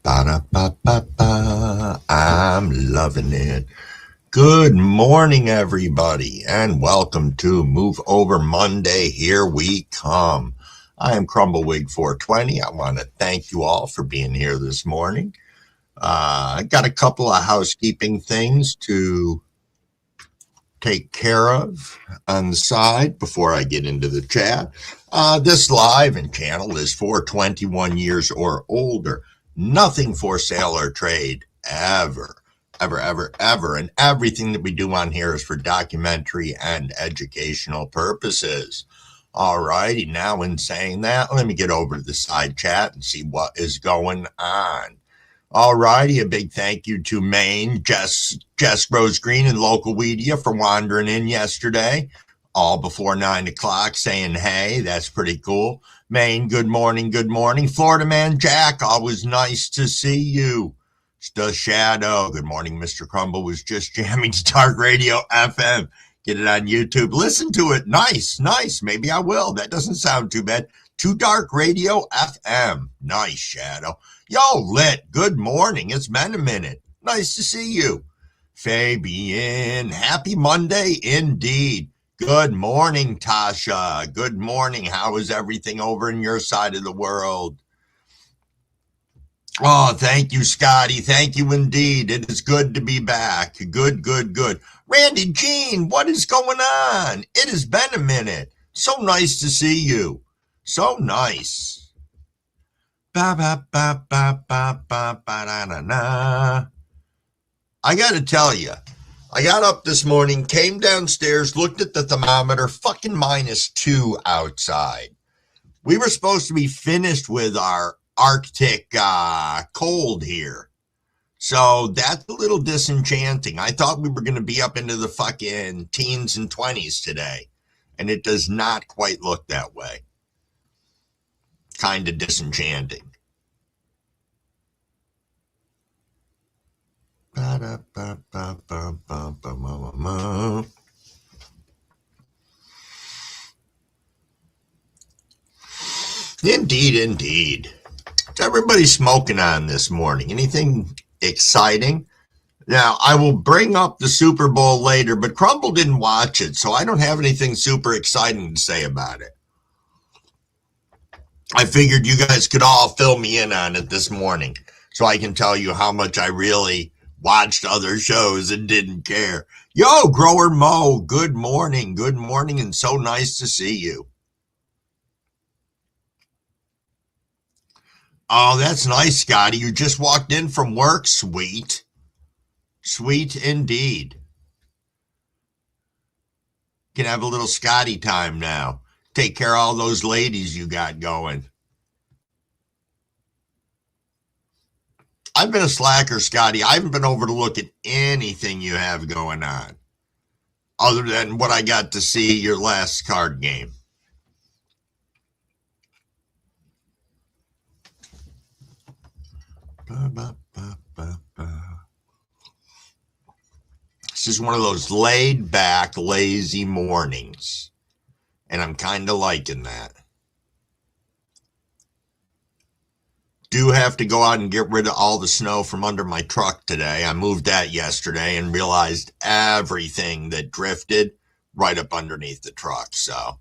Ba-da-ba-ba-ba. I'm loving it. Good morning, everybody, and welcome to Move Over Monday. Here we come. I am Crumblewig 420. I want to thank you all for being here this morning. I got a couple of housekeeping things to take care of on the side before I get into the chat. This live and channel is for 21 years or older. Nothing for sale or trade, ever. And everything that we do on here is for documentary and educational purposes. All righty, now in saying that, let me get over to the side chat and see what is going on. All righty, a big thank you to Maine, Jess Rose Green, and Local Media for wandering in yesterday, all before 9 o'clock, saying, hey, that's pretty cool. Maine, good morning, good morning. Florida man Jack, always nice to see you. It's the Shadow. Good morning, Mr. Crumble was just jamming to Dark Radio FM. Get it on YouTube. Listen to it. Nice. Maybe I will. That doesn't sound too bad. To Dark Radio FM. Nice, Shadow. Yo, Lit, good morning. It's been a minute. Nice to see you. Fabian, happy Monday indeed. Good morning, Tasha. Good morning. How is everything over in your side of the world? Oh, thank you, Scotty. Thank you indeed. It is good to be back. Good. Randy Jean, what is going on? It has been a minute. So nice to see you. So nice. I got to tell you, I got up this morning, came downstairs, looked at the thermometer, fucking -2 outside. We were supposed to be finished with our Arctic cold here. So that's a little disenchanting. I thought we were going to be up into the fucking teens and 20s today, and it does not quite look that way. Kind of disenchanting. Indeed. What's everybody smoking on this morning? Anything exciting? Now, I will bring up the Super Bowl later, but Crumble didn't watch it, so I don't have anything super exciting to say about it. I figured you guys could all fill me in on it this morning so I can tell you how much I really watched other shows and didn't care. Yo, Grower Mo, good morning, and so nice to see you. Oh, that's nice, Scotty. You just walked in from work. Sweet indeed. Can have a little Scotty time now. Take care of all those ladies you got going. I've been a slacker, Scotty. I haven't been over to look at anything you have going on other than what I got to see your last card game. This is one of those laid back, lazy mornings, and I'm kind of liking that. Do have to go out and get rid of all the snow from under my truck today. I moved that yesterday and realized everything that drifted right up underneath the truck. So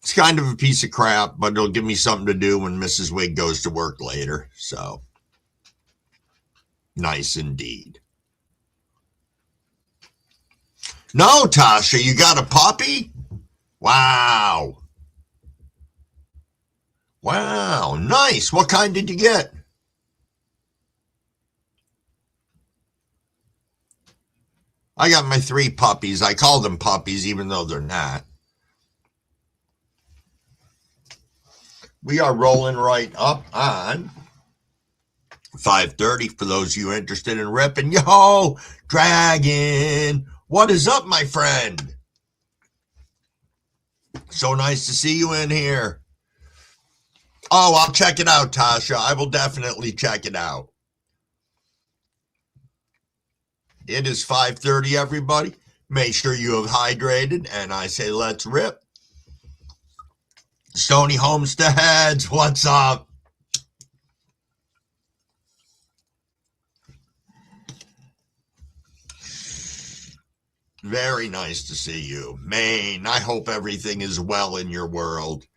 it's kind of a piece of crap, but it'll give me something to do when Mrs. Wig goes to work later. So nice indeed. No, Tasha, you got a puppy? Wow, nice. What kind did you get? I got my 3 puppies. I call them puppies even though they're not. We are rolling right up on 5:30 for those of you interested in ripping. Yo, Dragon, what is up, my friend? So nice to see you in here. Oh, I'll check it out, Tasha. I will definitely check it out. It is 5:30, everybody. Make sure you have hydrated, and I say let's rip. Stony Homesteads, what's up? Very nice to see you. Maine, I hope everything is well in your world.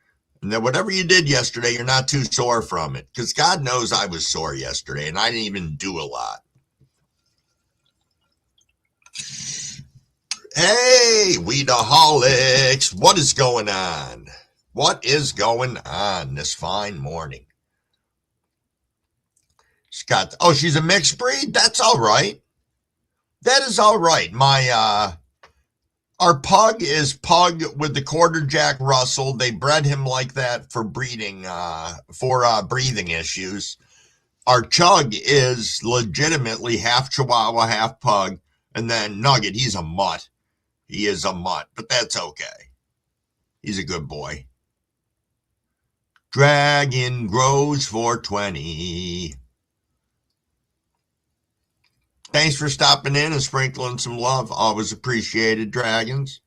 And that whatever you did yesterday, you're not too sore from it. Because God knows I was sore yesterday, and I didn't even do a lot. Hey, Weedaholics, what is going on? What is going on this fine morning? She's a mixed breed? That's all right. That is all right. Our pug is Pug with the quarter Jack Russell. They bred him like that for breeding, for breathing issues. Our Chug is legitimately half Chihuahua, half Pug. And then Nugget, he's a mutt. He is a mutt, but that's okay. He's a good boy. Dragon grows for 20. Thanks for stopping in and sprinkling some love. Always appreciated, dragons.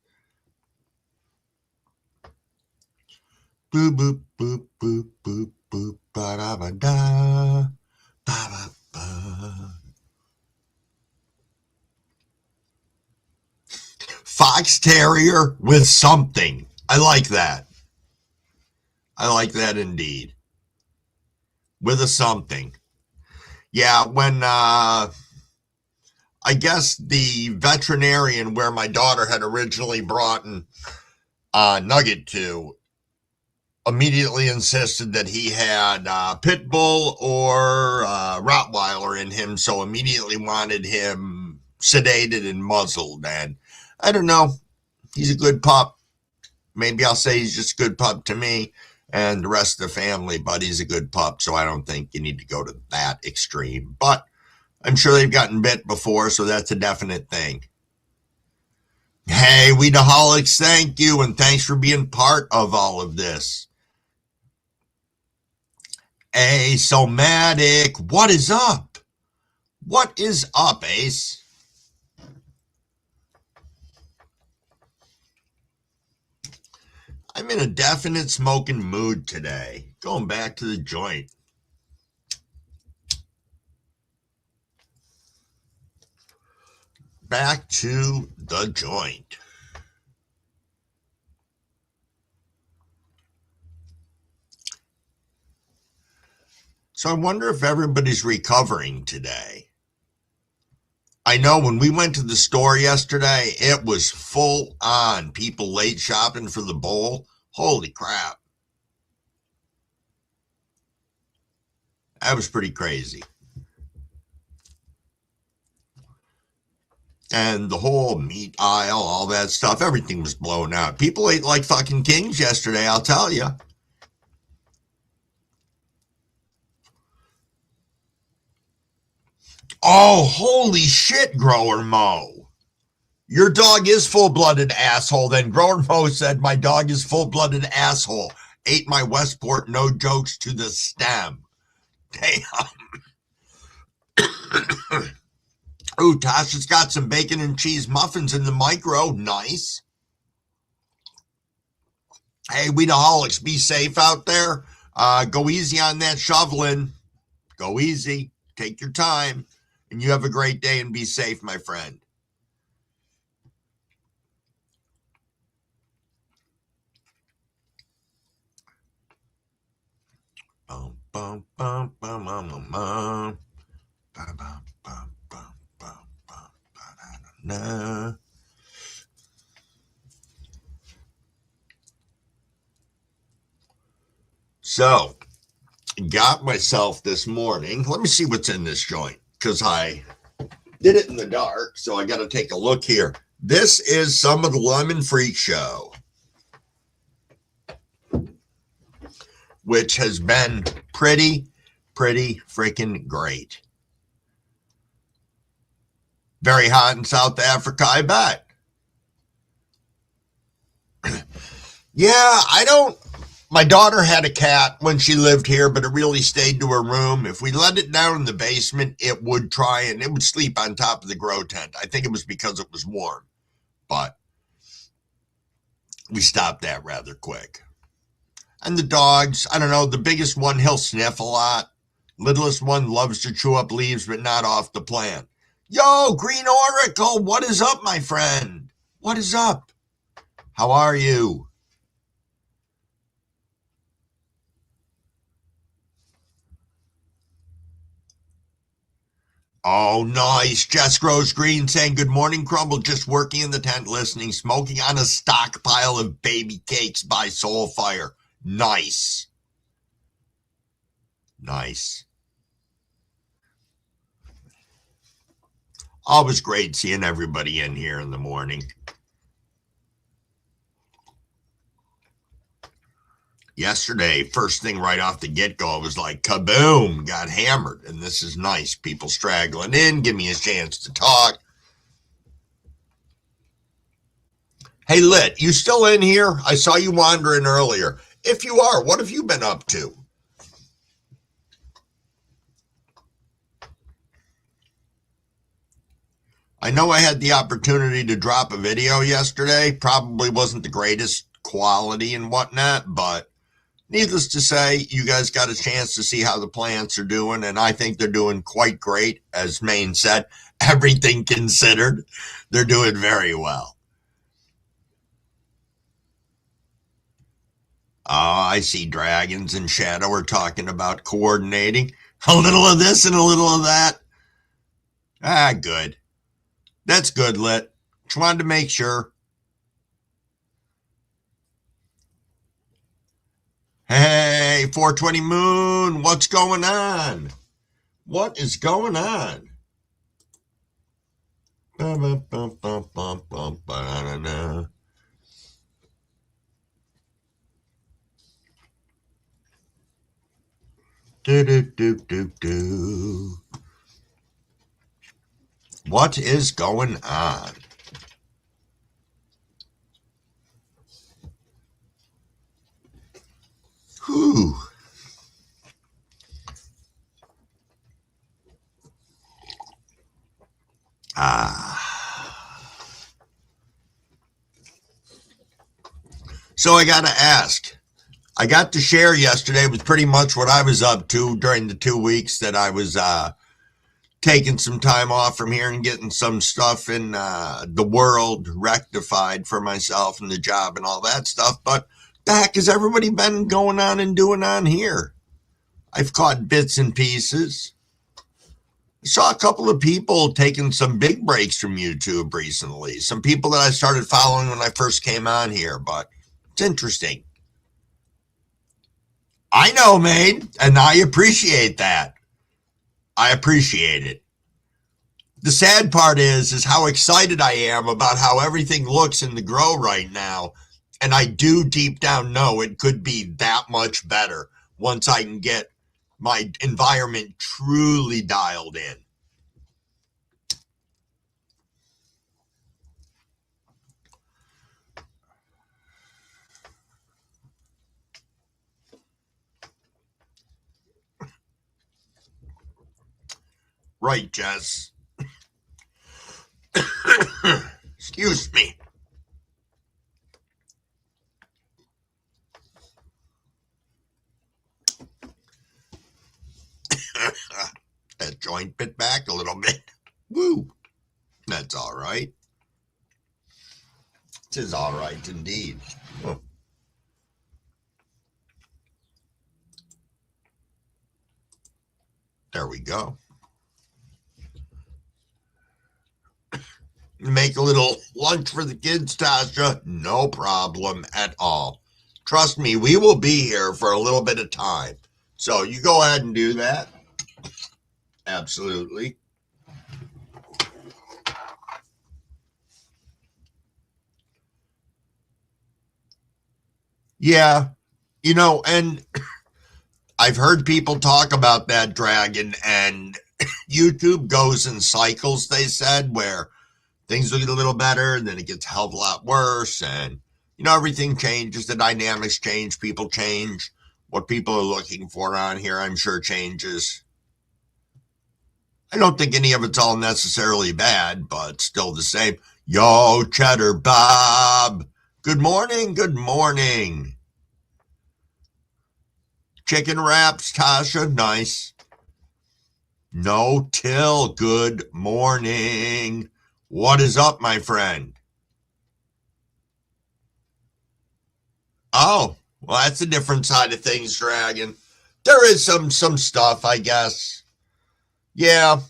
Boop, boop, boop, boop, boop, boop, ba-da-ba-da, ba-ba-ba. Fox Terrier with something. I like that. I like that indeed. With a something. Yeah, when I guess the veterinarian where my daughter had originally brought Nugget to immediately insisted that he had pit bull or Rottweiler in him, so immediately wanted him sedated and muzzled. And I don't know, he's a good pup. Maybe I'll say he's just a good pup to me and the rest of the family, but he's a good pup, so I don't think you need to go to that extreme. But I'm sure they've gotten bit before, so that's a definite thing. Hey, Weedaholics, thank you, and thanks for being part of all of this. Hey, Somatic, what is up? What is up, Ace? I'm in a definite smoking mood today. Going back to the joint. Back to the joint. So I wonder if everybody's recovering today. I know when we went to the store yesterday, it was full on. People late shopping for the bowl. Holy crap. That was pretty crazy. And the whole meat aisle, all that stuff, everything was blown out. People ate like fucking kings yesterday, I'll tell you. Oh, holy shit, Grower Mo. Your dog is full-blooded asshole. Then Grower Mo said, my dog is full-blooded asshole. Ate my Westport no jokes to the stem. Damn. Ooh, Tasha's got some bacon and cheese muffins in the micro. Nice. Hey, Weedaholics, be safe out there. Go easy on that shoveling. Go easy. Take your time. And you have a great day and be safe, my friend. Bum, bum, bum, bum, bum, bum, bum. Bum, bum, bum, bum, bum, bum, ba-da-da-da. So, got myself this morning. Let me see what's in this joint because I did it in the dark, so I got to take a look here. This is some of the Lemon Freak Show, which has been pretty freaking great. Very hot in South Africa, I bet. Yeah, my daughter had a cat when she lived here, but it really stayed to her room. If we let it down in the basement, it would sleep on top of the grow tent. I think it was because it was warm, but we stopped that rather quick. And the dogs, I don't know, the biggest one, he'll sniff a lot. Littlest one loves to chew up leaves, but not off the plant. Yo, Green Oracle, what is up, my friend? What is up? How are you? Oh, nice. Jess Grows Green saying, good morning, Crumble. Just working in the tent, listening, smoking on a stockpile of baby cakes by Soulfire. Nice. Nice. Always great seeing everybody in here in the morning. Yesterday, first thing right off the get-go, it was like kaboom, got hammered. And this is nice. People straggling in, give me a chance to talk. Hey, Lit, you still in here? I saw you wandering earlier. If you are, what have you been up to? I know I had the opportunity to drop a video yesterday. Probably wasn't the greatest quality and whatnot, but needless to say, you guys got a chance to see how the plants are doing, and I think they're doing quite great. As Maine said, everything considered, they're doing very well. I see Dragons and Shadow are talking about coordinating. A little of this and a little of that. Good. That's good, Lit. Just wanted to make sure. Hey, 420 Moon, what's going on? What is going on? What is going on? Whew. So I got to ask. I got to share yesterday with pretty much what I was up to during the 2 weeks that I was taking some time off from here and getting some stuff in the world rectified for myself and the job and all that stuff. But the heck has everybody been going on and doing on here? I've caught bits and pieces. I saw a couple of people taking some big breaks from YouTube recently. Some people that I started following when I first came on here, but it's interesting. I know, mate, and I appreciate that. I appreciate it. The sad part is how excited I am about how everything looks in the grow right now. And I do deep down know it could be that much better once I can get my environment truly dialed in. Right, Jess. Excuse me. That joint bit back a little bit. Woo. That's all right. It is all right indeed. Oh. There we go. Make a little lunch for the kids, Tasha. No problem at all. Trust me, we will be here for a little bit of time. So you go ahead and do that. Absolutely. Yeah, and I've heard people talk about that dragon, and YouTube goes in cycles, they said, where things will get a little better, and then it gets a hell of a lot worse, and, everything changes, the dynamics change, people change, what people are looking for on here, I'm sure changes. I don't think any of it's all necessarily bad, but still the same. Yo, Cheddar Bob. Good morning, good morning. Chicken wraps, Tasha, nice. No Till, good morning. What is up, my friend? Oh, well, that's a different side of things, Dragon. There is some stuff, I guess. Yeah.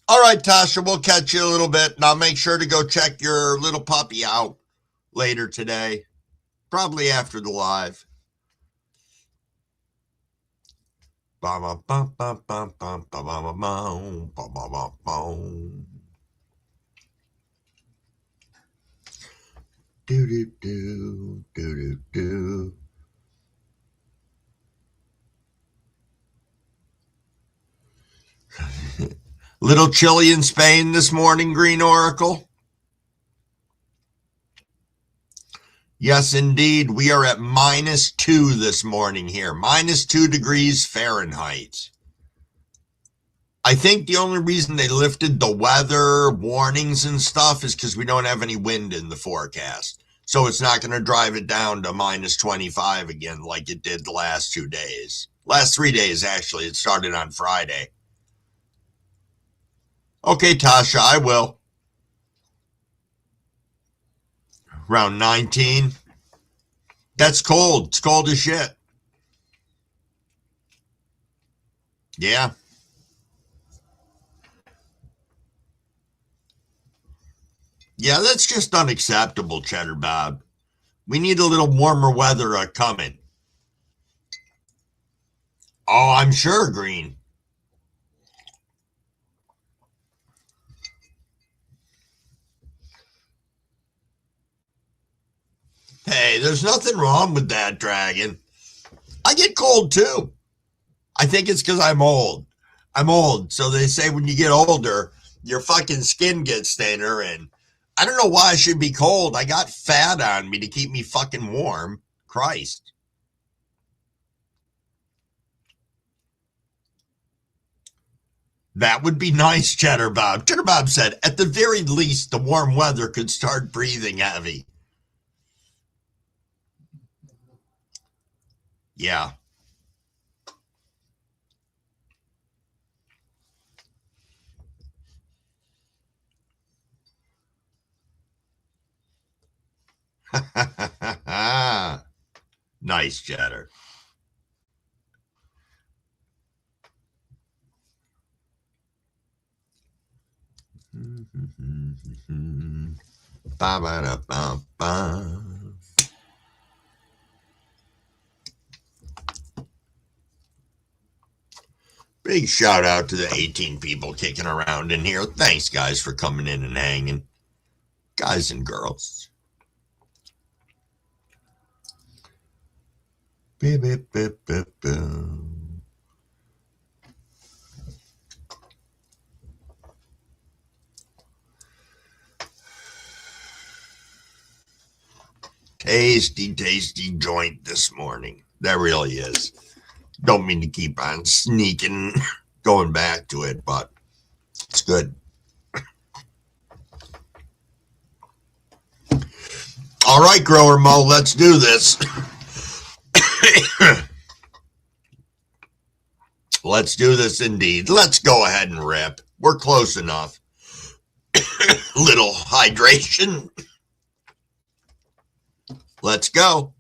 All right, Tasha, we'll catch you a little bit, and I'll make sure to go check your little puppy out later today, probably after the live. Do do do do do do. Little chilly in Spain this morning, Green Oracle. Yes, indeed. We are at -2 this morning here, -2 degrees Fahrenheit. I think the only reason they lifted the weather warnings and stuff is because we don't have any wind in the forecast. So it's not going to drive it down to -25 again like it did the last 2 days. Last 3 days, actually. It started on Friday. Okay, Tasha, I will. Around 19. That's cold. It's cold as shit. Yeah. Yeah, that's just unacceptable, Cheddar Bob. We need a little warmer weather coming. Oh, I'm sure, Green. Hey, there's nothing wrong with that, Dragon. I get cold too. I think it's because I'm old. I'm old. So they say when you get older, your fucking skin gets thinner. And I don't know why I should be cold. I got fat on me to keep me fucking warm. Christ. That would be nice, Cheddar Bob. Cheddar Bob said, at the very least, the warm weather could start breathing heavy. Yeah. Nice, Cheddar. Ba-ba-da-ba-ba. Big shout out to the 18 people kicking around in here. Thanks, guys, for coming in and hanging. Guys and girls. Beep, beep, beep, beep, beep. Tasty, tasty joint this morning. That really is. Don't mean to keep on sneaking, going back to it, but it's good. All right, Grower Mo, let's do this. Let's do this indeed. Let's go ahead and rip. We're close enough. Little hydration. Let's go.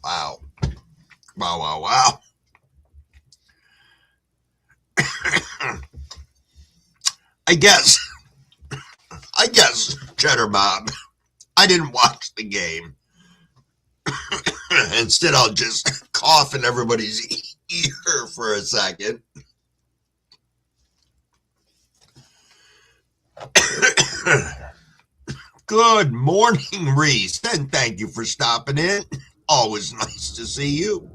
Wow. Wow, wow, wow. I guess, Cheddar Bob, I didn't watch the game. Instead, I'll just cough in everybody's ear for a second. Good morning, Reese, and thank you for stopping in. Always nice to see you.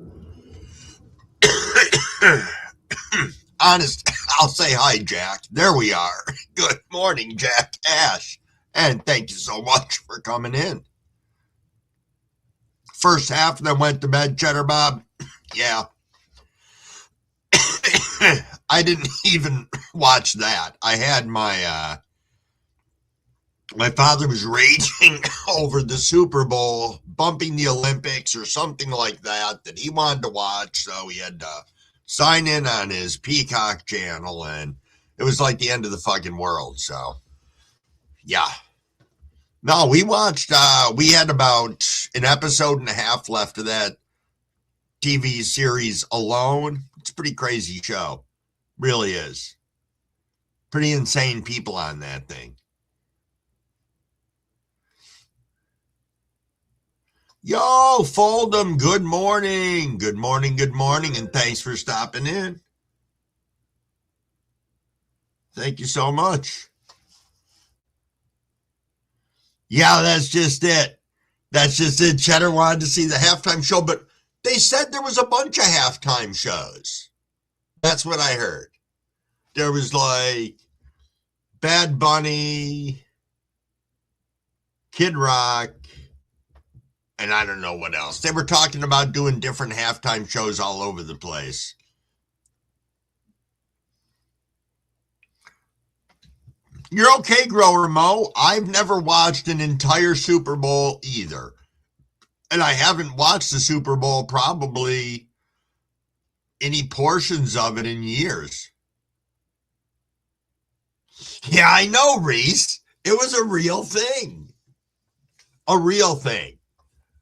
honest, I'll say hi, Jack. There we are. Good morning, Jack Ash. And thank you so much for coming in. First half that went to bed, Cheddar Bob. Yeah. I didn't even watch that. I had my father was raging over the Super Bowl, bumping the Olympics or something like that he wanted to watch. So he had to sign in on his Peacock channel, and it was like the end of the fucking world. So, yeah. No, we watched, we had about an episode and a half left of that TV series alone. It's a pretty crazy show. Really is. Pretty insane people on that thing. Yo, Fold'em, good morning. Good morning, and thanks for stopping in. Thank you so much. Yeah, that's just it. Cheddar wanted to see the halftime show, but they said there was a bunch of halftime shows. That's what I heard. There was like Bad Bunny, Kid Rock, and I don't know what else. They were talking about doing different halftime shows all over the place. You're okay, Grower Mo. I've never watched an entire Super Bowl either. And I haven't watched the Super Bowl probably any portions of it in years. Yeah, I know, Reese. It was a real thing. A real thing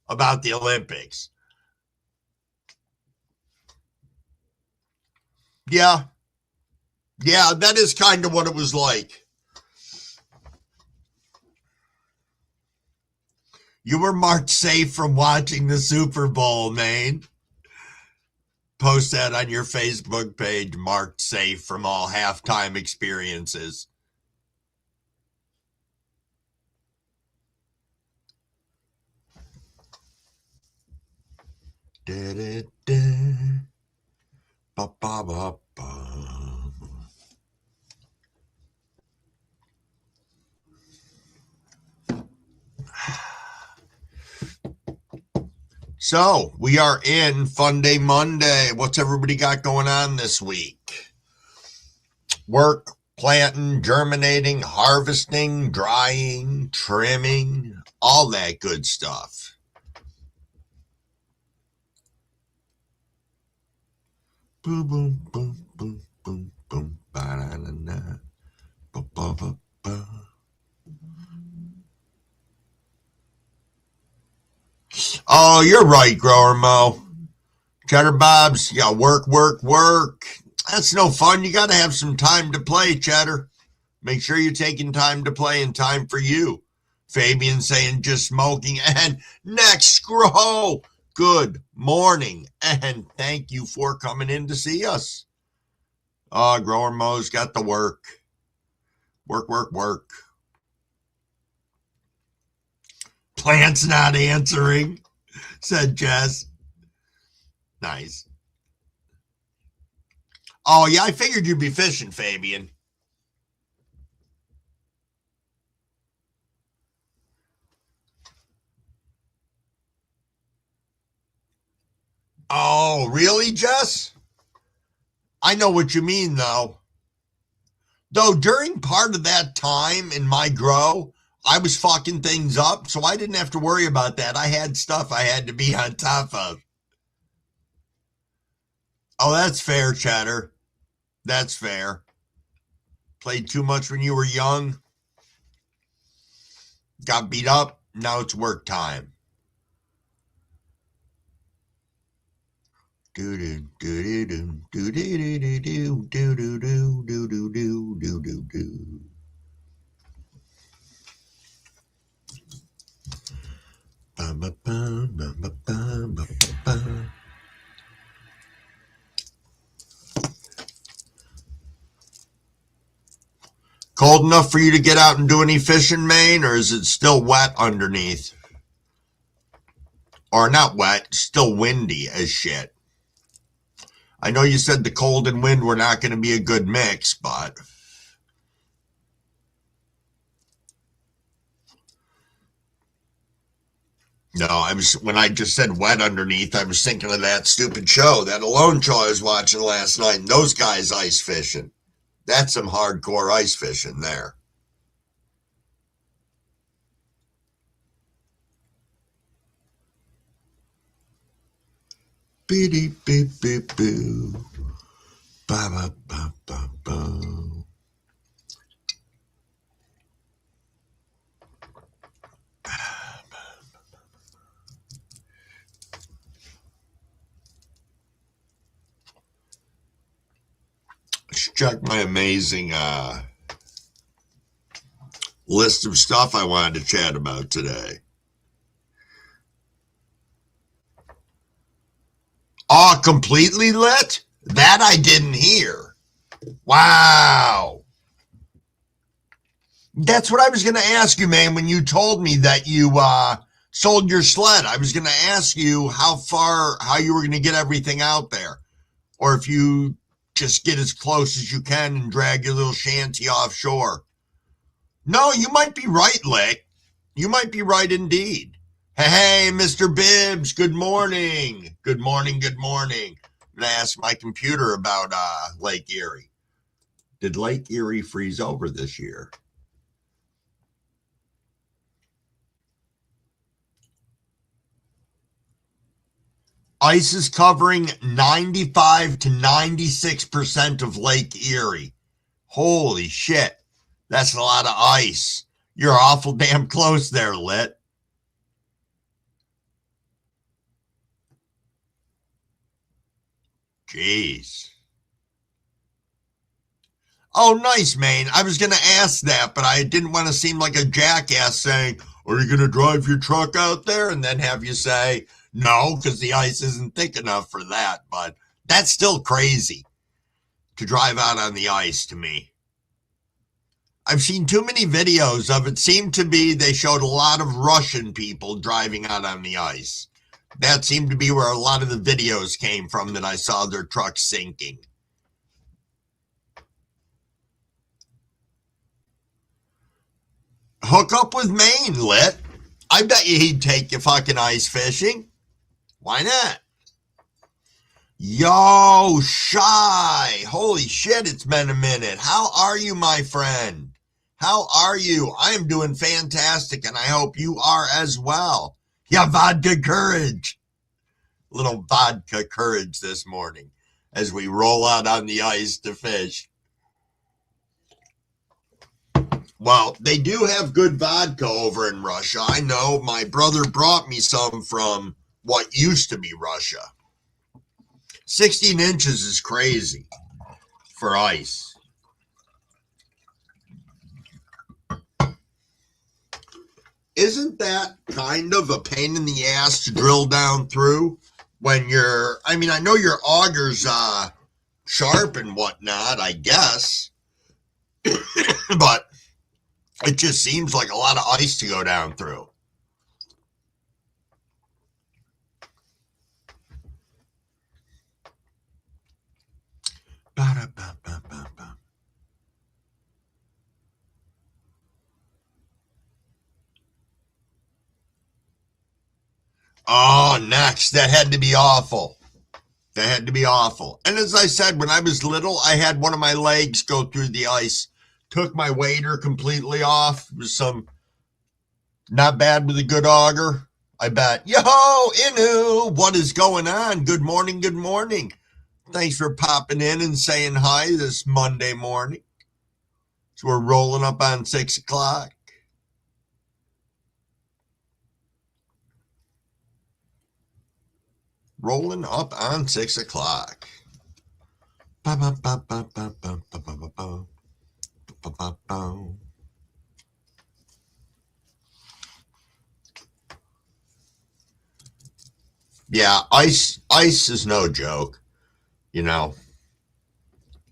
about the Olympics. Yeah. Yeah, that is kind of what it was like. You were marked safe from watching the Super Bowl, man. Post that on your Facebook page, marked safe from all halftime experiences. Da, da, da. Ba, ba, ba, ba. So, we are in Fun Day Monday. What's everybody got going on this week? Work, planting, germinating, harvesting, drying, trimming, all that good stuff. Boom, boom, boom, boom, boom, boom, ba-da-da-da, ba-ba-ba-ba. Oh, you're right, Grower Mo. Cheddar Bobs, yeah, work. That's no fun. You got to have some time to play, Cheddar. Make sure you're taking time to play and time for you. Fabian saying just smoking. And next, Grow, good morning. And thank you for coming in to see us. Grower Mo's got the work. Work. Plant's not answering, said Jess. Nice. Oh, yeah, I figured you'd be fishing, Fabian. Oh, really, Jess? I know what you mean, though. Though during part of that time in my grow, I was fucking things up, so I didn't have to worry about that. I had stuff I had to be on top of. Oh, that's fair, Cheddar. That's fair. Played too much when you were young. Got beat up. Now it's work time. Cold enough for you to get out and do any fishing, Maine, or is it still wet underneath? Or not wet, still windy as shit. I know you said the cold and wind were not going to be a good mix, but no, when I just said wet underneath, I was thinking of that stupid show, that Alone show I was watching last night, and those guys ice fishing. That's some hardcore ice fishing there. Beep beep beep boo. Ba ba ba ba ba. Let's check my amazing list of stuff I wanted to chat about today. Oh, completely lit? That I didn't hear. Wow. That's what I was going to ask you, man, when you told me that you sold your sled. I was going to ask you how you were going to get everything out there. Or if you just get as close as you can and drag your little shanty offshore. No, you might be right, Lick. You might be right indeed. Hey, Mr. Bibbs, good morning. Good morning, good morning. I'm going to ask my computer about Lake Erie. Did Lake Erie freeze over this year? Ice is covering 95 to 96% of Lake Erie. Holy shit. That's a lot of ice. You're awful damn close there, Lit. Jeez. Oh, nice, man. I was going to ask that, but I didn't want to seem like a jackass saying, are you going to drive your truck out there? And then have you say, no, because the ice isn't thick enough for that. But that's still crazy to drive out on the ice to me. I've seen too many videos of it. Seemed to be they showed a lot of Russian people driving out on the ice. That seemed to be where a lot of the videos came from that I saw their trucks sinking. Hook up with Maine, Lit. I bet you he'd take you fucking ice fishing. Why not? Yo, Shy. Holy shit, it's been a minute. How are you, my friend? How are you? I am doing fantastic, and I hope you are as well. Yeah, vodka courage. Little vodka courage this morning as we roll out on the ice to fish. Well, they do have good vodka over in Russia. I know my brother brought me some from what used to be Russia. 16 inches is crazy for ice. Isn't that kind of a pain in the ass to drill down through when I know your auger's sharp and whatnot, I guess, but it just seems like a lot of ice to go down through. Oh, next. That had to be awful. That had to be awful. And as I said, when I was little, I had one of my legs go through the ice. Took my wader completely off. It was not bad with a good auger, I bet. Yo, Inu, what is going on? Good morning, good morning. Thanks for popping in and saying hi this Monday morning. So we're rolling up on 6 o'clock. Rolling up on 6 o'clock. Yeah, ice is no joke.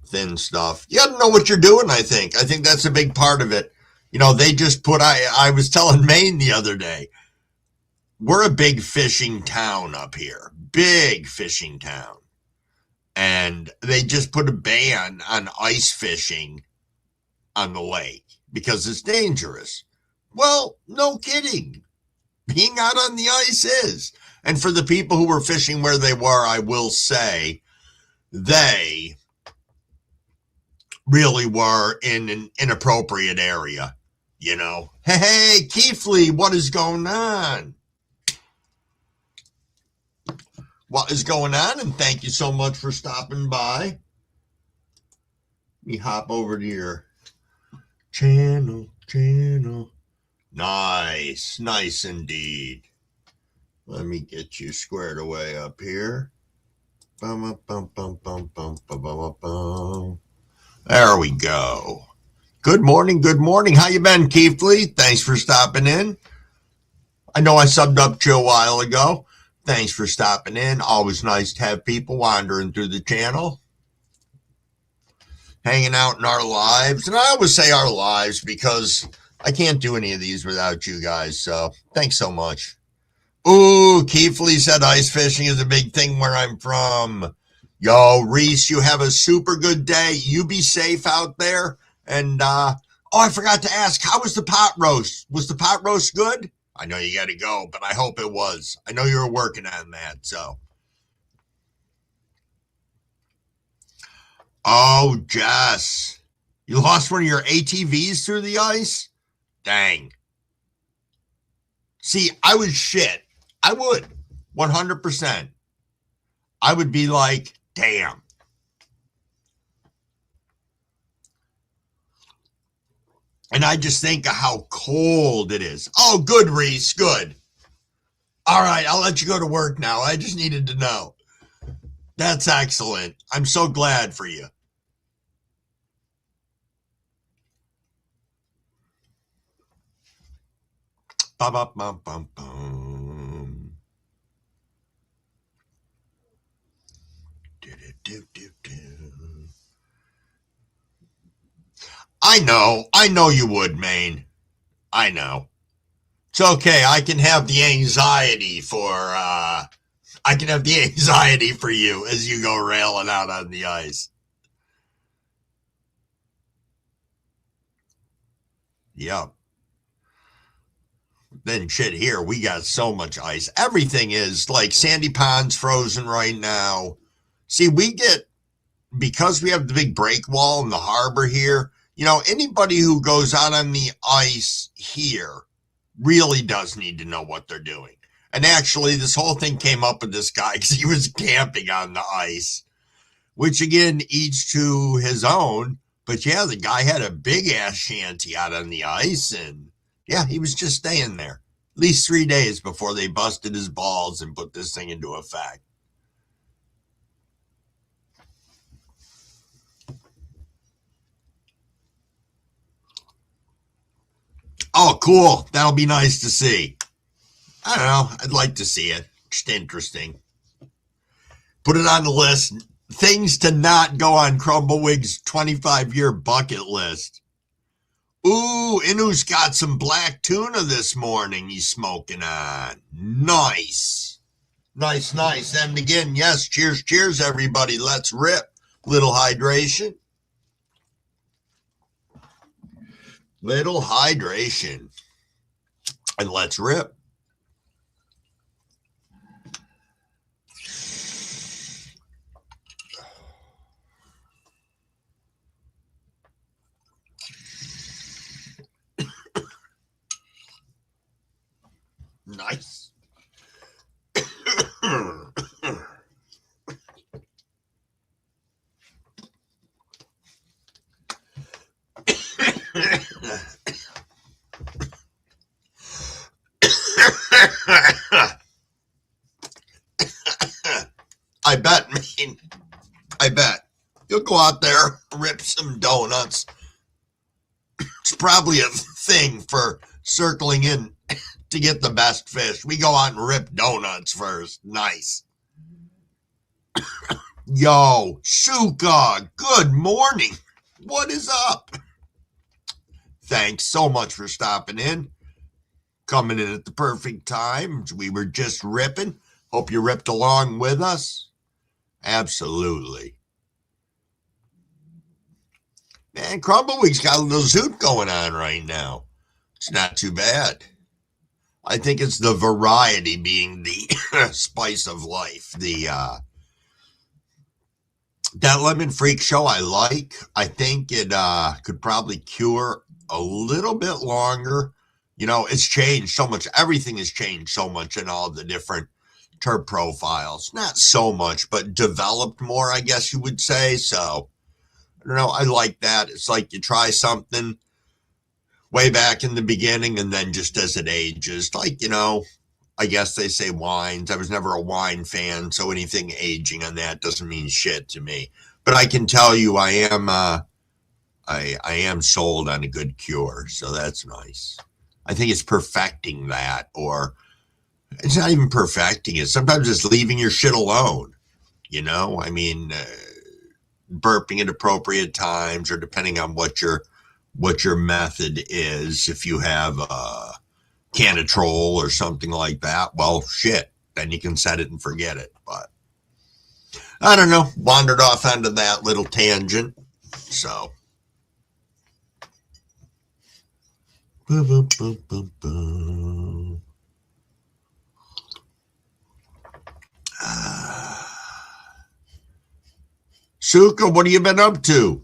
Thin stuff. You gotta know what you're doing, I think. I think that's a big part of it. They just I was telling Maine the other day, we're a big fishing town up here. Big fishing town. And they just put a ban on ice fishing on the lake because it's dangerous. Well, no kidding. Being out on the ice is. And for the people who were fishing where they were, I will say they really were in an inappropriate area. You know, hey, Keithley, what is going on? What is going on? And thank you so much for stopping by. Let me hop over to your channel. Nice indeed. Let me get you squared away up here. There we go. Good morning. How you been, Keithley? Thanks for stopping in. I know I subbed up to you a while ago. Thanks for stopping in. Always nice to have people wandering through the channel, hanging out in our lives. And I always say our lives because I can't do any of these without you guys. So thanks so much. Ooh, Keithley said ice fishing is a big thing where I'm from. Yo, Reese, you have a super good day. You be safe out there. And, I forgot to ask, how was the pot roast? Was the pot roast good? I know you got to go, but I hope it was. I know you were working on that, so. Oh, Jess, you lost one of your ATVs through the ice? Dang. See, I would shit. I would, 100%. I would be like, damn. And I just think of how cold it is. Oh, good, Reese, good. All right, I'll let you go to work now. I just needed to know. That's excellent. I'm so glad for you. Bum. I know you would, Maine. I know. It's okay. I can have the anxiety for you as you go railing out on the ice. Yep. Then shit here, we got so much ice. Everything is like Sandy Pond's frozen right now. See, because we have the big break wall in the harbor here, anybody who goes out on the ice here really does need to know what they're doing. And actually, this whole thing came up with this guy because he was camping on the ice, which again, each to his own. But yeah, the guy had a big ass shanty out on the ice, and yeah, he was just staying there at least 3 days before they busted his balls and put this thing into effect. Oh, cool. That'll be nice to see. I don't know. I'd like to see it. Just interesting. Put it on the list. Things to not go on Crumblewig's 25-year bucket list. Ooh, Inu's got some black tuna this morning he's smoking on. Nice. And again, yes, cheers, everybody. Let's rip. Little hydration. And let's rip. Nice. I bet. You'll go out there, rip some donuts. It's probably a thing for circling in to get the best fish. We go out and rip donuts first. Nice. Yo, Suka, good morning. What is up? Thanks so much for stopping in. Coming in at the perfect time. We were just ripping. Hope you ripped along with us. Absolutely. Man, Crumbleweek's got a little zoot going on right now. It's not too bad. I think it's the variety being the spice of life. That lemon freak show I like. I think it could probably cure a little bit longer. You know, it's changed so much. Everything has changed so much in all the different terp profiles. Not so much, but developed more, I guess you would say. So, I don't know. I like that. It's like you try something way back in the beginning and then just as it ages, like, you know, I guess they say wines. I was never a wine fan, so anything aging on that doesn't mean shit to me. But I can tell you, I am sold on a good cure, so that's nice. I think it's perfecting that, or it's not even perfecting it. Sometimes it's leaving your shit alone. You know, I mean, burping at appropriate times, or depending on what your method is. If you have Canatrol or something like that, well, shit, then you can set it and forget it. But I don't know, wandered off onto that little tangent. So, Suka, what have you been up to?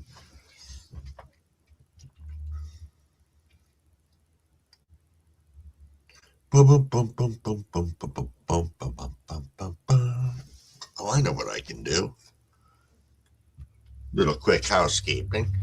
Oh, I know what I can do. Little quick housekeeping.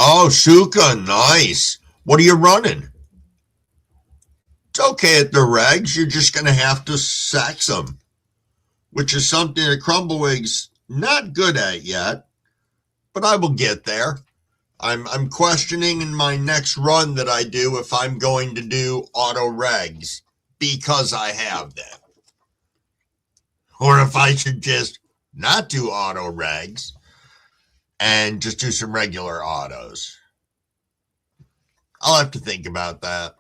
Oh, Suka, nice. What are you running? It's okay at the regs. You're just going to have to sex them, which is something that Crumblewig's not good at yet, but I will get there. I'm questioning in my next run that I do if I'm going to do auto regs because I have them, or if I should just not do auto regs and just do some regular autos. I'll have to think about that.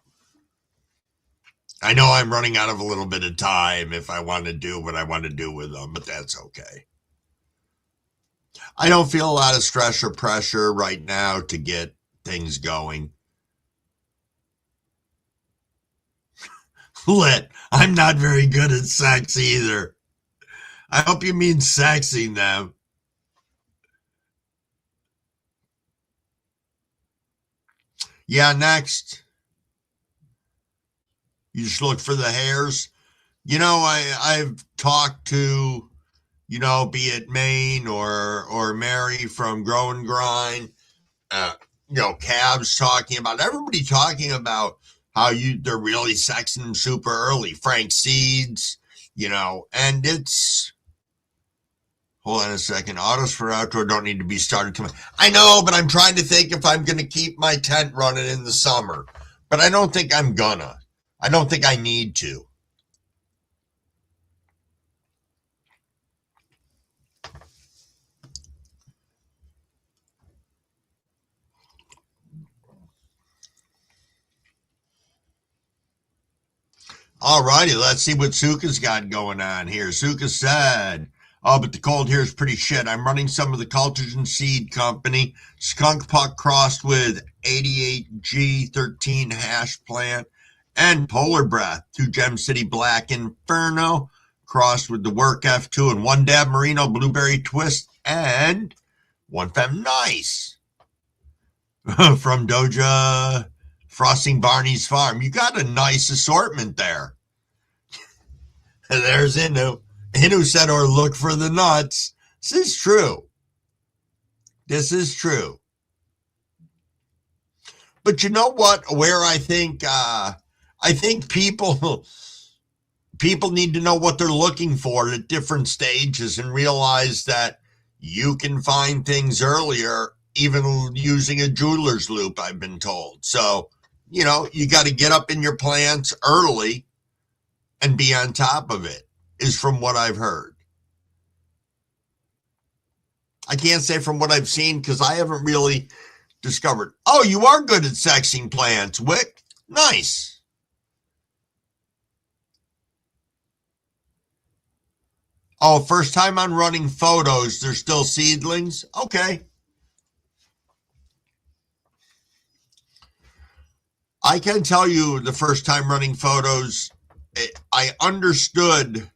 I know I'm running out of a little bit of time if I want to do what I want to do with them, but that's okay. I don't feel a lot of stress or pressure right now to get things going. Lit. I'm not very good at sex either. I hope you mean sexing them. Yeah, next. You just look for the hairs. You know, I've talked to, you know, be it Maine or Mary from Grow and Grind, you know, Cavs talking about, everybody talking about how they're really sexing them super early. Frank Seeds, you know, and it's, hold on a second. Autos for outdoor don't need to be started tomorrow. I know, but I'm trying to think if I'm going to keep my tent running in the summer. But I don't think I'm gonna. I don't think I need to. All righty, let's see what Suka's got going on here. Suka said, oh, but the cold here is pretty shit. I'm running some of the Cultigen Seed Company, Skunk Puck crossed with 88G13 hash plant, and Polar Breath, 2 Gem City Black Inferno, crossed with the Work F2, and 1 Dab Merino Blueberry Twist, and 1 Fem Nice from Doja Frosting Barney's Farm. You got a nice assortment there. There's Inu. Inu said, or look for the nuts. This is true. This is true. But you know what? Where I think people need to know what they're looking for at different stages and realize that you can find things earlier even using a jeweler's loop, I've been told. So, you know, you got to get up in your plants early and be on top of it, is from what I've heard. I can't say from what I've seen because I haven't really discovered. Oh, you are good at sexing plants, Wick. Nice. Oh, first time on running photos, they're still seedlings? Okay. I can tell you the first time running photos, I understood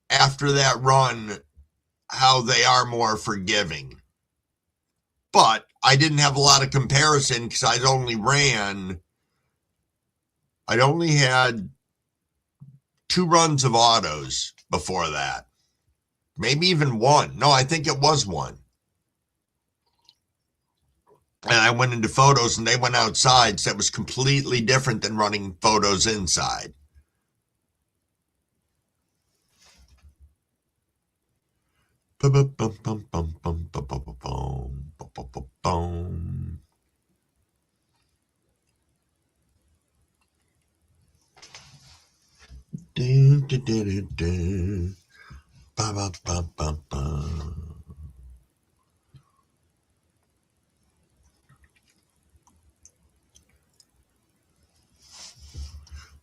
after that run how they are more forgiving. But I didn't have a lot of comparison because I'd only had 2 runs of autos before that. Maybe even 1. No, I think it was 1. And I went into photos and they went outside, so it was completely different than running photos inside.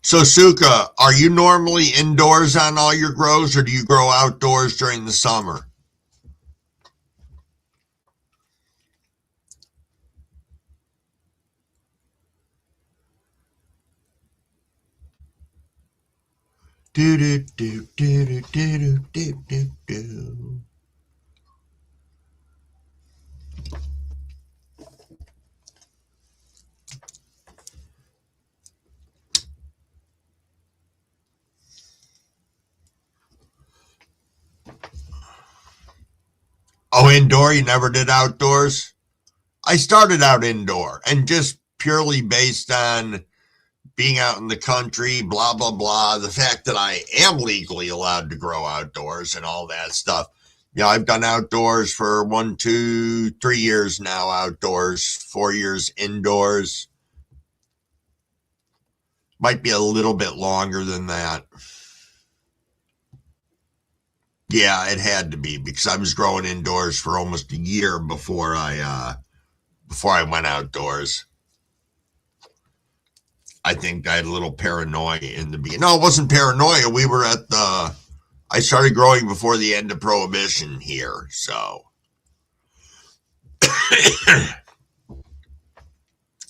So, Suka, are you normally indoors on all your grows, or do you grow outdoors during the summer? Do do do do do do do do. Oh, indoor? You never did outdoors? I started out indoor, and just purely based on being out in the country, blah, blah, blah, the fact that I am legally allowed to grow outdoors and all that stuff. You know, I've done outdoors for 1, 2, 3 years now, outdoors, 4 years indoors. Might be a little bit longer than that. Yeah, it had to be because I was growing indoors for almost a year before I went outdoors. I think I had a little paranoia in the beginning. No, it wasn't paranoia. We were I started growing before the end of Prohibition here, so.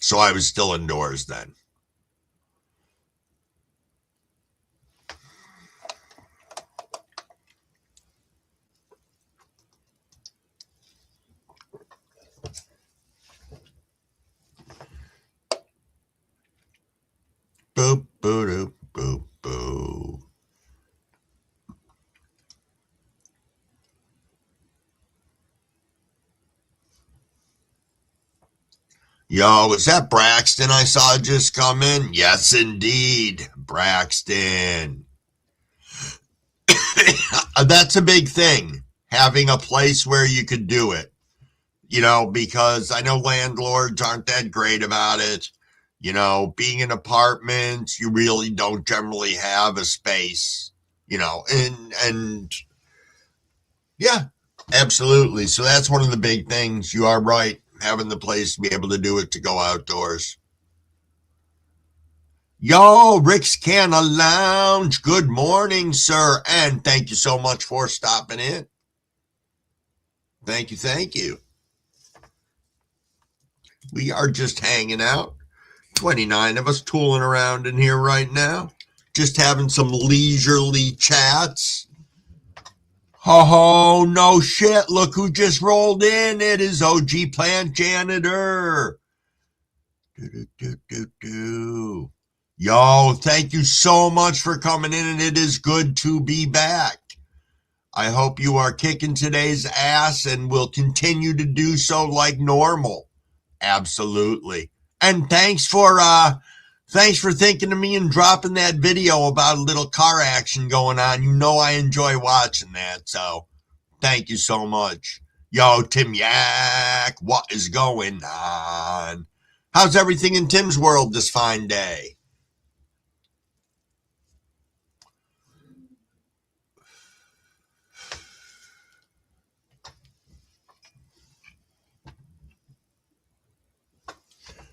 So I was still indoors then. Boop, boop, boop, boop. Yo, is that Braxton I saw just come in? Yes, indeed, Braxton. That's a big thing, having a place where you could do it. You know, because I know landlords aren't that great about it. You know, being in apartments, you really don't generally have a space, you know, and yeah, absolutely. So that's one of the big things. You are right, having the place to be able to do it, to go outdoors. Yo, Rick's Canna Lounge. Good morning, sir. And thank you so much for stopping in. Thank you. Thank you. We are just hanging out. 29 of us tooling around in here right now. Just having some leisurely chats. Oh, no shit. Look who just rolled in. It is OG Plant Janitor. Yo, thank you so much for coming in, and it is good to be back. I hope you are kicking today's ass and will continue to do so like normal. Absolutely. And thanks for thinking of me and dropping that video about a little car action going on. You know I enjoy watching that, so thank you so much. Yo, Tim Yak, what is going on? How's everything in Tim's world this fine day?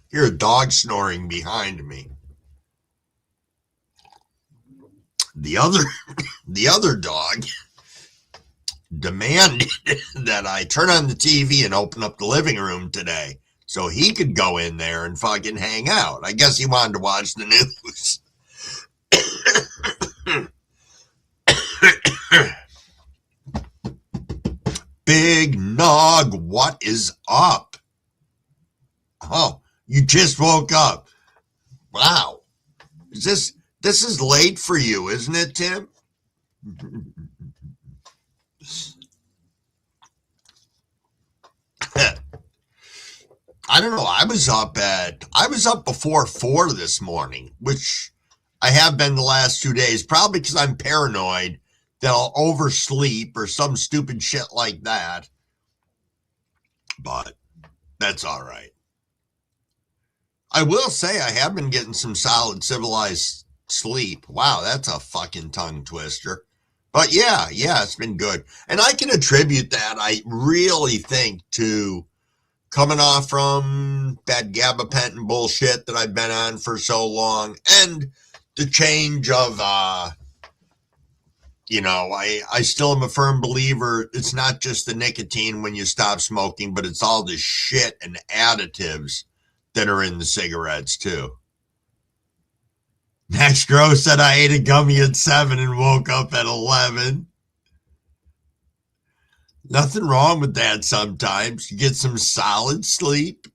Hear a dog snoring behind me. The other dog demanded that I turn on the TV and open up the living room today so he could go in there and fucking hang out. I guess he wanted to watch the news. Big Nog, what is up? Oh, you just woke up. Wow. This is late for you, isn't it, Tim? I don't know. I was up before 4 this morning, which I have been the last 2 days, probably because I'm paranoid that I'll oversleep or some stupid shit like that. But that's all right. I will say I have been getting some solid civilized sleep. Wow, that's a fucking tongue twister. But yeah, it's been good. And I can attribute that, I really think, to coming off from that gabapentin bullshit that I've been on for so long, and the change of, I still am a firm believer it's not just the nicotine when you stop smoking, but it's all the shit and additives that are in the cigarettes too. Max Gross said I ate a gummy at 7 and woke up at 11. Nothing wrong with that sometimes. You get some solid sleep.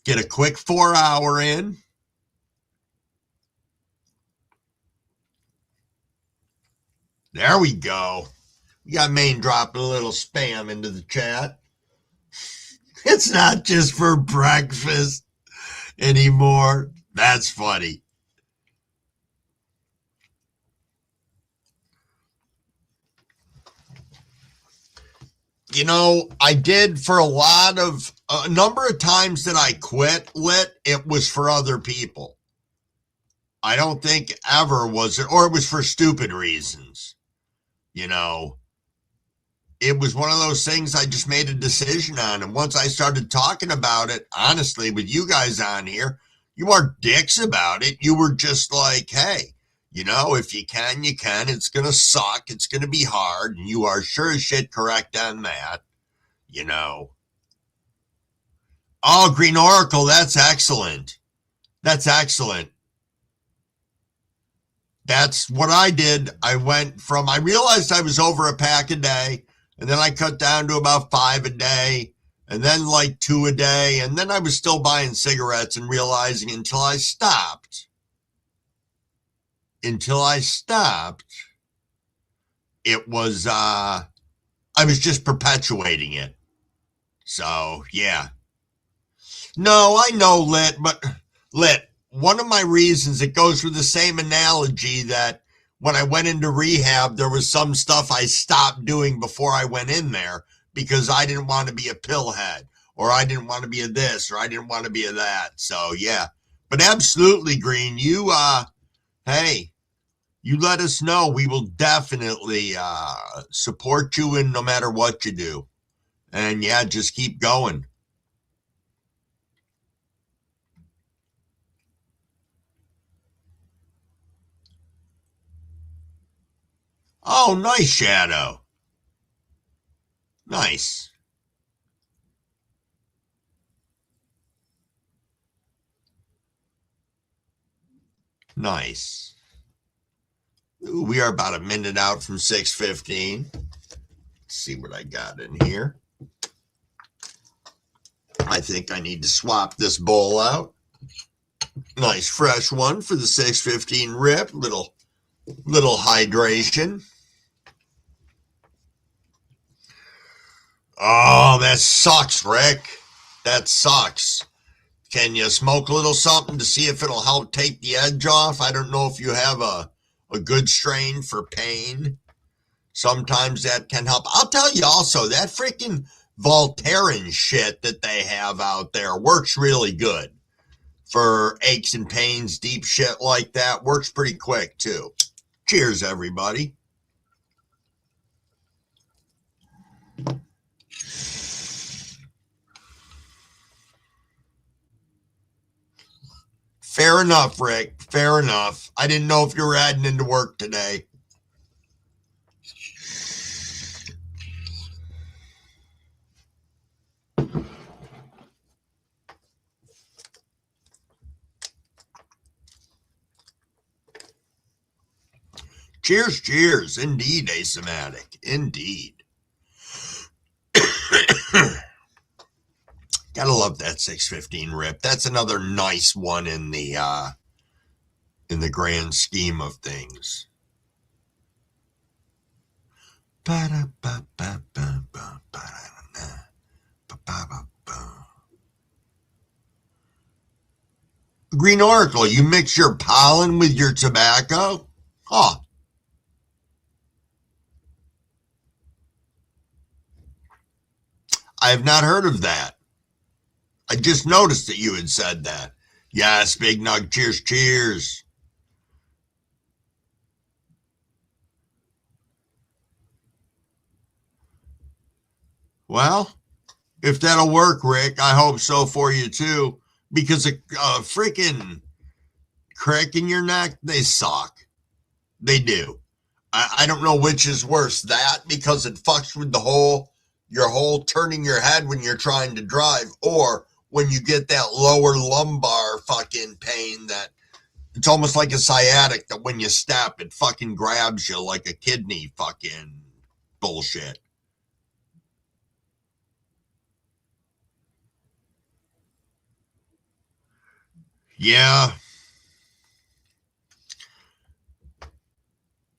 Get a quick 4-hour in. There we go. We got Maine dropping a little spam into the chat. It's not just for breakfast anymore. That's funny. I did for a number of times that I quit lit, it was for other people. I don't think ever was it, or it was for stupid reasons. It was one of those things I just made a decision on. And once I started talking about it, honestly, with you guys on here, you weren't dicks about it. You were just like, hey, if you can, you can. It's going to suck. It's going to be hard. And you are sure as shit correct on that. Oh, Green Oracle, that's excellent. That's excellent. That's what I did. I realized I was over a pack a day, and then I cut down to about 5 a day, and then like 2 a day, and then I was still buying cigarettes and realizing until I stopped, it was, I was just perpetuating it. So, yeah. No, I know, Lit, one of my reasons, it goes with the same analogy that when I went into rehab, there was some stuff I stopped doing before I went in there because I didn't want to be a pillhead, or I didn't want to be a this, or I didn't want to be a that. So, yeah. But absolutely, Green, you let us know. We will definitely support you in no matter what you do. And yeah, just keep going. Oh, nice, Shadow. Nice. Nice. Ooh, we are about a minute out from 6:15. Let's see what I got in here. I think I need to swap this bowl out. Nice fresh one for the 6:15 rip. Little hydration. Oh, that sucks, Rick. That sucks. Can you smoke a little something to see if it'll help take the edge off? I don't know if you have a good strain for pain. Sometimes that can help. I'll tell you also, that freaking Voltaren shit that they have out there works really good for aches and pains, deep shit like that. Works pretty quick, too. Cheers, everybody. Fair enough, Rick. Fair enough. I didn't know if you were adding into work today. Cheers, cheers. Indeed, asematic. Indeed. Gotta love that 615 rip. That's another nice one in the grand scheme of things. Green Oracle, you mix your pollen with your tobacco? Huh. I have not heard of that. I just noticed that you had said that. Yes, Big Nug, cheers, cheers. Well, if that'll work, Rick, I hope so for you too. Because a freaking crack in your neck, they suck. They do. I don't know which is worse, that because it fucks with your whole turning your head when you're trying to drive, or when you get that lower lumbar fucking pain that it's almost like a sciatic that when you step, it fucking grabs you like a kidney fucking bullshit. Yeah.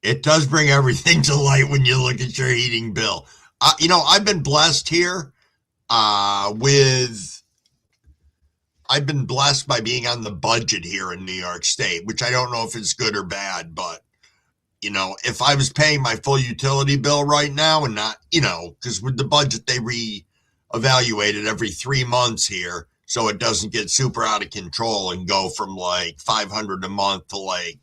It does bring everything to light when you look at your heating bill. I've been blessed here I've been blessed by being on the budget here in New York State, which I don't know if it's good or bad, but, if I was paying my full utility bill right now and not, because with the budget, they reevaluate it every 3 months here, so it doesn't get super out of control and go from like $500 a month to like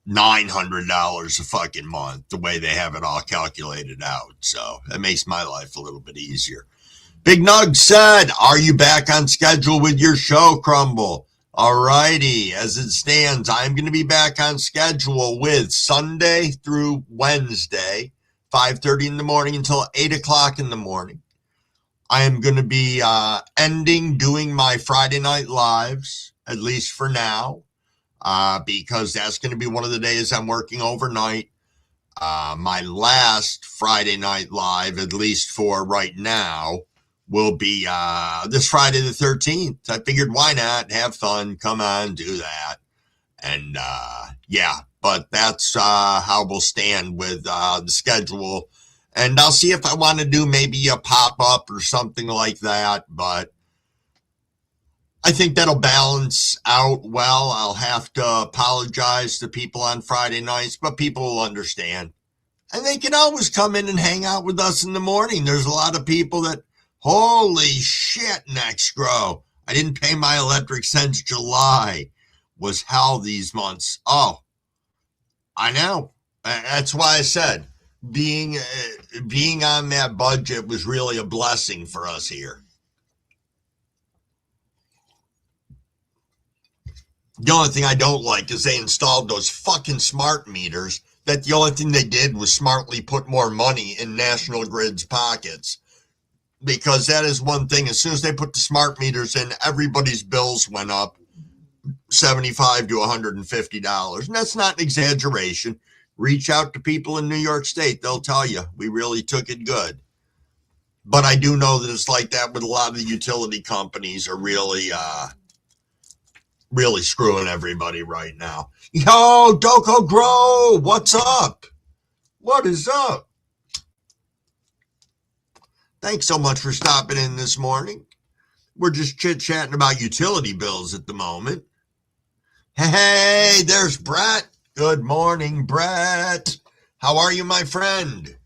$900 a fucking month, the way they have it all calculated out. So that makes my life a little bit easier. Big Nug said, are you back on schedule with your show, Crumble? All righty. As it stands, I'm going to be back on schedule with Sunday through Wednesday, 5:30 in the morning until 8 o'clock in the morning. I am going to be ending doing my Friday night lives, at least for now, because that's going to be one of the days I'm working overnight. My last Friday night live, at least for right now, will be this Friday the 13th. I figured, why not? Have fun. Come on, do that. And but that's how we'll stand with the schedule. And I'll see if I want to do maybe a pop-up or something like that. But I think that'll balance out well. I'll have to apologize to people on Friday nights, but people will understand. And they can always come in and hang out with us in the morning. There's a lot of people that, holy shit, Nextgrow, I didn't pay my electric since July. Was hell these months. Oh, I know. That's why I said being on that budget was really a blessing for us here. The only thing I don't like is they installed those fucking smart meters that the only thing they did was smartly put more money in National Grid's pockets. Because that is one thing. As soon as they put the smart meters in, everybody's bills went up $75 to $150. And that's not an exaggeration. Reach out to people in New York State. They'll tell you, we really took it good. But I do know that it's like that with a lot of the utility companies are really screwing everybody right now. Yo, Doko Grow, what's up? What is up? Thanks so much for stopping in this morning. We're just chit-chatting about utility bills at the moment. Hey, there's Brett. Good morning, Brett. How are you, my friend?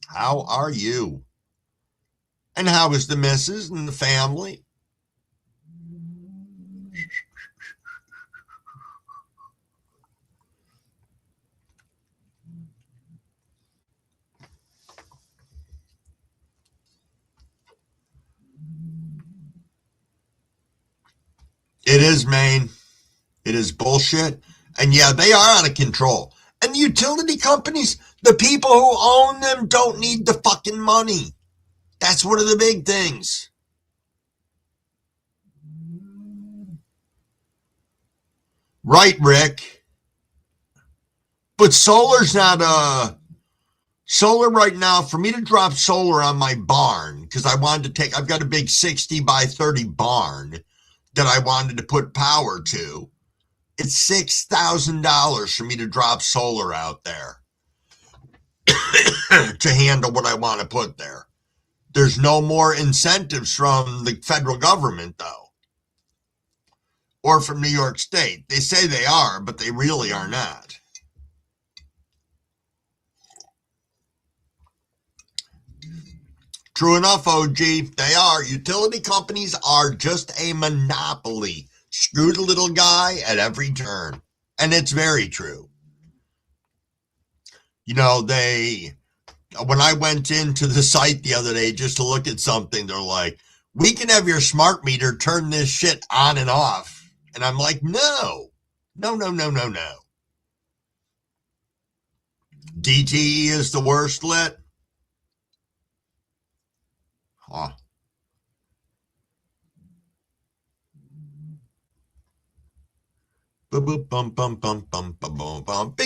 How are you? And how is the missus and the family? It is, Maine. It is bullshit. And yeah, they are out of control. And the utility companies, the people who own them don't need the fucking money. That's one of the big things. Right, Rick. But solar's not solar right now. For me to drop solar on my barn, because I've got a big 60 by 30 barn that I wanted to put power to. It's $6,000 for me to drop solar out there to handle what I want to put there. There's no more incentives from the federal government, though, or from New York State. They say they are, but they really are not. True enough, OG, they are. Utility companies are just a monopoly. Screw the little guy at every turn. And it's very true. You know, when I went into the site the other day just to look at something, they're like, we can have your smart meter turn this shit on and off. And I'm like, no. DTE is the worst lit. Huh. Big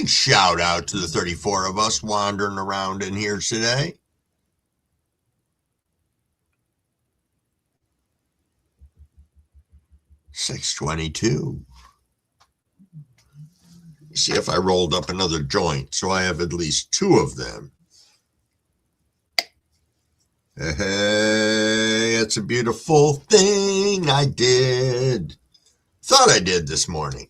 shout out to the 34 of us wandering around in here today. $6.22. See if I rolled up another joint, so I have at least two of them. Hey, it's a beautiful thing I did. Thought I did this morning.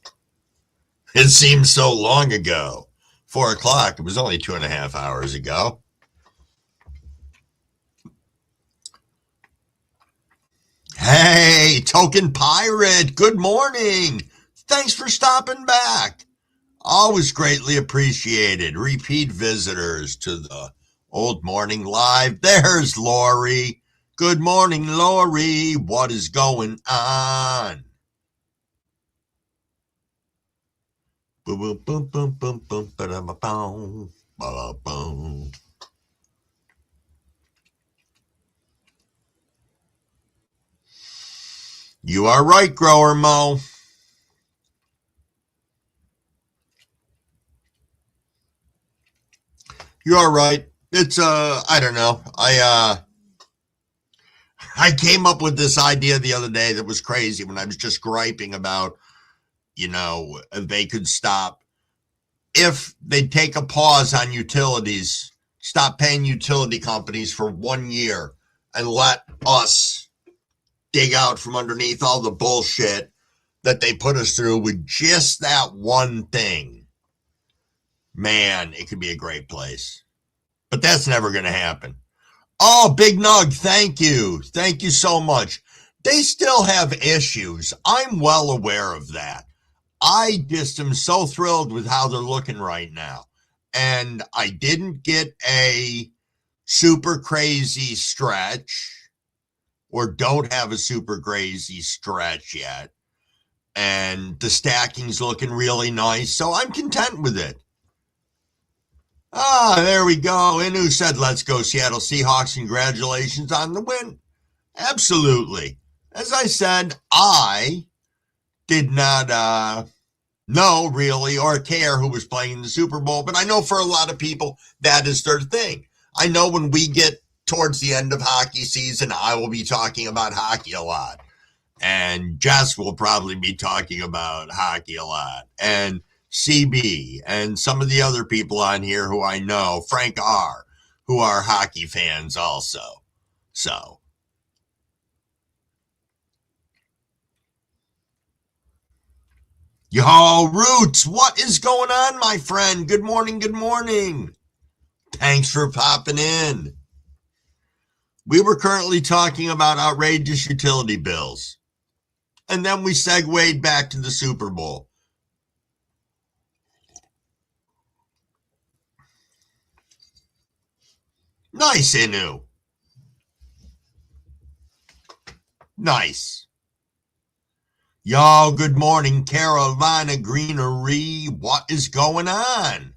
It seems so long ago. 4 o'clock. It was only 2.5 hours ago. Hey, Token Pirate. Good morning. Thanks for stopping back. Always greatly appreciated. Repeat visitors to the Old Morning Live. There's Lori. Good morning, Lori. What is going on? Boom, boom, boom, boom, boom, boom, ba-da-ba-boom, ba-da-boom. You are right, Grower Mo. You are right. It's I don't know. I came up with this idea the other day that was crazy when I was just griping about, they could stop if they take a pause on utilities, stop paying utility companies for 1 year and let us dig out from underneath all the bullshit that they put us through with just that one thing. Man, it could be a great place. But that's never going to happen. Oh, Big Nug, thank you. Thank you so much. They still have issues. I'm well aware of that. I just am so thrilled with how they're looking right now. And I didn't get a super crazy stretch, or don't have a super crazy stretch yet. And the stacking's looking really nice, so I'm content with it. Ah, there we go. Inu said, let's go Seattle Seahawks. Congratulations on the win. Absolutely. As I said, I did not know really or care who was playing in the Super Bowl, but I know for a lot of people that is their thing. I know when we get towards the end of hockey season, I will be talking about hockey a lot. And Jess will probably be talking about hockey a lot. And CB and some of the other people on here who I know, Frank R., who are hockey fans also. So, Yo, Roots, what is going on, my friend? Good morning, good morning. Thanks for popping in. We were currently talking about outrageous utility bills, and then we segued back to the Super Bowl. Nice, Inu. Nice. Yo, good morning, Carolina Greenery. What is going on?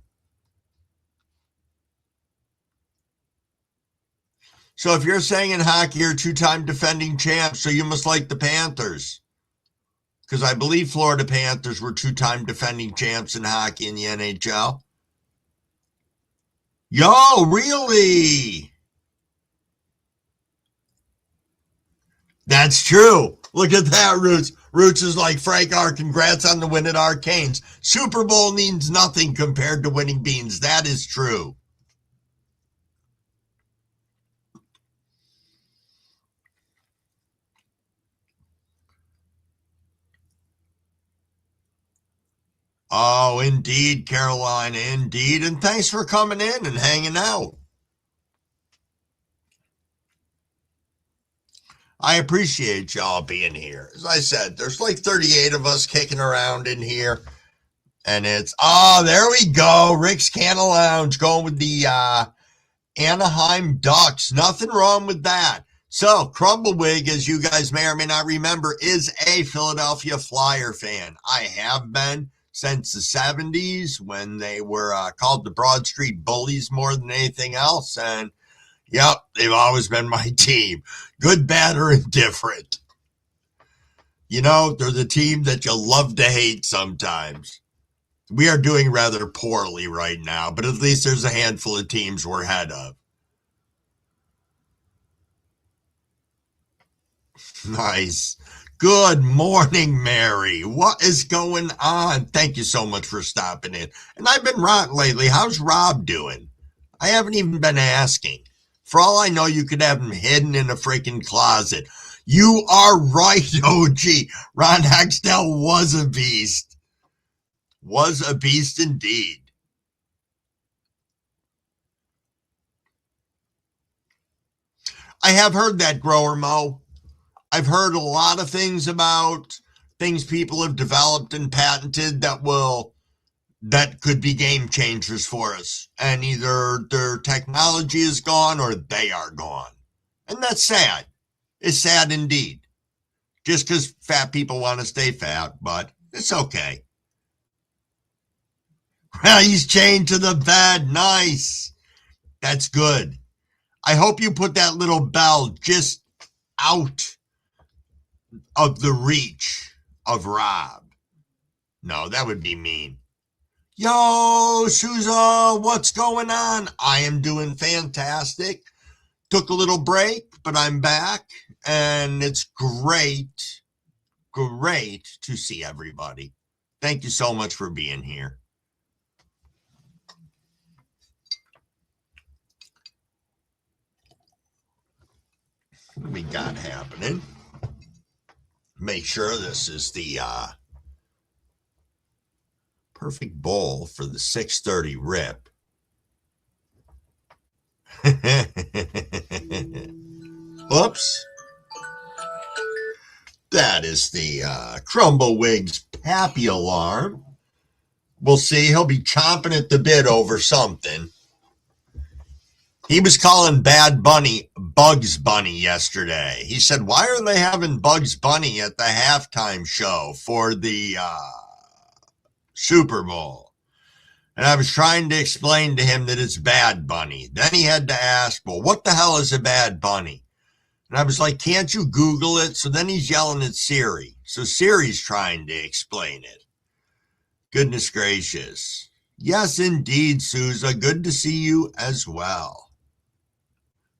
So if you're saying in hockey you're two-time defending champs, so you must like the Panthers. Because I believe Florida Panthers were two-time defending champs in hockey in the NHL. Yo, really? That's true. Look at that, Roots. Roots is like, Frank R., congrats on the win at Arcanes. Super Bowl means nothing compared to winning beans. That is true. Oh, indeed, Carolina, indeed. And thanks for coming in and hanging out. I appreciate y'all being here. As I said, there's like 38 of us kicking around in here. And it's, there we go. Rick's Canna Lounge going with the Anaheim Ducks. Nothing wrong with that. So, Crumbawig, as you guys may or may not remember, is a Philadelphia Flyer fan. I have been since the 70s when they were called the Broad Street Bullies more than anything else. And, yep, they've always been my team. Good, bad, or indifferent. You know, they're the team that you love to hate sometimes. We are doing rather poorly right now, but at least there's a handful of teams we're ahead of. Nice. Good morning, Mary. What is going on? Thank you so much for stopping in. And I've been rotten lately. How's Rob doing? I haven't even been asking. For all I know, you could have him hidden in a freaking closet. You are right, OG. Ron Hextall was a beast. Was a beast indeed. I have heard that, Grower Mo. I've heard a lot of things about things people have developed and patented that could be game changers for us. And either their technology is gone or they are gone. And that's sad. It's sad indeed. Just because fat people want to stay fat, but it's okay. Well, he's chained to the bed. Nice. That's good. I hope you put that little bell just out of the reach of Rob. No, that would be mean. Yo, Souza, what's going on? I am doing fantastic. Took a little break, but I'm back, and it's great to see everybody. Thank you so much for being here. What we got happening? Make sure this is the perfect bowl for the 6:30 rip. Oops. That is the Crumbawig's Pappy alarm. We'll see. He'll be chomping at the bit over something. He was calling Bad Bunny Bugs Bunny yesterday. He said, why are they having Bugs Bunny at the halftime show for the Super Bowl? And I was trying to explain to him that it's Bad Bunny. Then he had to ask, well, what the hell is a Bad Bunny? And I was like, can't you Google it? So then he's yelling at Siri. So Siri's trying to explain it. Goodness gracious. Yes, indeed, Souza. Good to see you as well.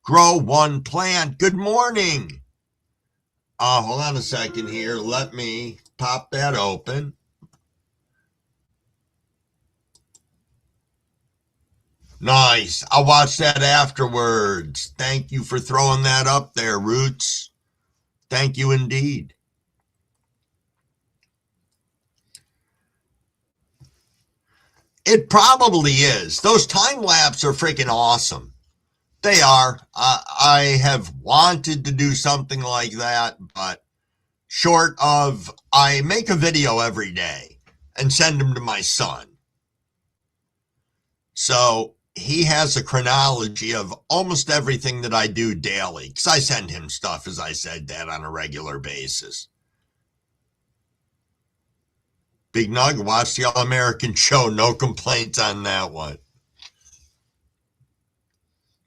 Grow one plant. Good morning. Hold on a second here. Let me pop that open. Nice. I'll watch that afterwards. Thank you for throwing that up there, Roots. Thank you indeed. It probably is. Those time lapse are freaking awesome. They are. I have wanted to do something like that, but short of I make a video every day and send them to my son. So he has a chronology of almost everything that I do daily because I send him stuff, as I said, that on a regular basis. Big Nug, watch the All-American show. No complaints on that one.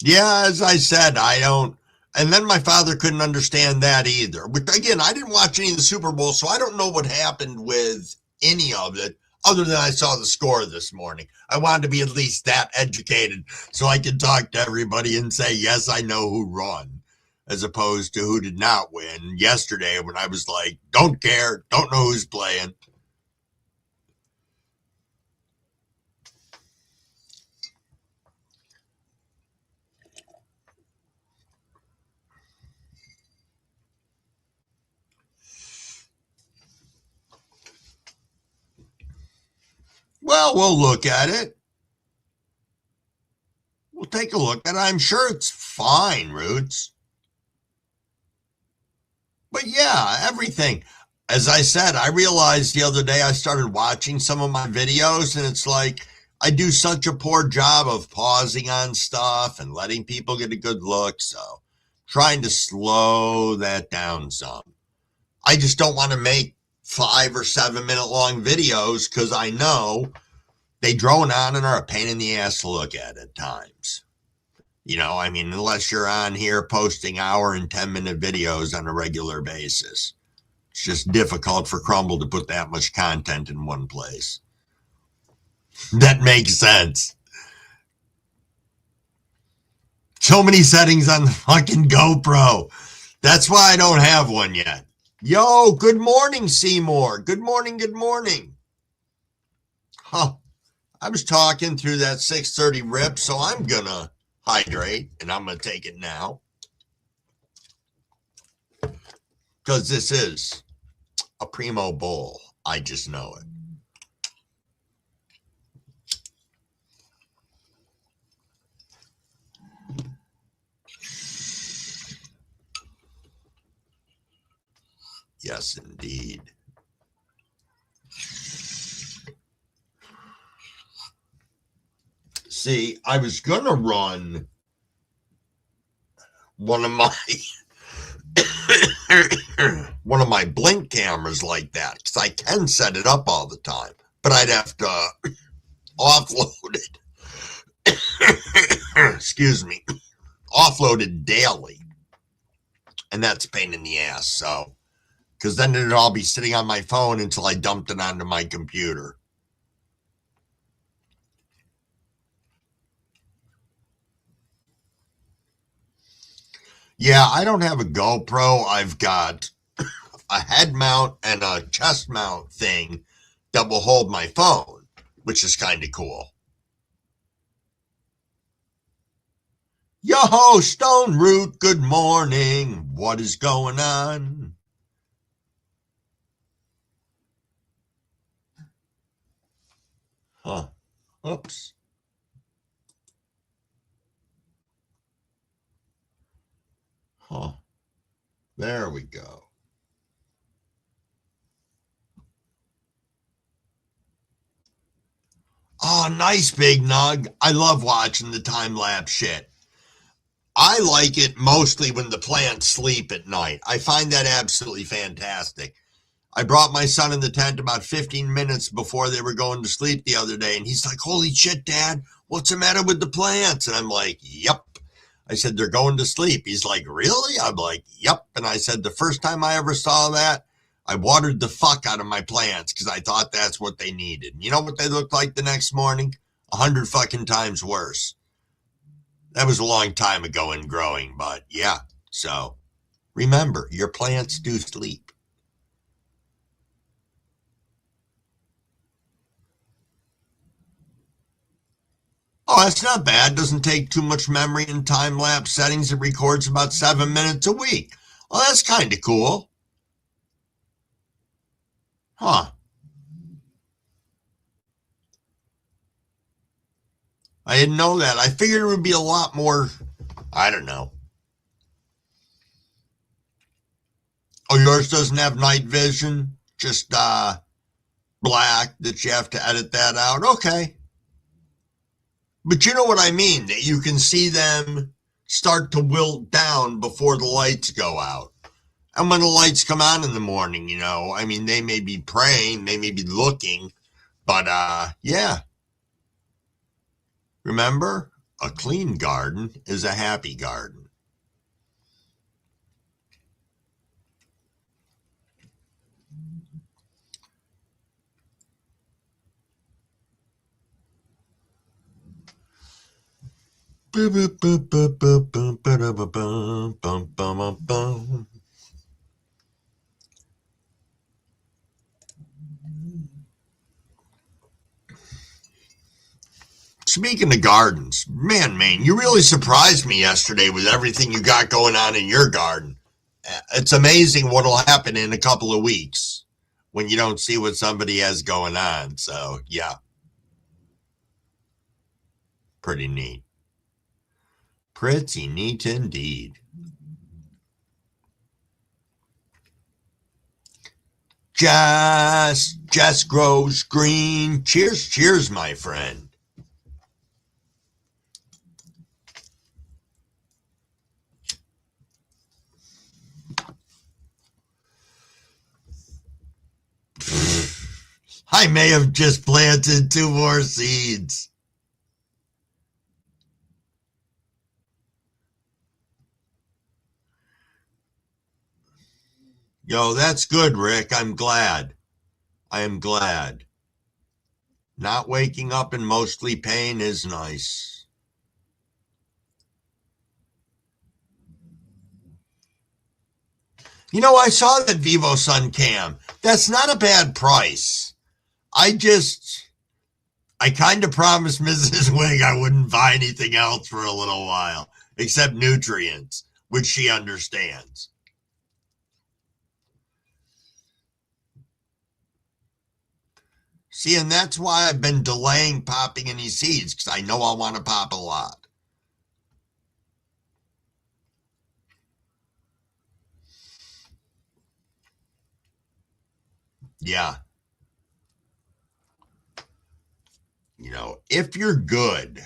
Yeah, as I said, I don't. And then my father couldn't understand that either. But again, I didn't watch any of the Super Bowl, so I don't know what happened with any of it, other than I saw the score this morning. I wanted to be at least that educated so I could talk to everybody and say, yes, I know who won, as opposed to who did not win yesterday when I was like, don't care, don't know who's playing. Well, we'll look at it. We'll take a look at it. I'm sure it's fine, Roots. But yeah, everything. As I said, I realized the other day I started watching some of my videos, and it's like I do such a poor job of pausing on stuff and letting people get a good look. So trying to slow that down some. I just don't want to make 5 or 7 minute long videos because I know they drone on and are a pain in the ass to look at times. I mean, unless you're on here posting hour and 10-minute videos on a regular basis. It's just difficult for Crumble to put that much content in one place. That makes sense. So many settings on the fucking GoPro. That's why I don't have one yet. Yo, good morning, Seymour. Good morning, good morning. Huh. I was talking through that 6:30 rip, so I'm gonna hydrate, and I'm gonna take it now. Because this is a primo bowl. I just know it. Yes, indeed. See, I was going to run one of my blink cameras like that because I can set it up all the time, but I'd have to offload it. Excuse me. Offload it daily. And that's a pain in the ass. So, because then it'd all be sitting on my phone until I dumped it onto my computer. Yeah, I don't have a GoPro. I've got a head mount and a chest mount thing that will hold my phone, which is kind of cool. Yo, Stone Root, good morning. What is going on? Huh. Oops. Huh. There we go. Oh, nice, Big Nug. I love watching the time-lapse shit. I like it mostly when the plants sleep at night. I find that absolutely fantastic. I brought my son in the tent about 15 minutes before they were going to sleep the other day, and he's like, holy shit, Dad, what's the matter with the plants? And I'm like, yep. I said, they're going to sleep. He's like, really? I'm like, yep. And I said, the first time I ever saw that, I watered the fuck out of my plants because I thought that's what they needed. You know what they looked like the next morning? 100 fucking times worse. That was a long time ago in growing, but yeah. So remember, your plants do sleep. Oh, that's not bad. Doesn't take too much memory in time-lapse settings. It records about 7 minutes a week. Well, that's kind of cool. Huh. I didn't know that. I figured it would be a lot more, I don't know. Oh, yours doesn't have night vision? Just black that you have to edit that out? Okay. But you know what I mean, that you can see them start to wilt down before the lights go out. And when the lights come on in the morning, I mean, they may be praying, they may be looking, but yeah. Remember, a clean garden is a happy garden. Speaking of gardens, man, you really surprised me yesterday with everything you got going on in your garden. It's amazing what'll happen in a couple of weeks when you don't see what somebody has going on. So, yeah, pretty neat. Pretty neat indeed. Just grows green. Cheers, cheers, my friend. I may have just planted 2 more seeds. Yo, that's good, Rick. I'm glad. I am glad. Not waking up in mostly pain is nice. I saw that Vivo Sun Cam. That's not a bad price. I kind of promised Mrs. Wing I wouldn't buy anything else for a little while, except nutrients, which she understands. See, and that's why I've been delaying popping any seeds, because I know I want to pop a lot. Yeah. If you're good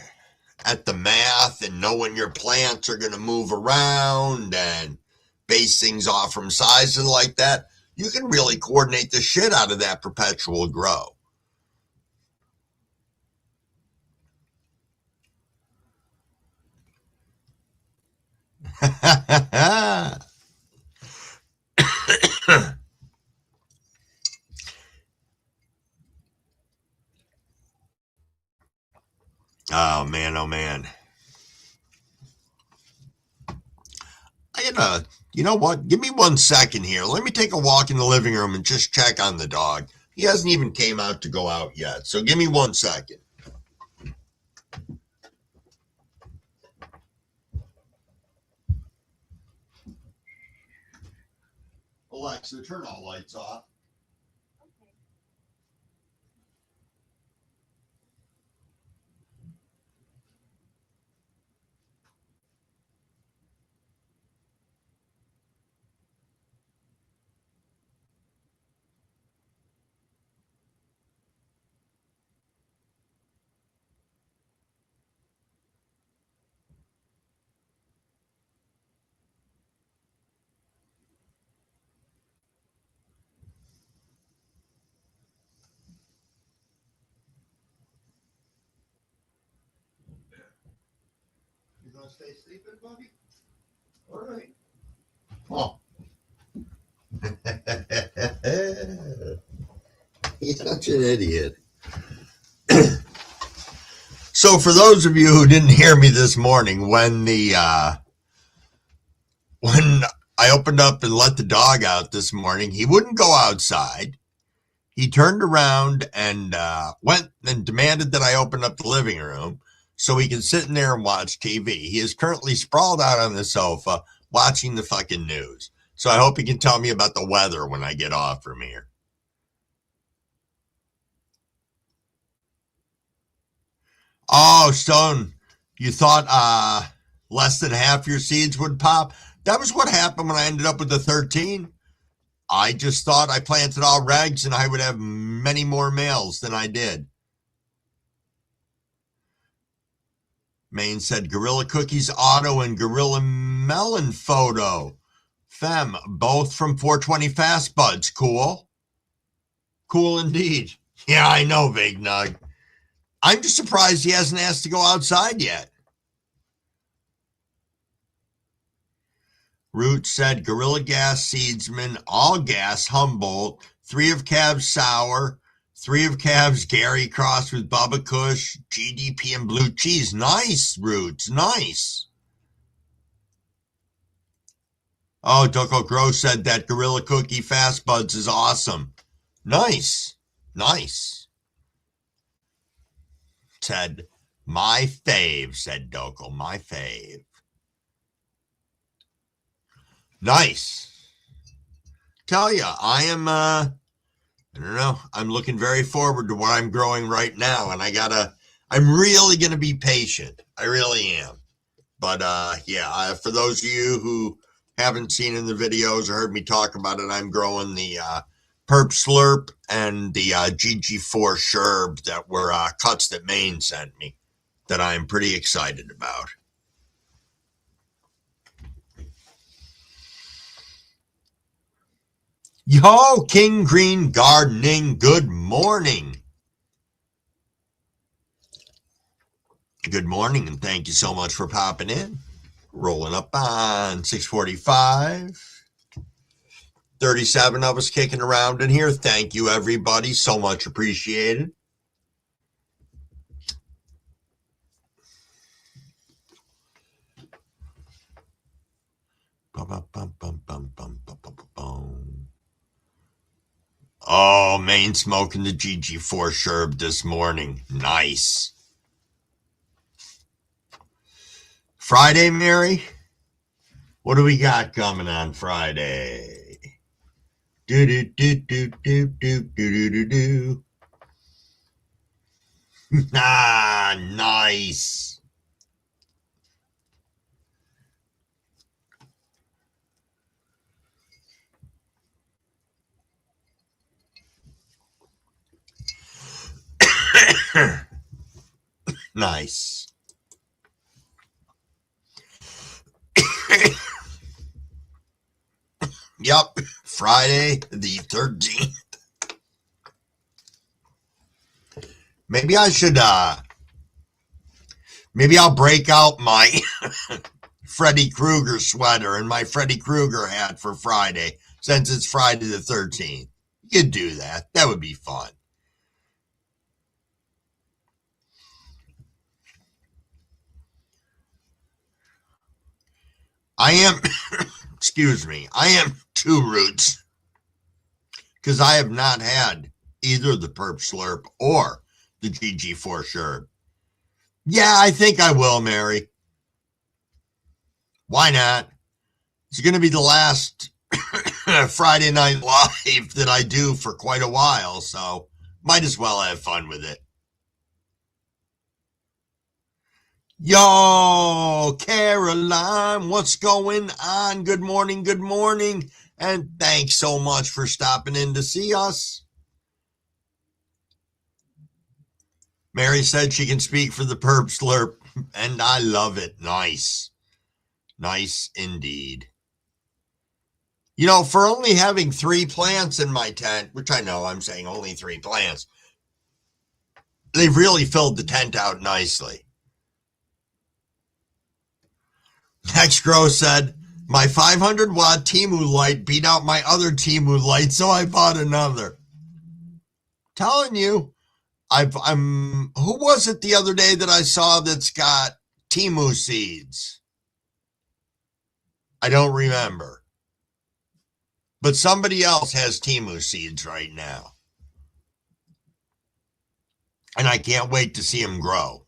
at the math and know when your plants are going to move around and base things off from sizes like that, you can really coordinate the shit out of that perpetual grow. Oh man, oh man. You know what? Give me 1 second here. Let me take a walk in the living room and just check on the dog. He hasn't even came out to go out yet. So give me 1 second. Alexa, turn all lights off. You gonna stay sleeping, buddy? All right. Oh. He's such an idiot. So for those of you who didn't hear me this morning, when I opened up and let the dog out this morning, he wouldn't go outside. He turned around and went and demanded that I open up the living room so he could sit in there and watch TV. He is currently sprawled out on the sofa watching the fucking news. So I hope he can tell me about the weather when I get off from here. Oh, Stone, you thought less than half your seeds would pop? That was what happened when I ended up with the 13. I just thought I planted all regs and I would have many more males than I did. Maine said Gorilla Cookies Auto and Gorilla Melon Photo. Fem, both from 420 Fast Buds. Cool. Cool indeed. Yeah, I know, Big Nug. I'm just surprised he hasn't asked to go outside yet. Root said Gorilla Gas Seedsman, All Gas Humboldt, 3 of Cavs Sour, 3 of Cavs Gary crossed with Bubba Kush, GDP and Blue Cheese. Nice, Roots, nice. Oh, Doko Gross said that Gorilla Cookie Fast Buds is awesome. Nice, nice. Said, my fave, said Doko, my fave. Nice. Tell ya, I am, I don't know, I'm looking very forward to what I'm growing right now, and I'm really going to be patient. I really am. But, yeah, for those of you who haven't seen in the videos or heard me talk about it, I'm growing the Perp Slurp and the GG4 Sherb that were cuts that Maine sent me that I'm pretty excited about. Yo, King Green Gardening, good morning. Good morning, and thank you so much for popping in. Rolling up on 6:45. 37 of us kicking around in here. Thank you, everybody. So much appreciated. Oh, Maine smoking the GG4 Sherb this morning. Nice. Friday, Mary? What do we got coming on Friday? Do do do do do do do do do. Ah, nice. Nice. Yep, Friday the 13th. Maybe I should, maybe I'll break out my Freddy Krueger sweater and my Freddy Krueger hat for Friday, since it's Friday the 13th. You could do that. That would be fun. I am, excuse me, I am two Roots, because I have not had either the Perp Slurp or the GG4 Sherb. Yeah, I think I will, Mary. Why not? It's going to be the last Friday Night Live that I do for quite a while, so might as well have fun with it. Yo, Caroline, what's going on? Good morning, and thanks so much for stopping in to see us. Mary said she can speak for the Perp Slurp, and I love it. Nice. Nice indeed. You know, for only having 3 plants in my tent, which I know I'm saying only 3 plants, they've really filled the tent out nicely. Next Grow said, my 500 watt Temu light beat out my other Temu light, so I bought another. Telling you, who was it the other day that I saw that's got Temu seeds? I don't remember. But somebody else has Temu seeds right now. And I can't wait to see them grow.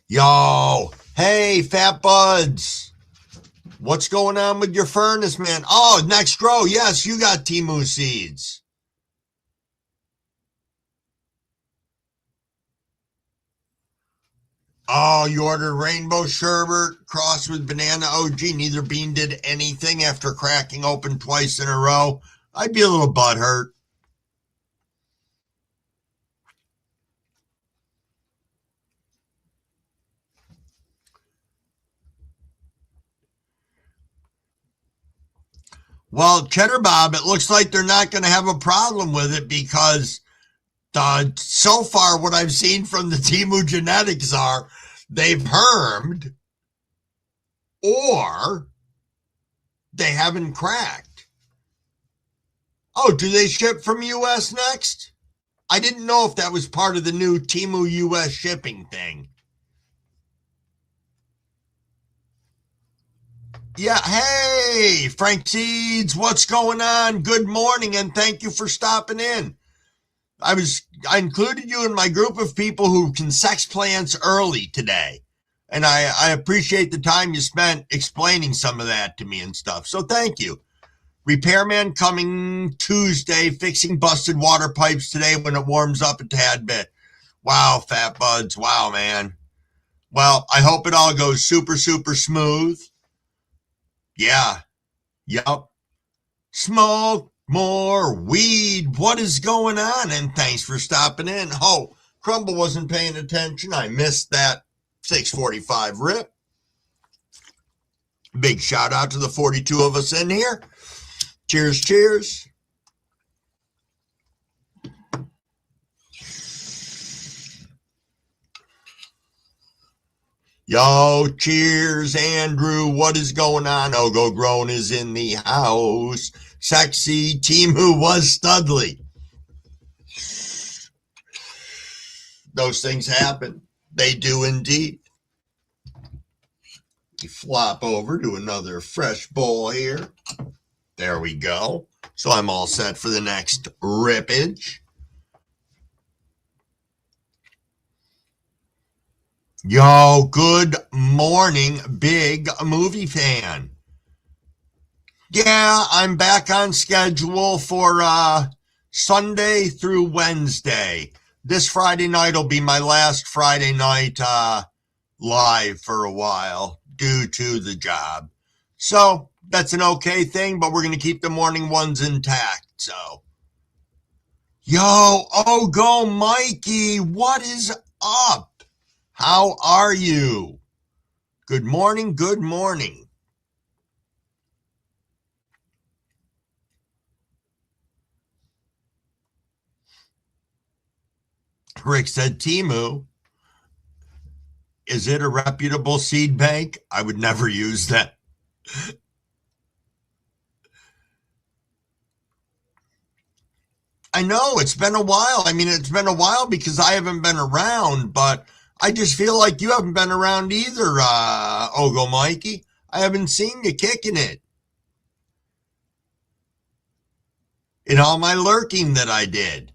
Yo, hey, Fat Buds. What's going on with your furnace, man? Oh, next row. Yes, you got Temu seeds. Oh, you ordered rainbow sherbet crossed with banana OG. Neither bean did anything after cracking open twice in a row. I'd be a little butthurt. Well, Cheddar Bob, it looks like they're not going to have a problem with it because so far what I've seen from the Temu genetics are they've hermed or they haven't cracked. Oh, do they ship from US next? I didn't know if that was part of the new Temu US shipping thing. Yeah, hey, Frank Seeds, what's going on? Good morning, and thank you for stopping in. I included you in my group of people who can sex plants early today. And I appreciate the time you spent explaining some of that to me and stuff. So thank you. Repairman coming Tuesday, fixing busted water pipes today when it warms up a tad bit. Wow, Fat Buds. Wow, man. Well, I hope it all goes super, super smooth. Yeah. Yup. Smoke more weed. What is going on? And thanks for stopping in. Oh, Crumble wasn't paying attention. I missed that 6:45 rip. Big shout out to the 42 of us in here. Cheers, cheers. Yo, cheers, Andrew. What is going on? Ogo Grown is in the house. Sexy Temu was Studley. Those things happen. They do indeed. You flop over to another fresh bowl here. There we go. So I'm all set for the next rippage. Yo, good morning, big movie fan. Yeah, I'm back on schedule for Sunday through Wednesday. This Friday night will be my last Friday night live for a while due to the job. So that's an okay thing, but we're going to keep the morning ones intact. So, yo, oh, go Mikey. What is up? How are you? Good morning, good morning. Rick said, Temu, is it a reputable seed bank? I would never use that. I know, it's been a while. I mean, it's been a while because I haven't been around, but I just feel like you haven't been around either, Ogo Mikey. I haven't seen you kicking it. In all my lurking that I did.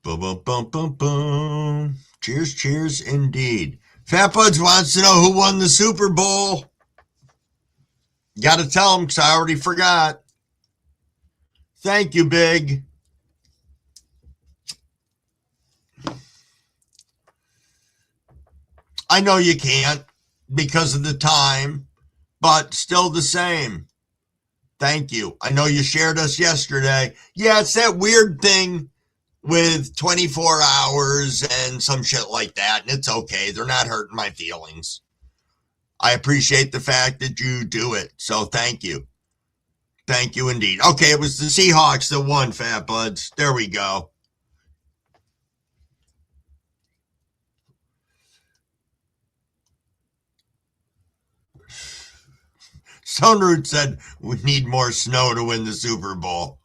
Boom, boom, boom, boom, boom. Cheers, cheers, indeed. Fat Buds wants to know who won the Super Bowl. Got to tell him because I already forgot. Thank you, Big. I know you can't because of the time, but still the same. Thank you. I know you shared us yesterday. Yeah, it's that weird thing with 24 hours and some shit like that, and it's okay. They're not hurting my feelings. I appreciate the fact that you do it, so thank you. Thank you indeed. Okay, it was the Seahawks that won, Fat Buds. There we go. Stone Root said we need more snow to win the Super Bowl.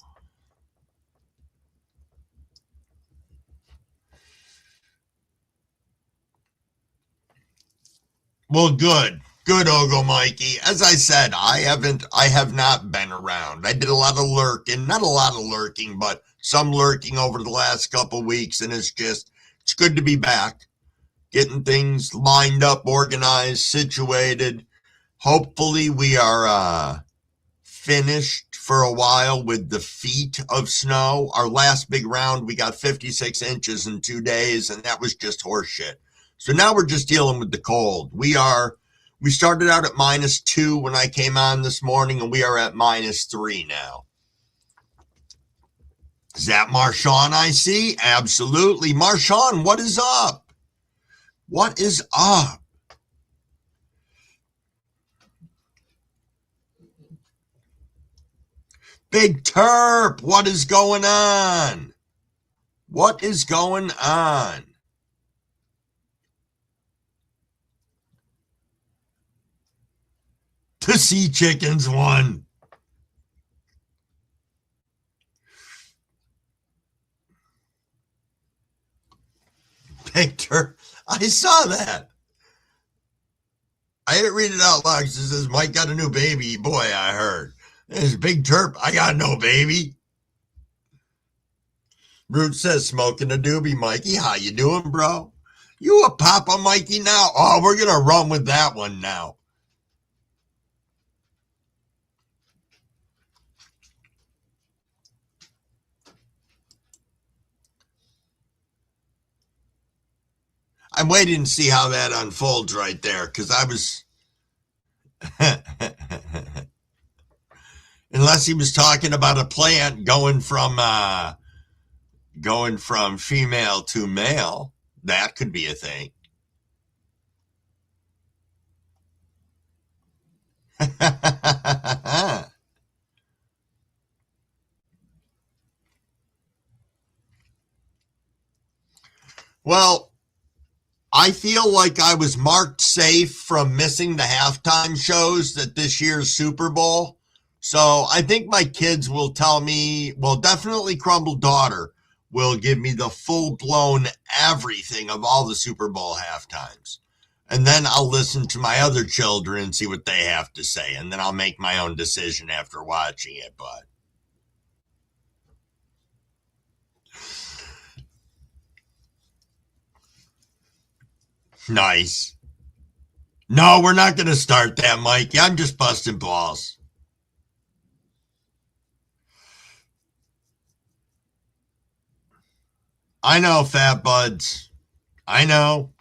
Well, good. Good, Ogo Mikey. As I said, I have not been around. I did a lot of lurking, not a lot of lurking, but some lurking over the last couple weeks, and it's good to be back. getting things lined up, organized, situated. Hopefully we are finished for a while with the feet of snow. Our last big round, we got 56 inches in 2 days, and that was just horseshit. So now we're just dealing with the cold. We started out at -2 when I came on this morning, and we are at -3 now. Is that Marshawn I see? Absolutely. Marshawn, what is up? What is up? Big Terp, what is going on? What is going on? The Sea Chickens won. Big Terp, I saw that. I didn't read it out loud because it says Mike got a new baby. Boy, I heard. There's Big Terp. I got no baby. Root says smoking a doobie, Mikey. How you doing, bro? You a Papa Mikey now? Oh, we're going to run with that one now. I'm waiting to see how that unfolds right there because I was... Unless he was talking about a plant going from female to male, that could be a thing. Well, I feel like I was marked safe from missing the halftime shows at this year's Super Bowl. So I think my kids will tell me, well, definitely Crumble Daughter will give me the full-blown everything of all the Super Bowl halftimes. And then I'll listen to my other children and see what they have to say. And then I'll make my own decision after watching it. But nice. No, we're not going to start that, Mikey. I'm just busting balls. I know, Fat Buds. I know.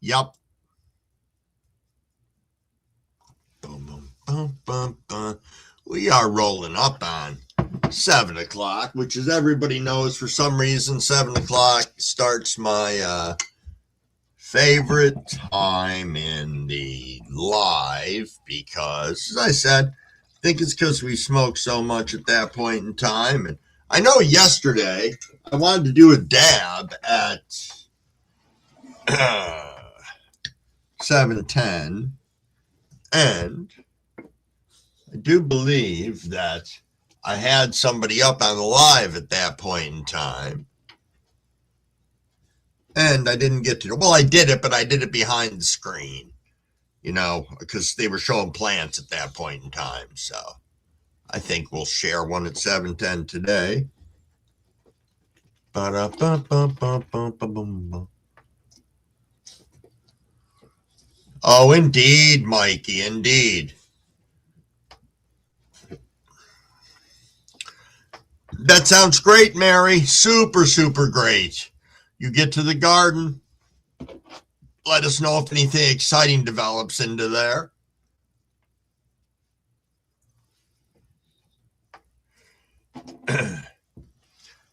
Yup. Boom, boom, boom, boom, boom. We are rolling up on 7 o'clock, which, as everybody knows, for some reason, 7 o'clock starts my favorite time in the live because, as I said, I think it's because we smoked so much at that point in time. And I know yesterday I wanted to do a dab at 7:10, and I do believe that I had somebody up on the live at that point in time. And I didn't get to, well, I did it, but I did it behind the screen, because they were showing plants at that point in time. So I think we'll share one at 7:10 today. Oh, indeed, Mikey, indeed. That sounds great, Mary. Super, super great. You get to the garden. Let us know if anything exciting develops into there.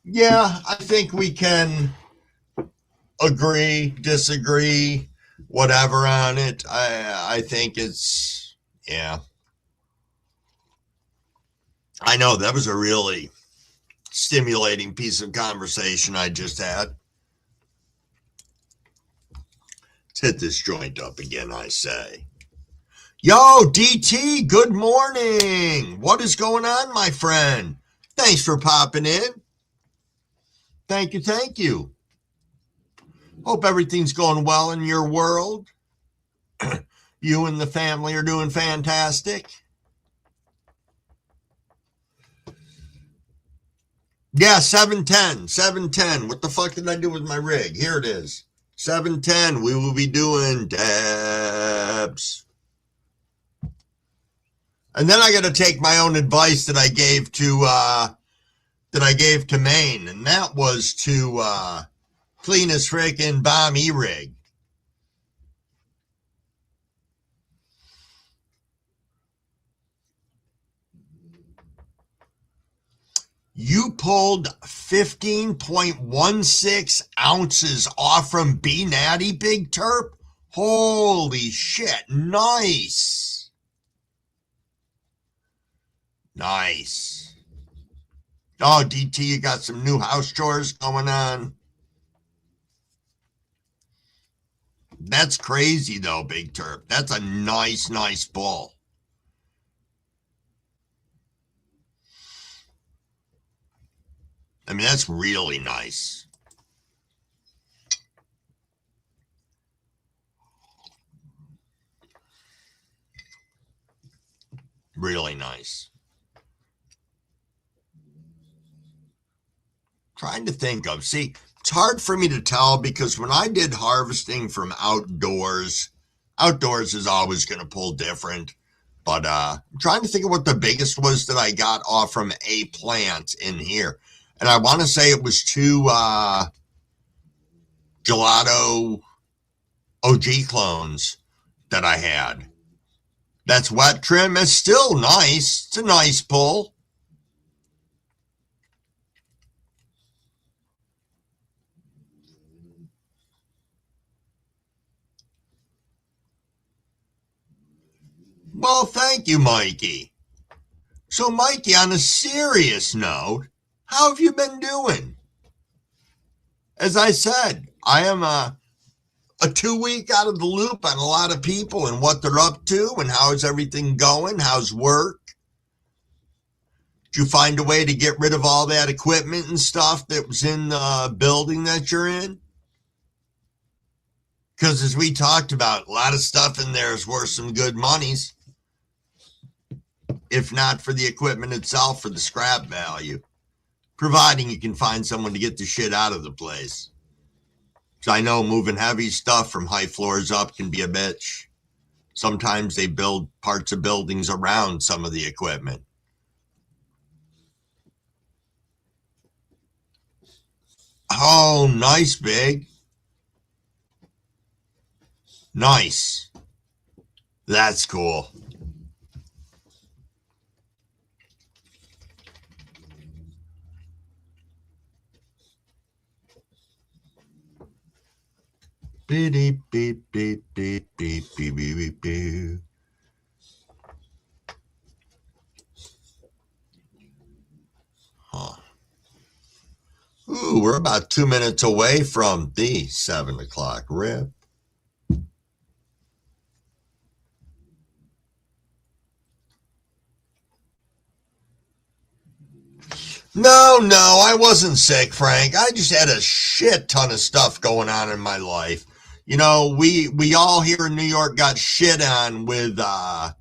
Yeah, I think we can agree, disagree, whatever on it. I think it's, yeah. I know that was a really stimulating piece of conversation I just had. Let's hit this joint up again, I say. Yo, DT, good morning. What is going on, my friend? Thanks for popping in. Thank you, thank you. Hope everything's going well in your world. You and the family are doing fantastic. Yeah, 710. 710. What the fuck did I do with my rig? Here it is. 710. We will be doing dabs. And then I got to take my own advice that I gave to Maine, and that was to clean his freaking bomb e-rig. You pulled 15.16 ounces off from B Natty, Big Terp? Holy shit. Nice. Nice. Oh, DT, you got some new house chores going on. That's crazy, though, Big Terp. That's a nice, nice pull. I mean, that's really nice. Really nice. Trying to think of, see, it's hard for me to tell because when I did harvesting from outdoors is always going to pull different. But I'm trying to think of what the biggest was that I got off from a plant in here. And I want to say it was two gelato OG clones that I had. That's wet trim. It's still nice. It's a nice pull. Well, thank you, Mikey. So, Mikey, on a serious note, how have you been doing? As I said, I am a 2 week out of the loop on a lot of people and what they're up to and how is everything going, how's work. Did you find a way to get rid of all that equipment and stuff that was in the building that you're in? Because as we talked about, a lot of stuff in there is worth some good monies. If not for the equipment itself, for the scrap value. Providing you can find someone to get the shit out of the place. So I know moving heavy stuff from high floors up can be a bitch. Sometimes they build parts of buildings around some of the equipment. Oh, nice, Big. Nice. That's cool. Beep, beep, beep, beep, beep, beep, beep, beep, beep. Huh. Ooh, we're about 2 minutes away from the 7 o'clock rip. No, I wasn't sick, Frank. I just had a shit ton of stuff going on in my life. You know, we all here in New York got shit on with the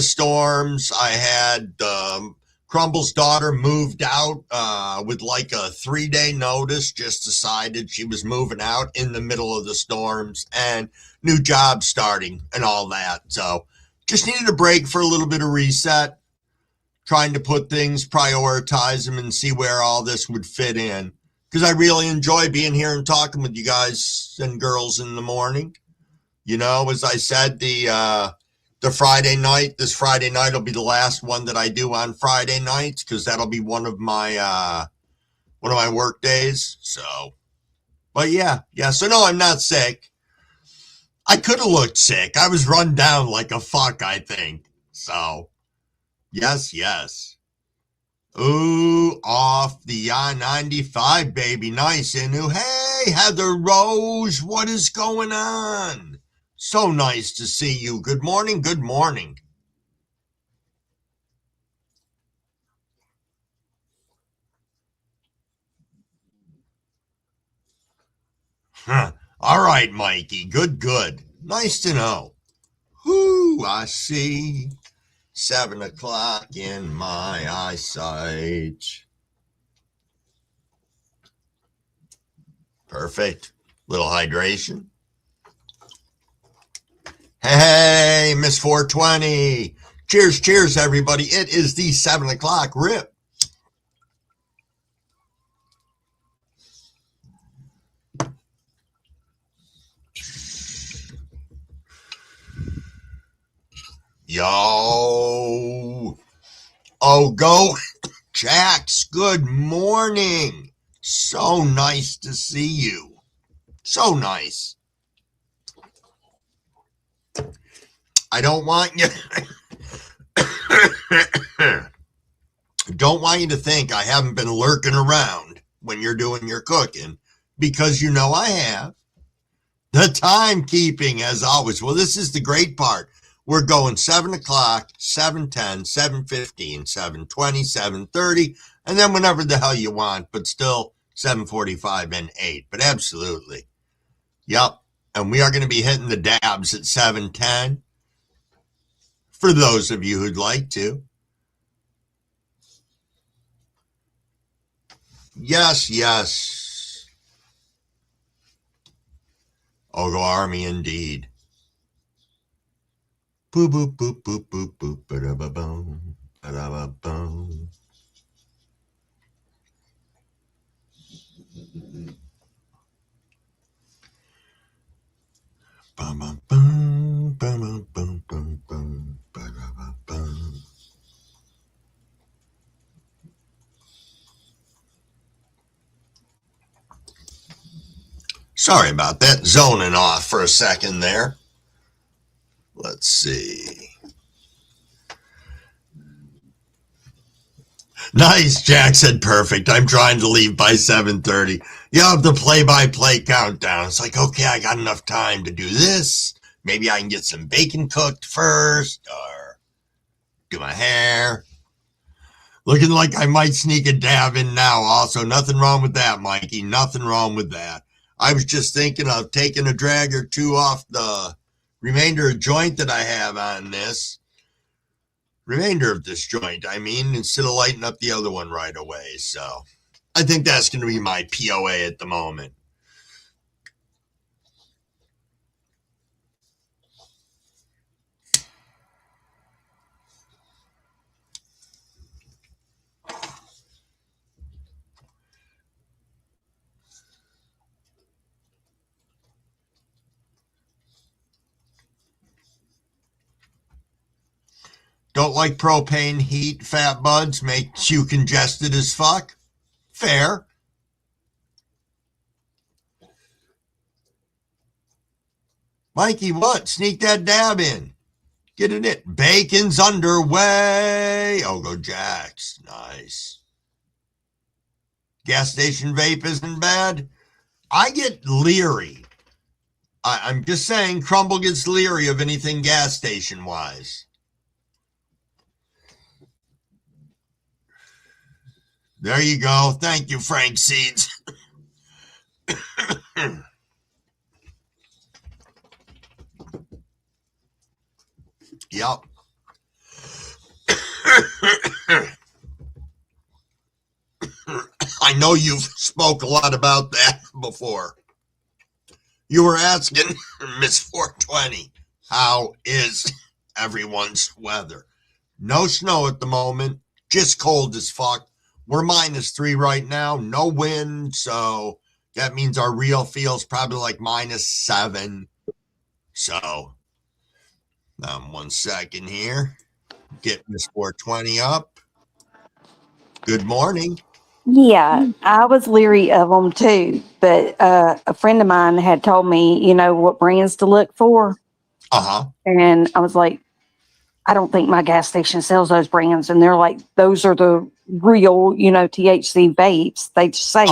storms. I had Crumble's daughter moved out with like a 3-day notice, just decided she was moving out in the middle of the storms and new job starting and all that. So just needed a break for a little bit of reset, trying to put things, prioritize them, and see where all this would fit in. Because I really enjoy being here and talking with you guys and girls in the morning. You know, as I said, the Friday night, this Friday night will be the last one that I do on Friday nights because that'll be one of my work days. So, but yeah. So no, I'm not sick. I could have looked sick. I was run down like a fuck, I think. So, yes. Ooh, off the I-95, baby. Nice, Inu. Hey, Heather Rose, what is going on? So nice to see you. Good morning. Huh. All right, Mikey. Good. Nice to know. Whoo, I see 7 o'clock in my eyesight. Perfect. Little hydration. Hey, Miss 420. Cheers, everybody. It is the 7 o'clock rip. Yo. Oh, go Jax. Good morning. So nice to see you. So nice. I don't want you to think I haven't been lurking around when you're doing your cooking, because you know I have. The timekeeping, as always. Well, this is the great part. We're going 7 o'clock, 7:10, 7:15, 7:20, 7:30, and then whenever the hell you want, but still 7:45 and 8. But absolutely. Yep. And we are going to be hitting the dabs at 7:10 for those of you who'd like to. Yes. Ogo Army indeed. Boop, boop, boop, boop, boop, boop, ba-da-ba-boom, ba-da-ba-boom. Bum-bum-bum, bum-bum-bum, ba-da-ba-bum. Sorry about that, zoning off for a second there. Let's see. Nice, Jack said perfect. I'm trying to leave by 7:30. You have the play-by-play countdown. It's like, okay, I got enough time to do this. Maybe I can get some bacon cooked first, or do my hair. Looking like I might sneak a dab in now also. Nothing wrong with that, Mikey. Nothing wrong with that. I was just thinking of taking a drag or two off the remainder of joint that I have on this. Remainder of this joint, I mean, instead of lighting up the other one right away. So I think that's going to be my POA at the moment. Don't like propane heat, fat buds, makes you congested as fuck. Fair. Mikey, what? Sneak that dab in. Get in it. Bacon's underway. Oh, go Jax. Nice. Gas station vape isn't bad. I get leery. I'm just saying, Crumble gets leery of anything gas station wise. There you go. Thank you, Frank Seeds. Yep. I know you've spoke a lot about that before. You were asking Miss 420, how is everyone's weather? No snow at the moment, just cold as fuck. We're -3 right now, no wind, so that means our real feels probably like -7. So, 1 second here. Get Miss 420 up. Good morning. Yeah, I was leery of them too, but a friend of mine had told me, what brands to look for. And I was like, I don't think my gas station sells those brands. And they're like, those are the real, THC vapes. They say,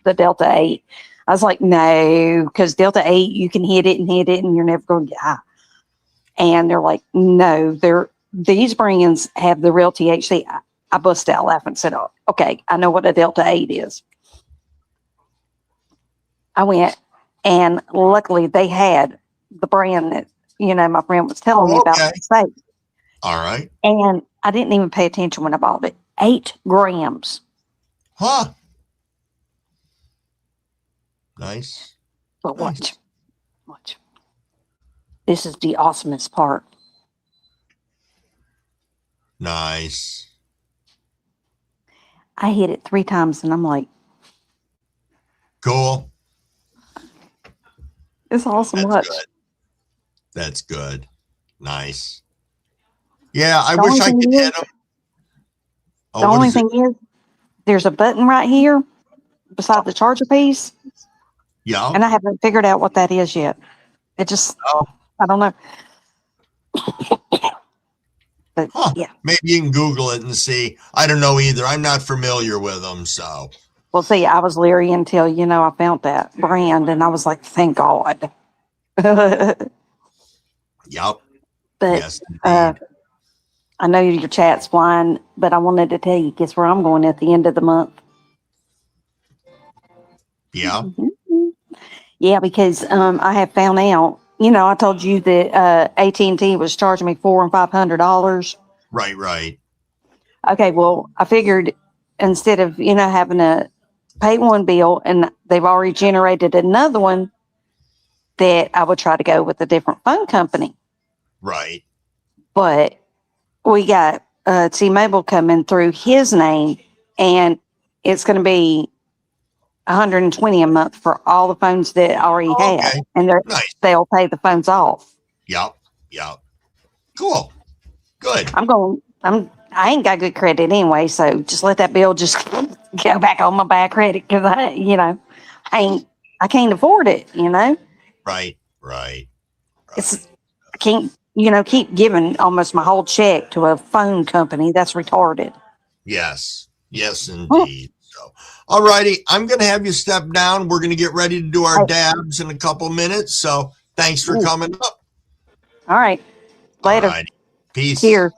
the Delta 8. I was like, no, because Delta 8, you can hit it and you're never going to get high. And they're like, no, these brands have the real THC. I busted out laughing and said, oh, okay, I know what a Delta 8 is. I went, and luckily they had the brand that, my friend was telling me about the site. All right. And I didn't even pay attention when I bought it. 8 grams. Huh. Nice. But watch. This is the awesomest part. Nice. I hit it 3 times and I'm like, cool. It's awesome. Watch. That's good. Nice. Yeah, I wish I could hit them. The only thing is, there's a button right here beside the charger piece. Yeah. And I haven't figured out what that is yet. It just, I don't know. But yeah. Maybe you can Google it and see. I don't know either. I'm not familiar with them, so. Well, see, I was leery until, I found that brand and I was like, thank God. Yep. But yes, I know your chat's flying, but I wanted to tell you, guess where I'm going at the end of the month? Yeah. Yeah, because I have found out, I told you that AT&T was charging me $400 and $500. Right. Okay, well, I figured instead of, having to pay one bill and they've already generated another one, that I would try to go with a different phone company. Right. But we got T-Mobile coming through his name, and it's going to be $120 a month for all the phones that I already have, and they'll pay the phones off. Yep. Cool. Good. I ain't got good credit anyway, so just let that bill just go back on my bad credit because I can't afford it. Right. I can't keep giving almost my whole check to a phone company. That's retarded. Yes, indeed. So, all righty, I'm going to have you step down. We're going to get ready to do our dabs in a couple minutes. So, thanks for coming up. All right, later. All righty. Peace. Here.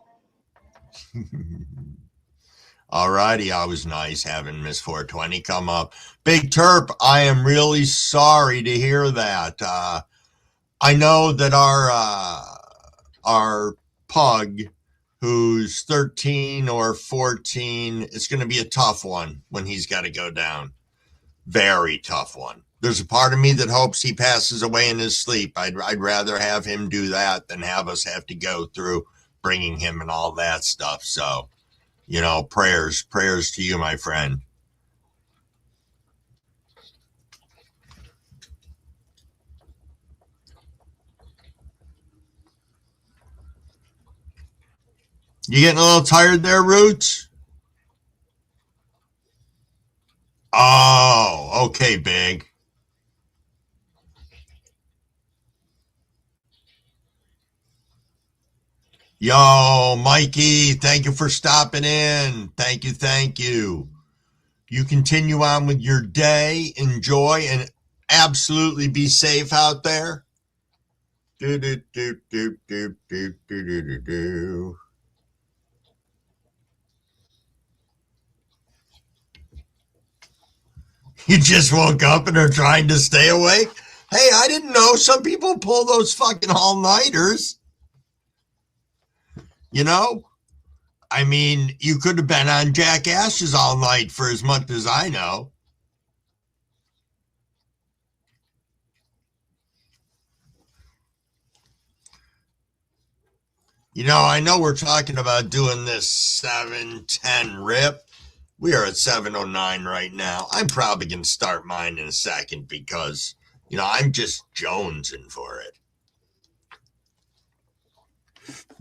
All righty, always nice having Miss 420 come up. Big Terp, I am really sorry to hear that. I know that our pug, who's 13 or 14, it's going to be a tough one when he's got to go down. Very tough one. There's a part of me that hopes he passes away in his sleep. I'd rather have him do that than have us have to go through bringing him and all that stuff. So, prayers to you, my friend. You getting a little tired there, Roots? Oh, okay, Big. Yo, Mikey, thank you for stopping in. Thank you. You continue on with your day. Enjoy and absolutely be safe out there. Do. You just woke up and are trying to stay awake? Hey, I didn't know some people pull those fucking all-nighters. I mean, you could have been on Jackasses all night for as much as I know. I know we're talking about doing this 7:10 rip. We are at 7:09 right now. I'm probably going to start mine in a second because, I'm just jonesing for it.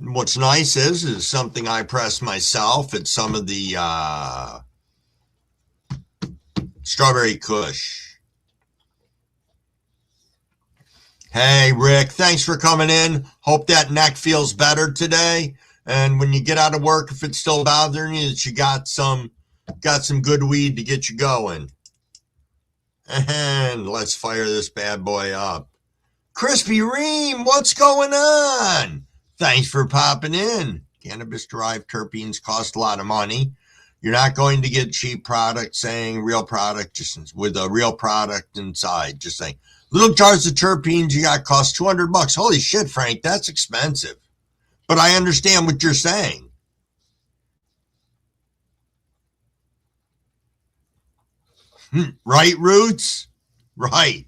What's nice is something I press myself. It's some of the Strawberry Kush. Hey, Rick, thanks for coming in. Hope that neck feels better today. And when you get out of work, if it's still bothering you, that you got some good weed to get you going. And let's fire this bad boy up. Crispy Ream, what's going on? Thanks for popping in. Cannabis-derived terpenes cost a lot of money. You're not going to get cheap product saying real product, just with a real product inside. Just saying little jars of terpenes you got cost $200. Holy shit, Frank, that's expensive. But I understand what you're saying. Right, Roots? Right.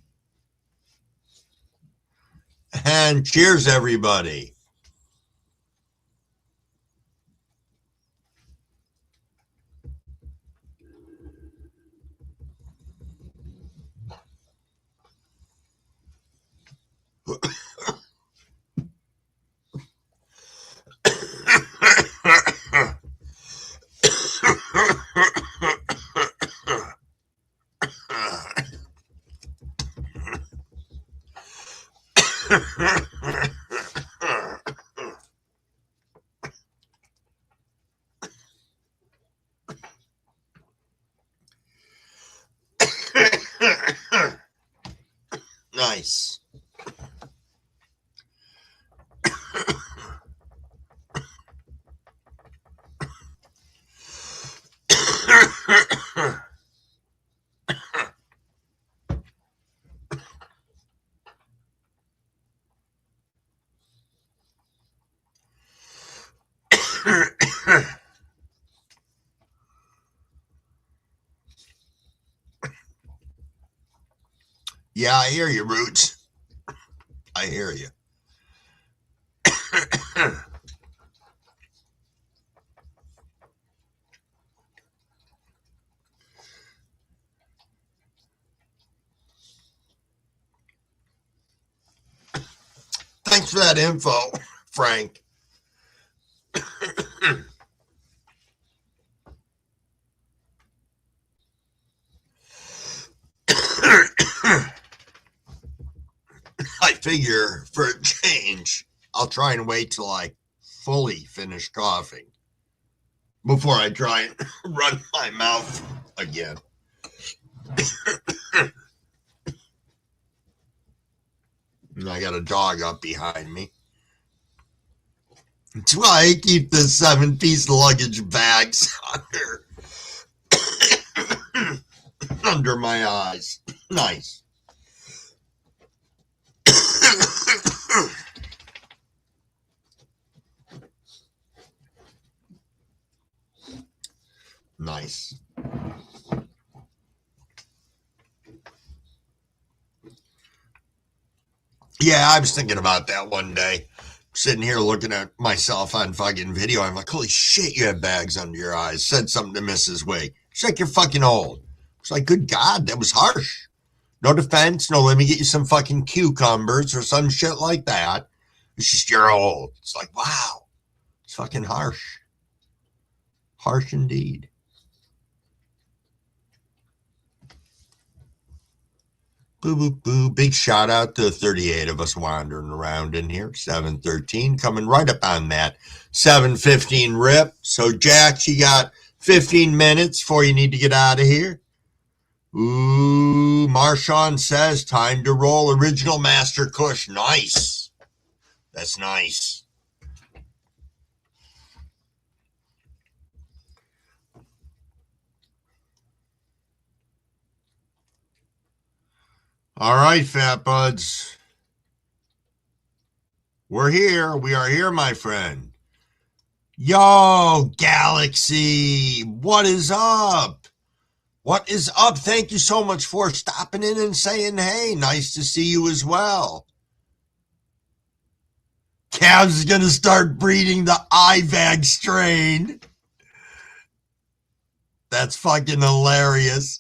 And cheers, everybody. Nice. Yeah, I hear you, Roots. I hear you. Thanks for that info, Frank. I figure for a change, I'll try and wait till I fully finish coughing before I try and run my mouth again. And I got a dog up behind me. That's why I keep the 7-piece luggage bags under my eyes. Nice. Nice. Yeah, I was thinking about that one day. Sitting here looking at myself on fucking video. I'm like, holy shit, you have bags under your eyes. Said something to Mrs. Wig. She's like, you're fucking old. It's like, good God, that was harsh. No defense. No, let me get you some fucking cucumbers or some shit like that. It's just, you're old. It's like, wow. It's fucking harsh. Harsh indeed. Boo, boo, boo. Big shout out to 38 of us wandering around in here. 713 coming right up on that 715 rip. So, Jax, you got 15 minutes before you need to get out of here. Ooh, Marshawn says, time to roll original Master Kush. Nice. That's nice. All right, fat buds. We're here. We are here, my friend. Yo, Galaxy. What is up? What is up? Thank you so much for stopping in and saying, hey, nice to see you as well. Cavs is going to start breeding the IVAG strain. That's fucking hilarious.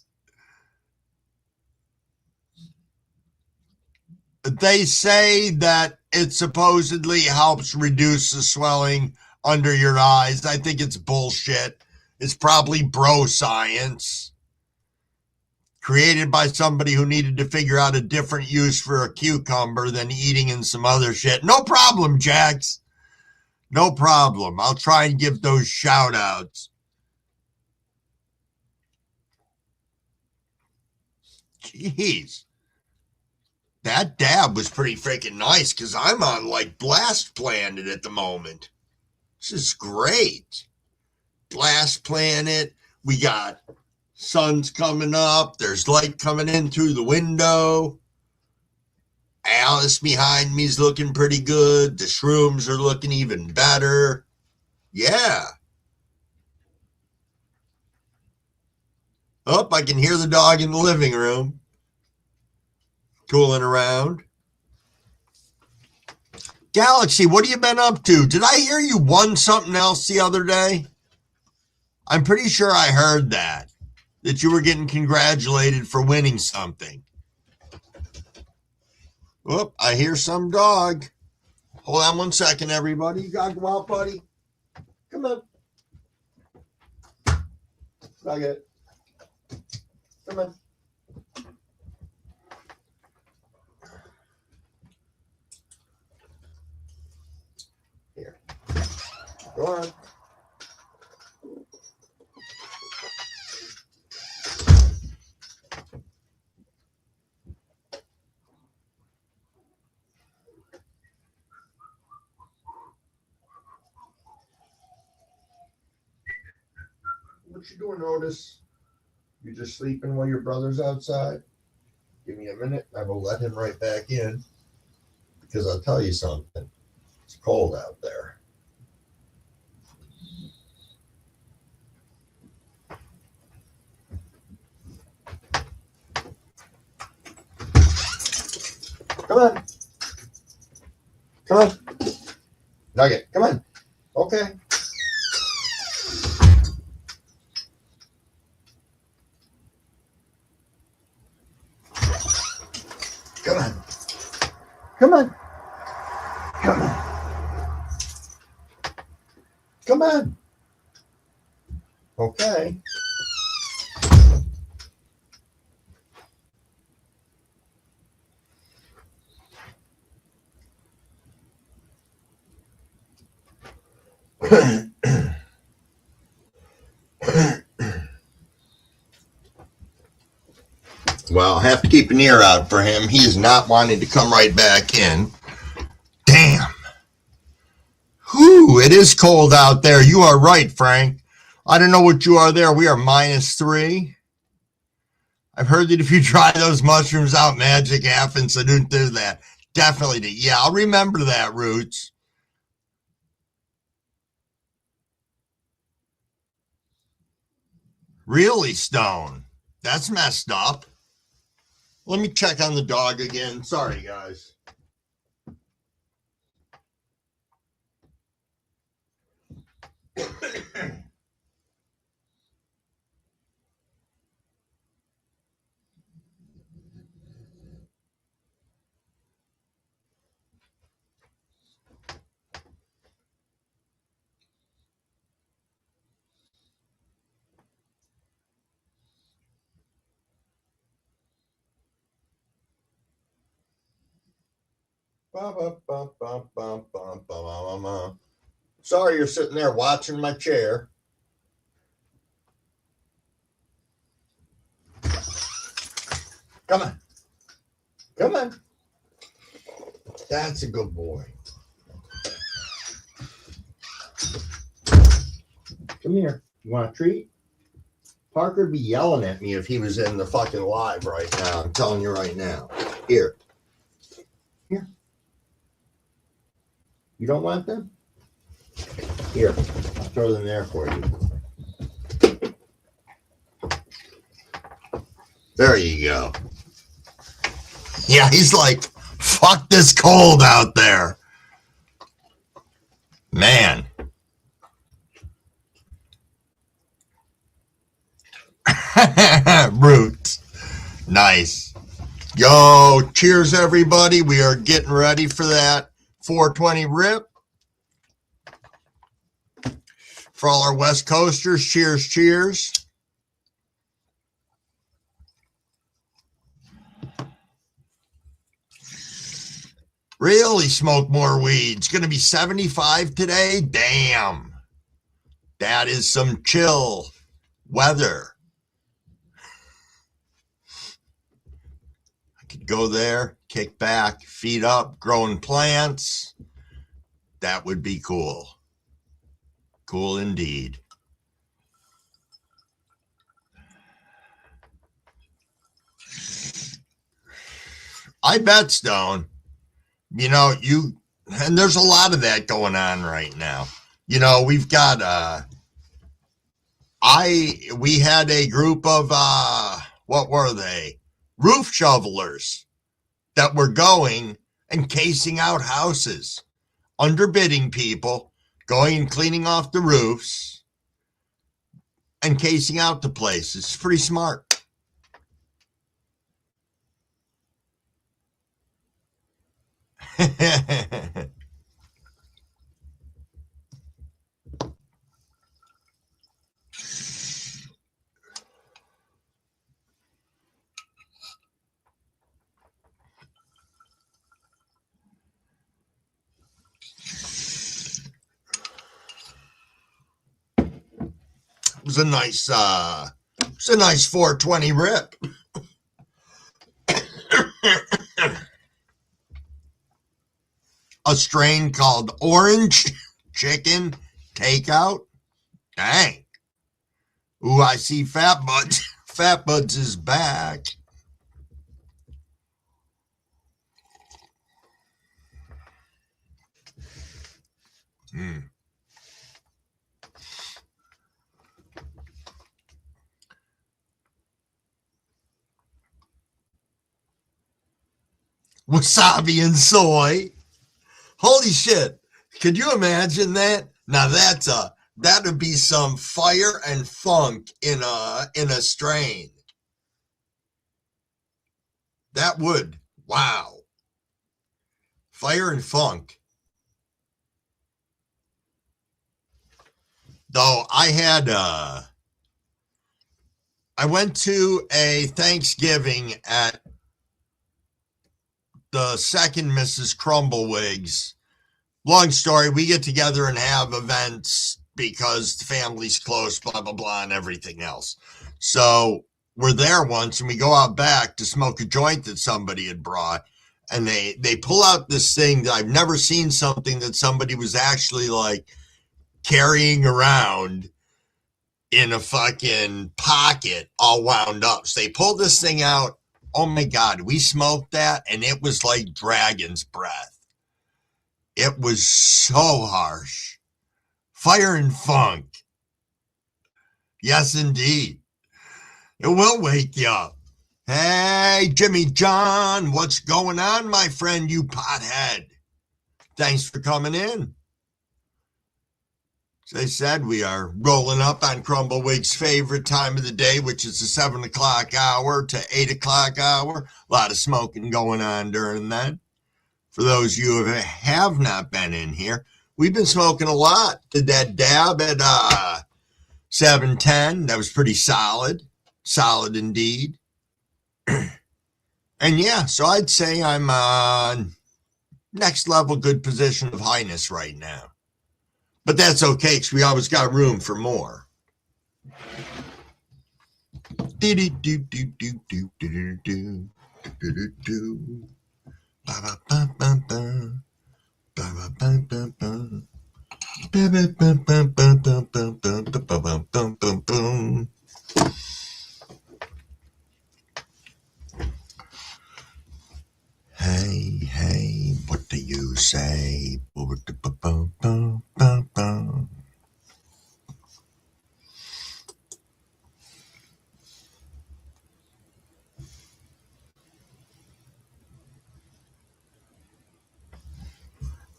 They say that it supposedly helps reduce the swelling under your eyes. I think it's bullshit. It's probably bro science. Created by somebody who needed to figure out a different use for a cucumber than eating in some other shit. No problem, Jax. No problem. I'll try and give those shout outs. Jeez. That dab was pretty freaking nice because I'm on like Blast Planet at the moment. This is great. Blast Planet. We got sun's coming up. There's light coming in through the window. Alice behind me is looking pretty good. The shrooms are looking even better. Yeah. Oh, I can hear the dog in the living room. tooling around. Galaxy, what have you been up to? Did I hear you won something else the other day? I'm pretty sure I heard that you were getting congratulated for winning something. Whoop, I hear some dog. Hold on 1 second, everybody. You gotta go out, buddy. Come on. Nugget. Come on. Here. Go on. What you doing, Otis? You just sleeping while your brother's outside? Give me a minute. I will let him right back in. Because I'll tell you something. It's cold out there. Come on. Come on. Nugget, come on. Okay. Come on. Come on. Come on. Come on. Okay. Well, I have to keep an ear out for him. He is not wanting to come right back in. Damn. Whew, it is cold out there. You are right, Frank. I don't know what you are there. We are -3. I've heard that if you try those mushrooms out, magic happens, so don't do that. Definitely do. Yeah, I'll remember that, Roots. Really, Stone? That's messed up. Let me check on the dog again. Sorry, guys. Sorry you're sitting there watching my chair. Come on. Come on. That's a good boy. Come here. You want a treat? Parker'd be yelling at me if he was in the fucking live right now. I'm telling you right now. Here. Here. You don't want them? Here. I'll throw them there for you. There you go. Yeah, he's like, fuck this cold out there. Man. Roots. Nice. Yo, cheers, everybody. We are getting ready for that 420 rip. For all our West Coasters, cheers, cheers. Really smoke more weed. It's going to be 75 today. Damn. That is some chill weather. I could go there, kick back, feet up, growing plants. That would be cool. Cool indeed. I bet, Stone. You know, and there's a lot of that going on right now. You know, we've got we had a group of what were they? Roof shovelers that were going and casing out houses, underbidding people, going and cleaning off the roofs, and casing out the place. It's pretty smart. It was a nice 420 rip. A strain called Orange Chicken Takeout. Dang. Ooh, I see Fat Buds. Fat Buds is back. Wasabi and soy. Holy shit. Could you imagine that? Now that'd be some fire and funk in a strain. That would. Wow. Fire and funk. Though I went to a Thanksgiving at the second Mrs. Crumblewig's. Long story, we get together and have events because the family's close, blah, blah, blah, and everything else. So we're there once and we go out back to smoke a joint that somebody had brought. And they pull out this thing that I've never seen, something that somebody was actually like carrying around in a fucking pocket all wound up. So they pulled this thing out. Oh my God, we smoked that and it was like dragon's breath. It was so harsh. Fire and funk. Yes, indeed. It will wake you up. Hey, Jimmy John, what's going on, my friend, you pothead? Thanks for coming in. As I said, we are rolling up on Crumblewig's favorite time of the day, which is the 7 o'clock hour to 8 o'clock hour. A lot of smoking going on during that. For those of you who have not been in here, we've been smoking a lot. Did that dab at 7:10. That was pretty solid. Solid indeed. And yeah, so I'd say I'm next level good position of highness right now. But that's okay, because we always got room for more. Hey, what do you say?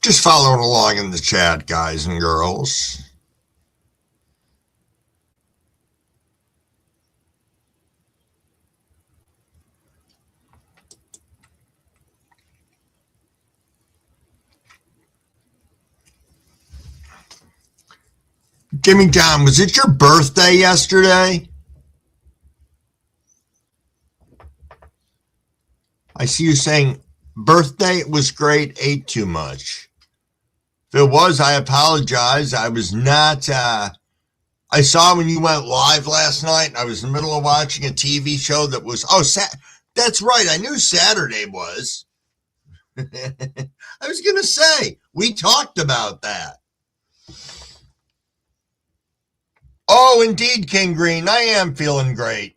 Just following along in the chat, guys and girls. Jimmy John, was it your birthday yesterday? I see you saying birthday was great, ate too much. If it was, I apologize. I was not, I saw when you went live last night, I was in the middle of watching a TV show that was, that's right. I knew Saturday was. I was going to say, we talked about that. Oh, indeed, King Green. I am feeling great.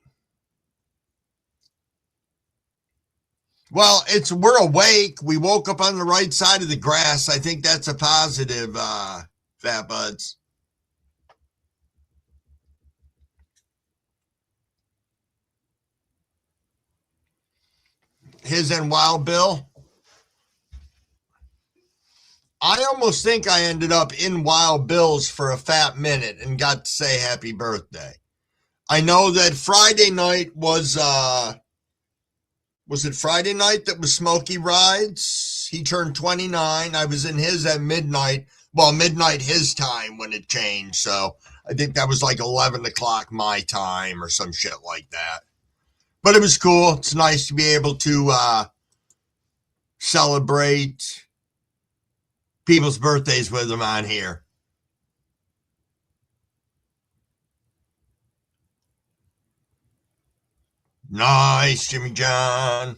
Well, we're awake. We woke up on the right side of the grass. I think that's a positive, Fat Buds. his and Wild Bill. I almost think I ended up in Wild Bill's for a fat minute and got to say happy birthday. I know that Friday night was it Friday night that was Smokey Rides? He turned 29. I was in his at midnight. Well, midnight his time when it changed. So I think that was like 11 o'clock my time or some shit like that. But it was cool. It's nice to be able to celebrate people's birthdays with them on here. Nice, Jimmy John.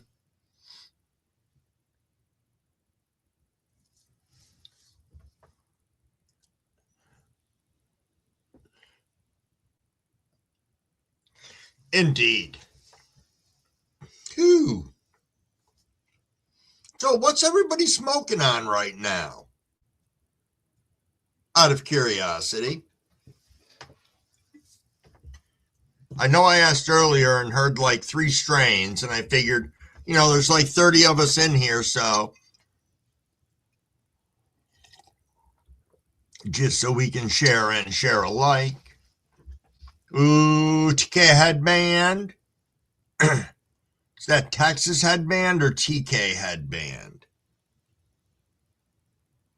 Indeed. Whew. So what's everybody smoking on right now? Out of curiosity. I know I asked earlier and heard like 3 strains, and I figured, there's like 30 of us in here, so just so we can share and share alike. Ooh, TK headband. Is that Texas headband or TK headband?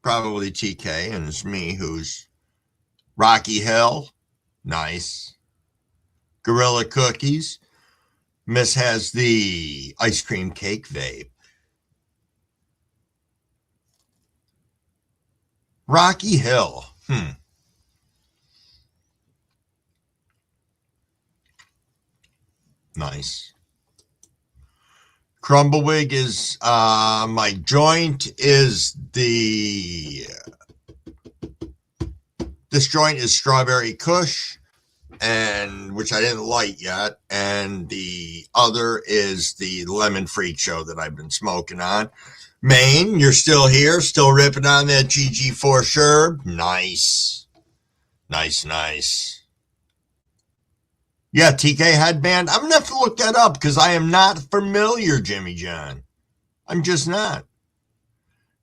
Probably TK, and it's me who's Rocky Hill. Nice. Gorilla Cookies. Miss has the ice cream cake vape. Rocky Hill. Nice. Crumbawig is my joint is this joint is Strawberry Kush, and which I didn't light yet, and the other is the Lemon Freak Show that I've been smoking on. Maine, you're still here, still ripping on that GG4 Sherb. Nice. Yeah, TK headband. I'm going to have to look that up because I am not familiar, Jimmy John. I'm just not.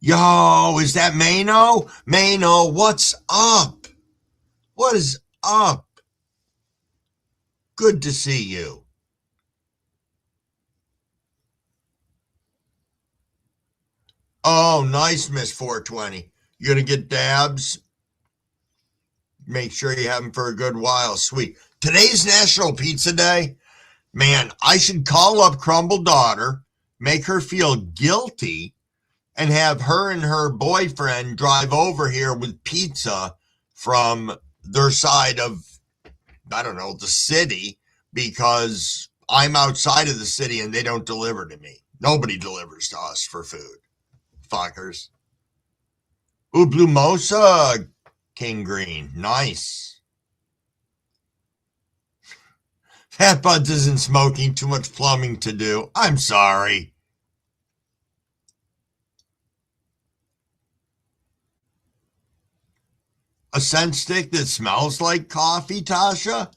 Yo, is that Mano? Mano, what's up? What is up? Good to see you. Oh, nice, Miss 420. You going to get dabs? Make sure you have them for a good while. Sweet. Today's National Pizza Day. Man, I should call up Crumble Daughter, make her feel guilty, and have her and her boyfriend drive over here with pizza from their side of, I don't know, the city, because I'm outside of the city and they don't deliver to me. Nobody delivers to us for food. Fuckers. Ooh, Blue Mosa, King Green. Nice. Fat Buds isn't smoking, too much plumbing to do. I'm sorry. A scent stick that smells like coffee, Tasha?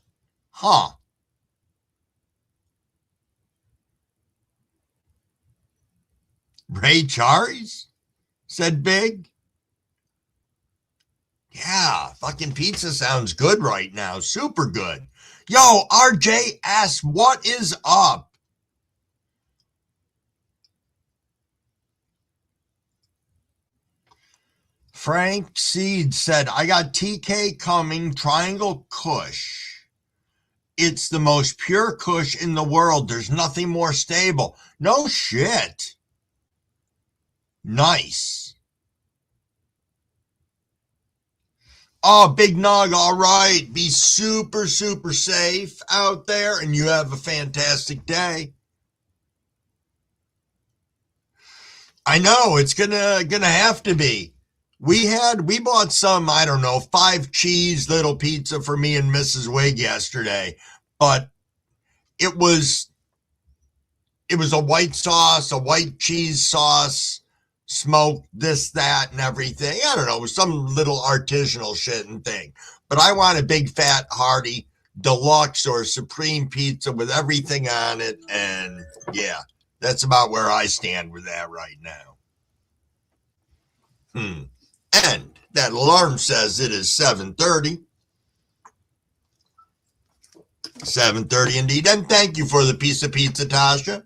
Huh. Ray Charries? Said Big. Yeah, fucking pizza sounds good right now. Super good. Yo, RJ asks, what is up? Frank Seed said, I got TK coming, Triangle Kush. It's the most pure Kush in the world. There's nothing more stable. No shit. Nice. Oh, Big Nog, all right. Be super, super safe out there, and you have a fantastic day. I know, it's gonna have to be. We bought some, I don't know, 5 cheese little pizza for me and Mrs. Wig yesterday, but it was a white sauce, a white cheese sauce, smoked this, that, and everything. I don't know, it was some little artisanal shit and thing. But I want a big, fat, hearty, deluxe or supreme pizza with everything on it, and yeah, That's about where I stand with that right now. And that alarm says it is 7:30. 7:30 indeed. And thank you for the piece of pizza, Tasha.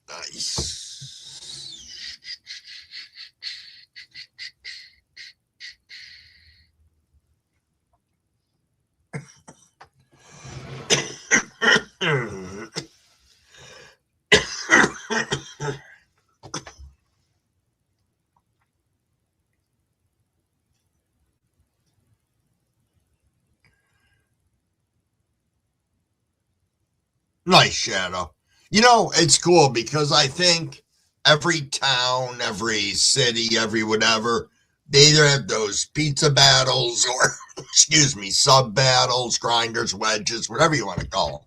Nice. Nice, Shadow. You know, it's cool because I think every town, every city, every whatever, they either have those pizza battles or, excuse me, sub battles, grinders, wedges, whatever you want to call them.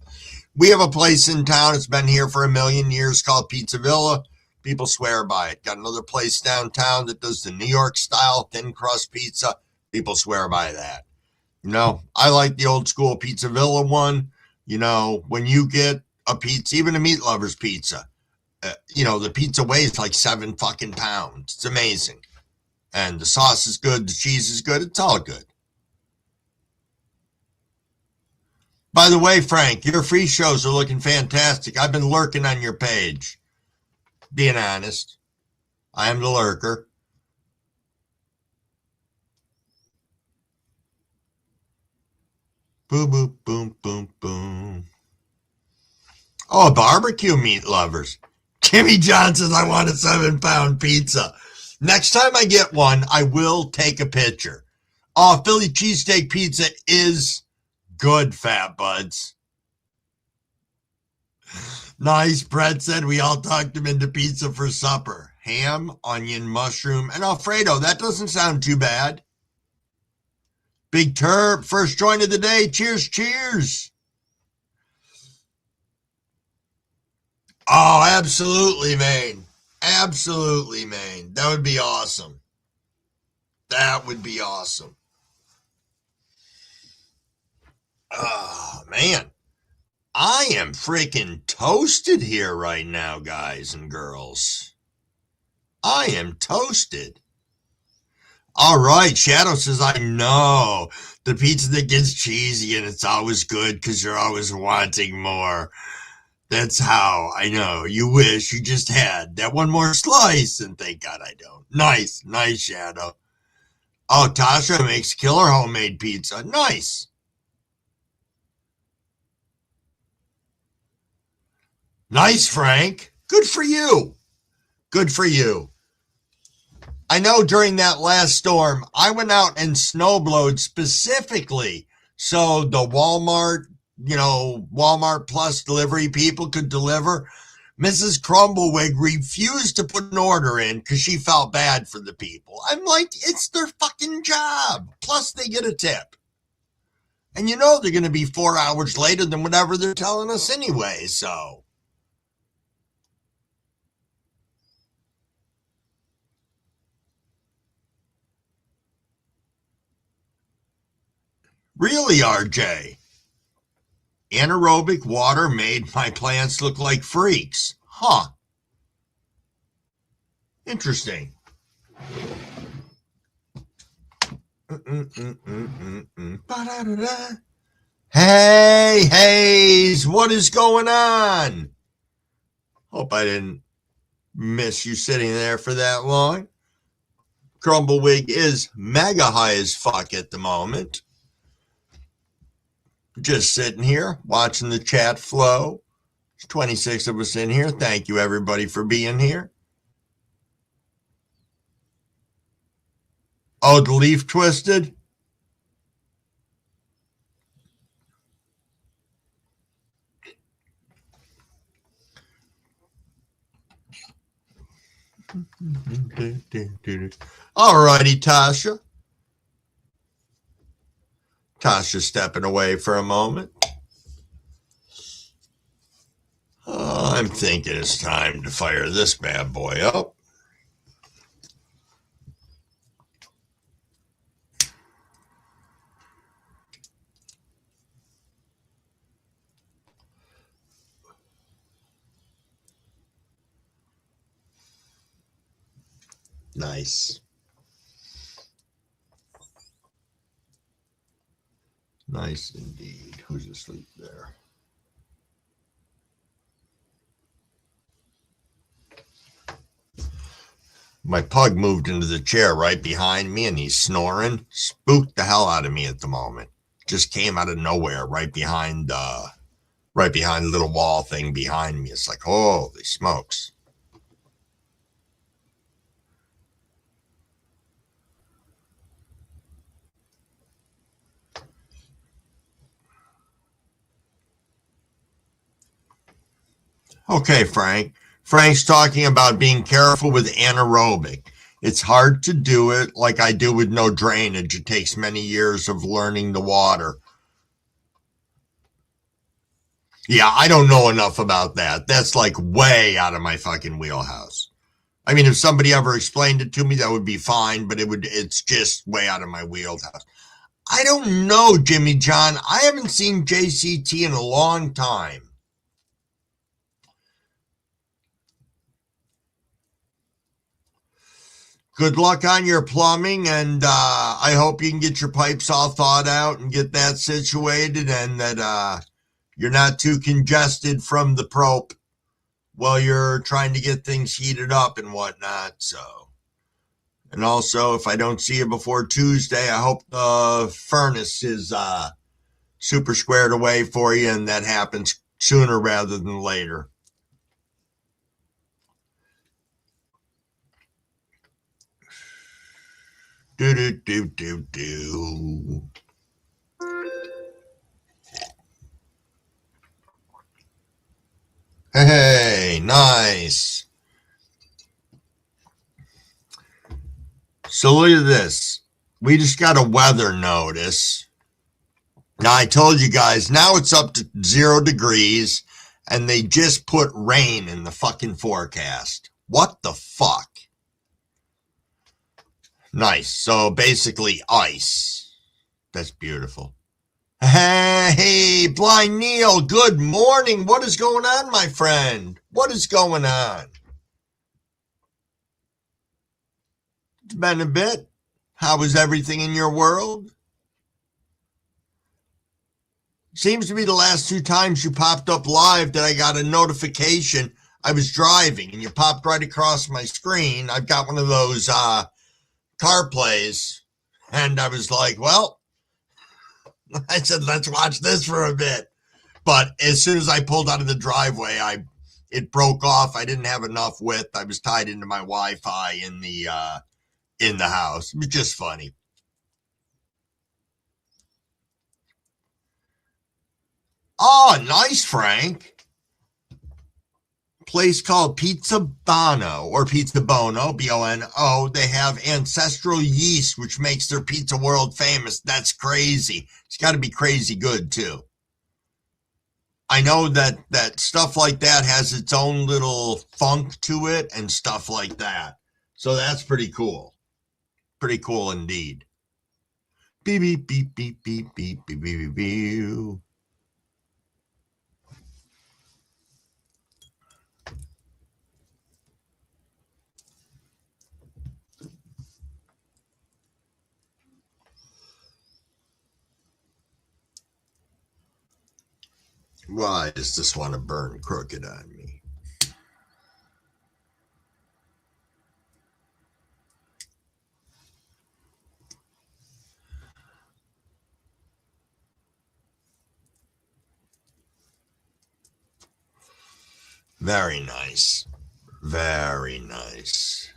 We have a place in town. It's been here for 1,000,000 years called Pizza Villa. People swear by it. Got another place downtown that does the New York style thin crust pizza. People swear by that. You know, I like the old school Pizza Villa one. You know, when you get a pizza, even a meat lover's pizza, you know, the pizza weighs like 7 fucking pounds. It's amazing. And the sauce is good. The cheese is good. It's all good. By the way, Frank, your free shows are looking fantastic. I've been lurking on your page. Being honest, I am the lurker. Boom, boom, boom, boom, boom. Oh, barbecue meat lovers. Jimmy John says I want a 7-pound pizza. Next time I get one, I will take a picture. Oh, Philly cheesesteak pizza is good, fat buds. Nice. Brett said we all talked him into pizza for supper. Ham, onion, mushroom, and Alfredo. That doesn't sound too bad. Big Turp, first join of the day. Cheers, cheers. Oh, absolutely, man. Absolutely, man. That would be awesome. That would be awesome. Oh, man. I am freaking toasted here right now, guys and girls. I am toasted. All right, Shadow says, I know. The pizza that gets cheesy and it's always good because you're always wanting more. That's how I know. You wish you just had that one more slice, and thank God I don't. Nice, nice, Shadow. Oh, Tasha makes killer homemade pizza. Nice. Nice, Frank. Good for you. Good for you. I know during that last storm, I went out and snowblowed specifically so the Walmart, Walmart Plus delivery people could deliver. Mrs. Crumblewig refused to put an order in because she felt bad for the people. I'm like, it's their fucking job. Plus, they get a tip. And you know they're going to be 4 hours later than whatever they're telling us anyway, so. Really, RJ? Anaerobic water made my plants look like freaks. Huh. Interesting. Hey, Hayes, what is going on? Hope I didn't miss you sitting there for that long. Crumblewig is mega high as fuck at the moment. Just sitting here, watching the chat flow. There's 26 of us in here. Thank you, everybody, for being here. Oh, the leaf twisted? All righty, Tasha. Tasha stepping away for a moment. thinking it's time to fire this bad boy up. Nice. Nice indeed. Who's asleep there? My pug moved into the chair right behind me and he's snoring. Spooked the hell out of me at the moment. Just came out of nowhere right behind the little wall thing behind me. It's like, holy smokes. Okay, Frank. Frank's talking about being careful with anaerobic. It's hard to do it like I do with no drainage. It takes many years of learning the water. Yeah, I don't know enough about that. That's like way out of my fucking wheelhouse. I mean, if somebody ever explained it to me, that would be fine, but it's just way out of my wheelhouse. I don't know, Jimmy John. I haven't seen JCT in a long time. Good luck on your plumbing, and I hope you can get your pipes all thawed out and get that situated, and that you're not too congested from the probe while you're trying to get things heated up and whatnot. So, and also, if I don't see you before Tuesday, I hope the furnace is super squared away for you, and that happens sooner rather than later. Do. Hey, nice. So look at this. We just got a weather notice. Now, I told you guys, now it's up to 0 degrees, and they just put rain in the fucking forecast. What the fuck? Nice. So basically ice. That's beautiful. Hey, Blind Neil, good morning. What is going on, my friend? What is going on? It's been a bit. How is everything in your world? Seems to be the last 2 times you popped up live that I got a notification. I was driving and you popped right across my screen. I've got one of those car plays, and I was like, well, I said, let's watch this for a bit. But as soon as I pulled out of the driveway, it broke off. I didn't have enough width. I was tied into my Wi-Fi in the house. It was just funny. Oh, nice, Frank. Place called Pizza Bono or Pizza Bono, B-O-N-O. They have ancestral yeast, which makes their pizza world famous. That's crazy. It's got to be crazy good, too. I know that stuff like that has its own little funk to it and stuff like that. So that's pretty cool. Pretty cool indeed. Beep, beep, beep, beep, beep, beep, beep, beep, beep. Why does this want to burn crooked on me? Very nice. Very nice.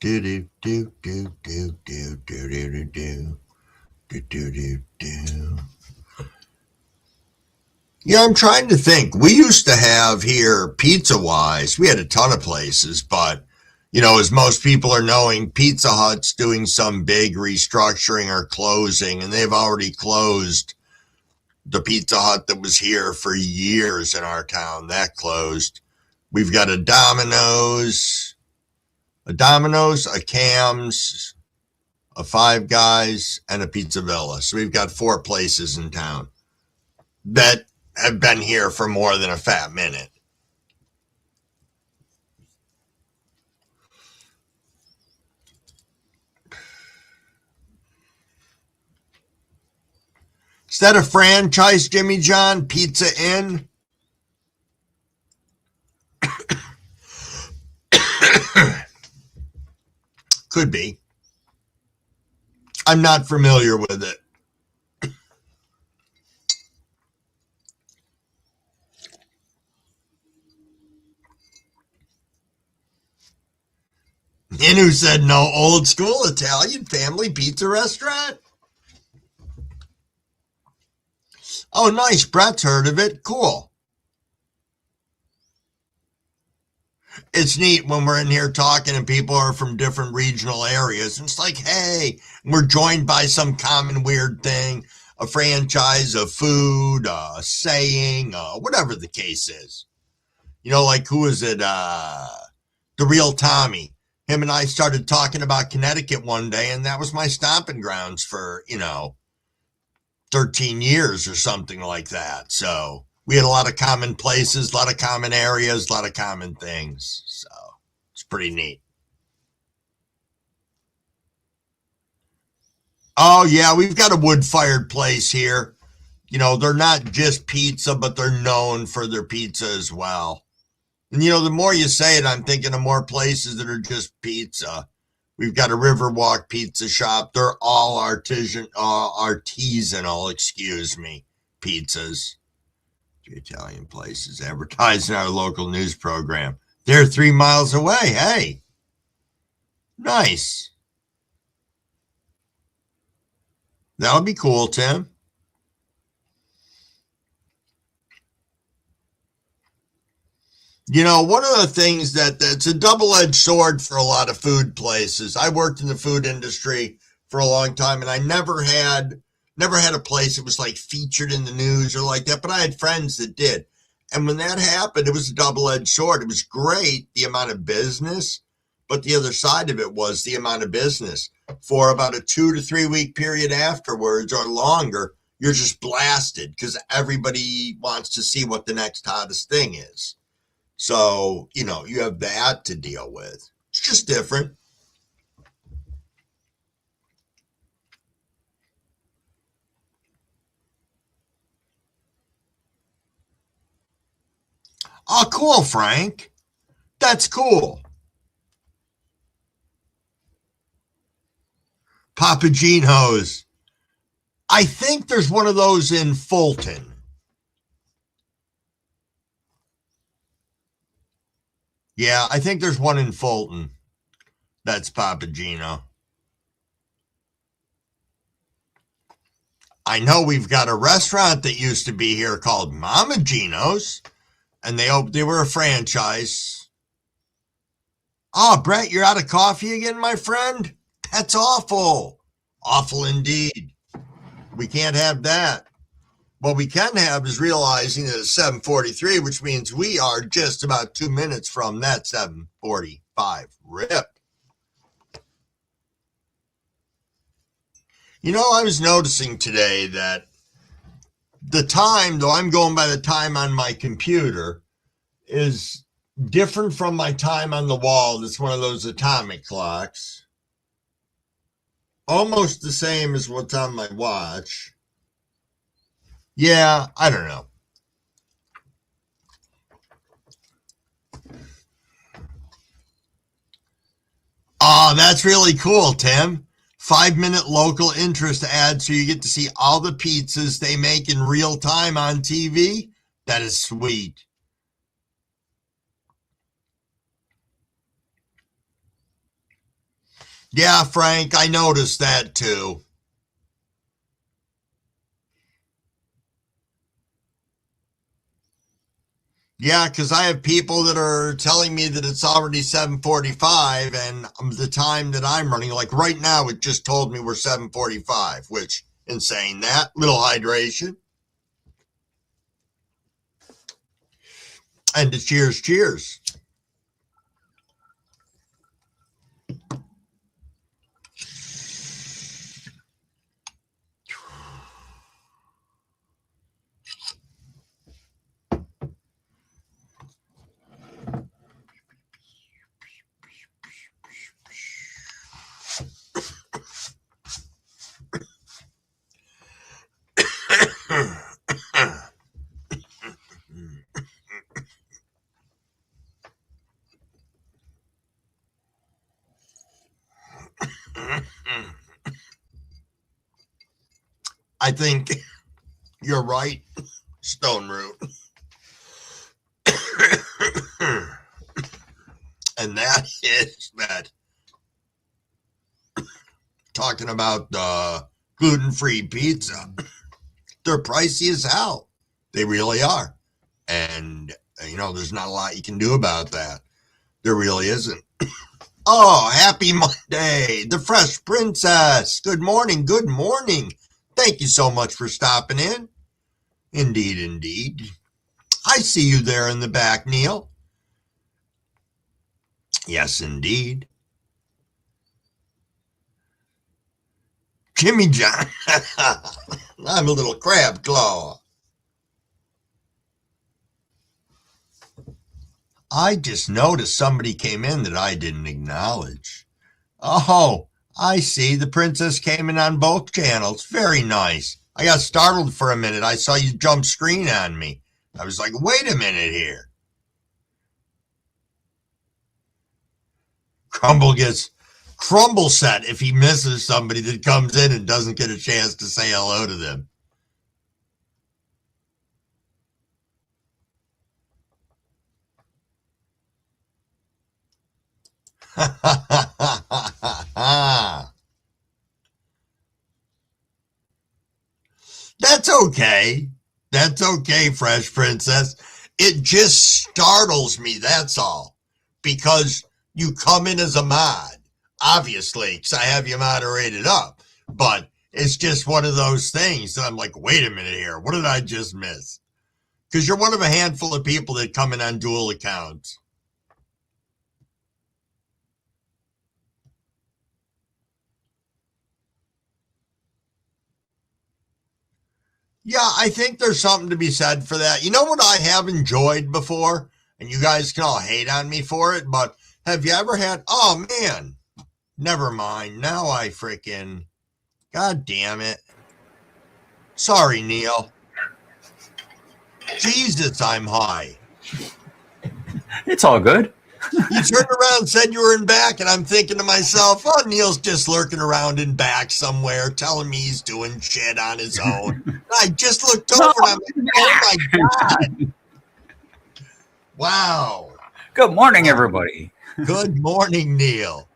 Do do do do do do do do do do do do do. Yeah, I'm trying to think. We used to have here, pizza-wise, we had a ton of places, but, as most people are knowing, Pizza Hut's doing some big restructuring or closing, and they've already closed The Pizza Hut that was here for years in our town, that closed. We've got a Domino's, a Cam's, a Five Guys, and a Pizza Villa. So we've got 4 places in town that have been here for more than a fat minute. Is that a franchise, Jimmy John? Pizza Inn? Could be. I'm not familiar with it. And who said no? Old school Italian family pizza restaurant? Oh, nice. Brett's heard of it. Cool. It's neat when we're in here talking and people are from different regional areas. It's like, hey, we're joined by some common weird thing, a franchise, a food, a saying, whatever the case is. You know, like who is it? The Real Tommy. Him and I started talking about Connecticut one day, and that was my stomping grounds for, 13 years or something like that. So we had a lot of common places, a lot of common areas, a lot of common things. So it's pretty neat. Oh, yeah, we've got a wood-fired place here. They're not just pizza, but they're known for their pizza as well. And, the more you say it, I'm thinking of more places that are just pizza. We've got a Riverwalk pizza shop. They're all artisanal, pizzas. The Italian places advertised in our local news program. They're 3 miles away. Hey, nice. That would be cool, Tim. One of the things that's a double-edged sword for a lot of food places. I worked in the food industry for a long time, and I never had a place that was like featured in the news or like that, but I had friends that did. And when that happened, it was a double-edged sword. It was great, the amount of business, but the other side of it was the amount of business. For about a 2 to 3 week period afterwards or longer, you're just blasted because everybody wants to see what the next hottest thing is. So, you have that to deal with. It's just different. Oh, cool, Frank. That's cool. Papa Gino's. I think there's one of those in Fulton. Yeah, I think there's one in Fulton. That's Papa Gino. I know we've got a restaurant that used to be here called Mama Gino's, and they were a franchise. Oh, Brett, you're out of coffee again, my friend? That's awful. Awful indeed. We can't have that. What we can have is realizing that it's 7:43, which means we are just about 2 minutes from that 7:45 rip. I was noticing today that the time, though I'm going by the time on my computer, is different from my time on the wall. That's one of those atomic clocks. Almost the same as what's on my watch. Yeah, I don't know. Oh, that's really cool, Tim. 5-minute local interest ad so you get to see all the pizzas they make in real time on TV. That is sweet. Yeah, Frank, I noticed that too. Yeah, because I have people that are telling me that it's already 7:45 and the time that I'm running, like right now, it just told me we're 7:45, which, in saying that, little hydration. And to cheers, cheers. I think you're right, Stone Root. And that is that talking about gluten-free pizza, they're pricey as hell. They really are. And, there's not a lot you can do about that. There really isn't. Oh, happy Monday, the Fresh Princess. Good morning, good morning. Thank you so much for stopping in. Indeed, indeed. I see you there in the back, Neil. Yes, indeed. Jimmy John. I'm a little crab claw. I just noticed somebody came in that I didn't acknowledge. Oh, I see. The princess came in on both channels. Very nice. I got startled for a minute. I saw you jump screen on me. I was like, wait a minute here. Crumble gets crumble set if he misses somebody that comes in and doesn't get a chance to say hello to them. That's okay. That's okay, Fresh Princess. It just startles me, that's all. Because you come in as a mod, obviously, because I have you moderated up. But it's just one of those things that I'm like, wait a minute here. What did I just miss? Because you're one of a handful of people that come in on dual accounts. Yeah, I think there's something to be said for that. You know what I have enjoyed before? And you guys can all hate on me for it, but have you ever had, oh man, never mind. Now I freaking, God damn it. Sorry, Neil. Jesus, I'm high. It's all good. You turned around and said you were in back, and I'm thinking to myself, oh, Neil's just lurking around in back somewhere, telling me he's doing shit on his own. And I just looked over and I'm like, oh my God. Wow. Good morning, everybody. Good morning, Neil.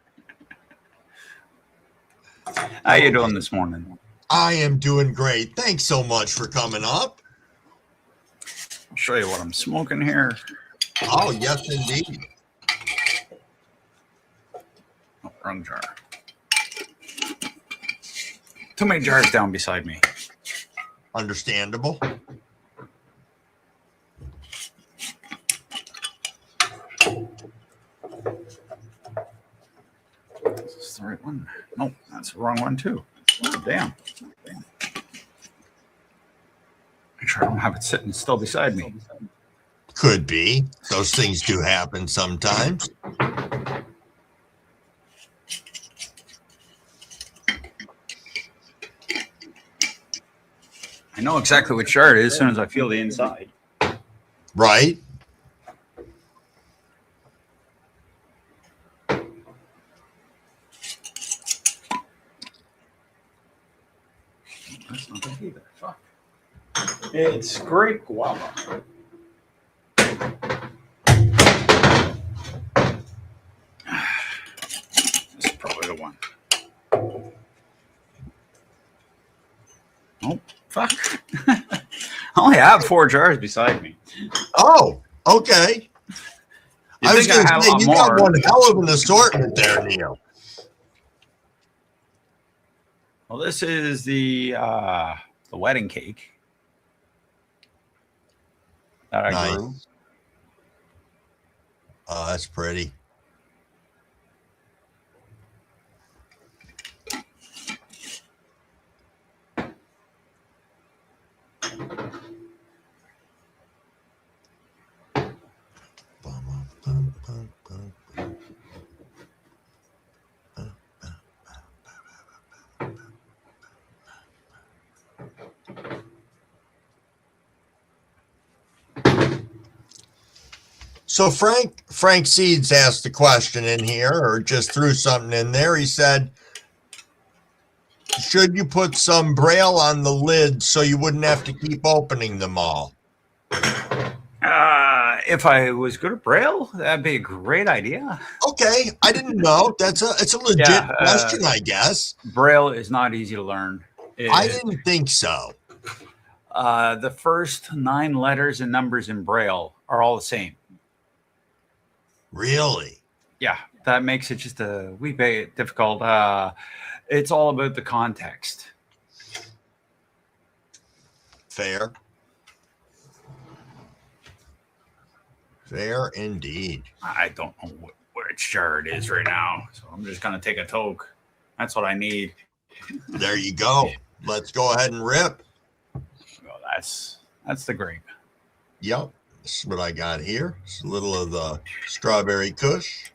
How you doing this morning? I am doing great. Thanks so much for coming up. I'll show you what I'm smoking here. Oh, yes, indeed. Oh, wrong jar. Too many jars down beside me. Understandable. Is this the right one? Nope, that's the wrong one too. Oh, damn. Make sure I don't have it sitting still beside me. Could be. Those things do happen sometimes. I know exactly which jar it is as soon as I feel the inside. Right? That's not it either. Fuck. It's grape guava. This is probably the one. Oh, fuck. I only have 4 jars beside me. Oh, okay. I was going to say, you got one hell of an assortment there, Neil. Well, this is the wedding cake that I grew. Oh, that's pretty. So Frank Seeds asked a question in here, or just threw something in there. He said, should you put some braille on the lid so you wouldn't have to keep opening them all? If I was good at Braille, that'd be a great idea. Okay, I didn't know. It's a legit question, I guess. Braille is not easy to learn. I didn't think so. The first 9 letters and numbers in Braille are all the same. Really? Yeah, that makes it just a wee bit difficult. It's all about the context. Fair. Fair indeed. I don't know which jar it is right now, so I'm just going to take a toke. That's what I need. There you go. Let's go ahead and rip. Oh, that's the grape. Yep. This is what I got here. It's a little of the strawberry kush.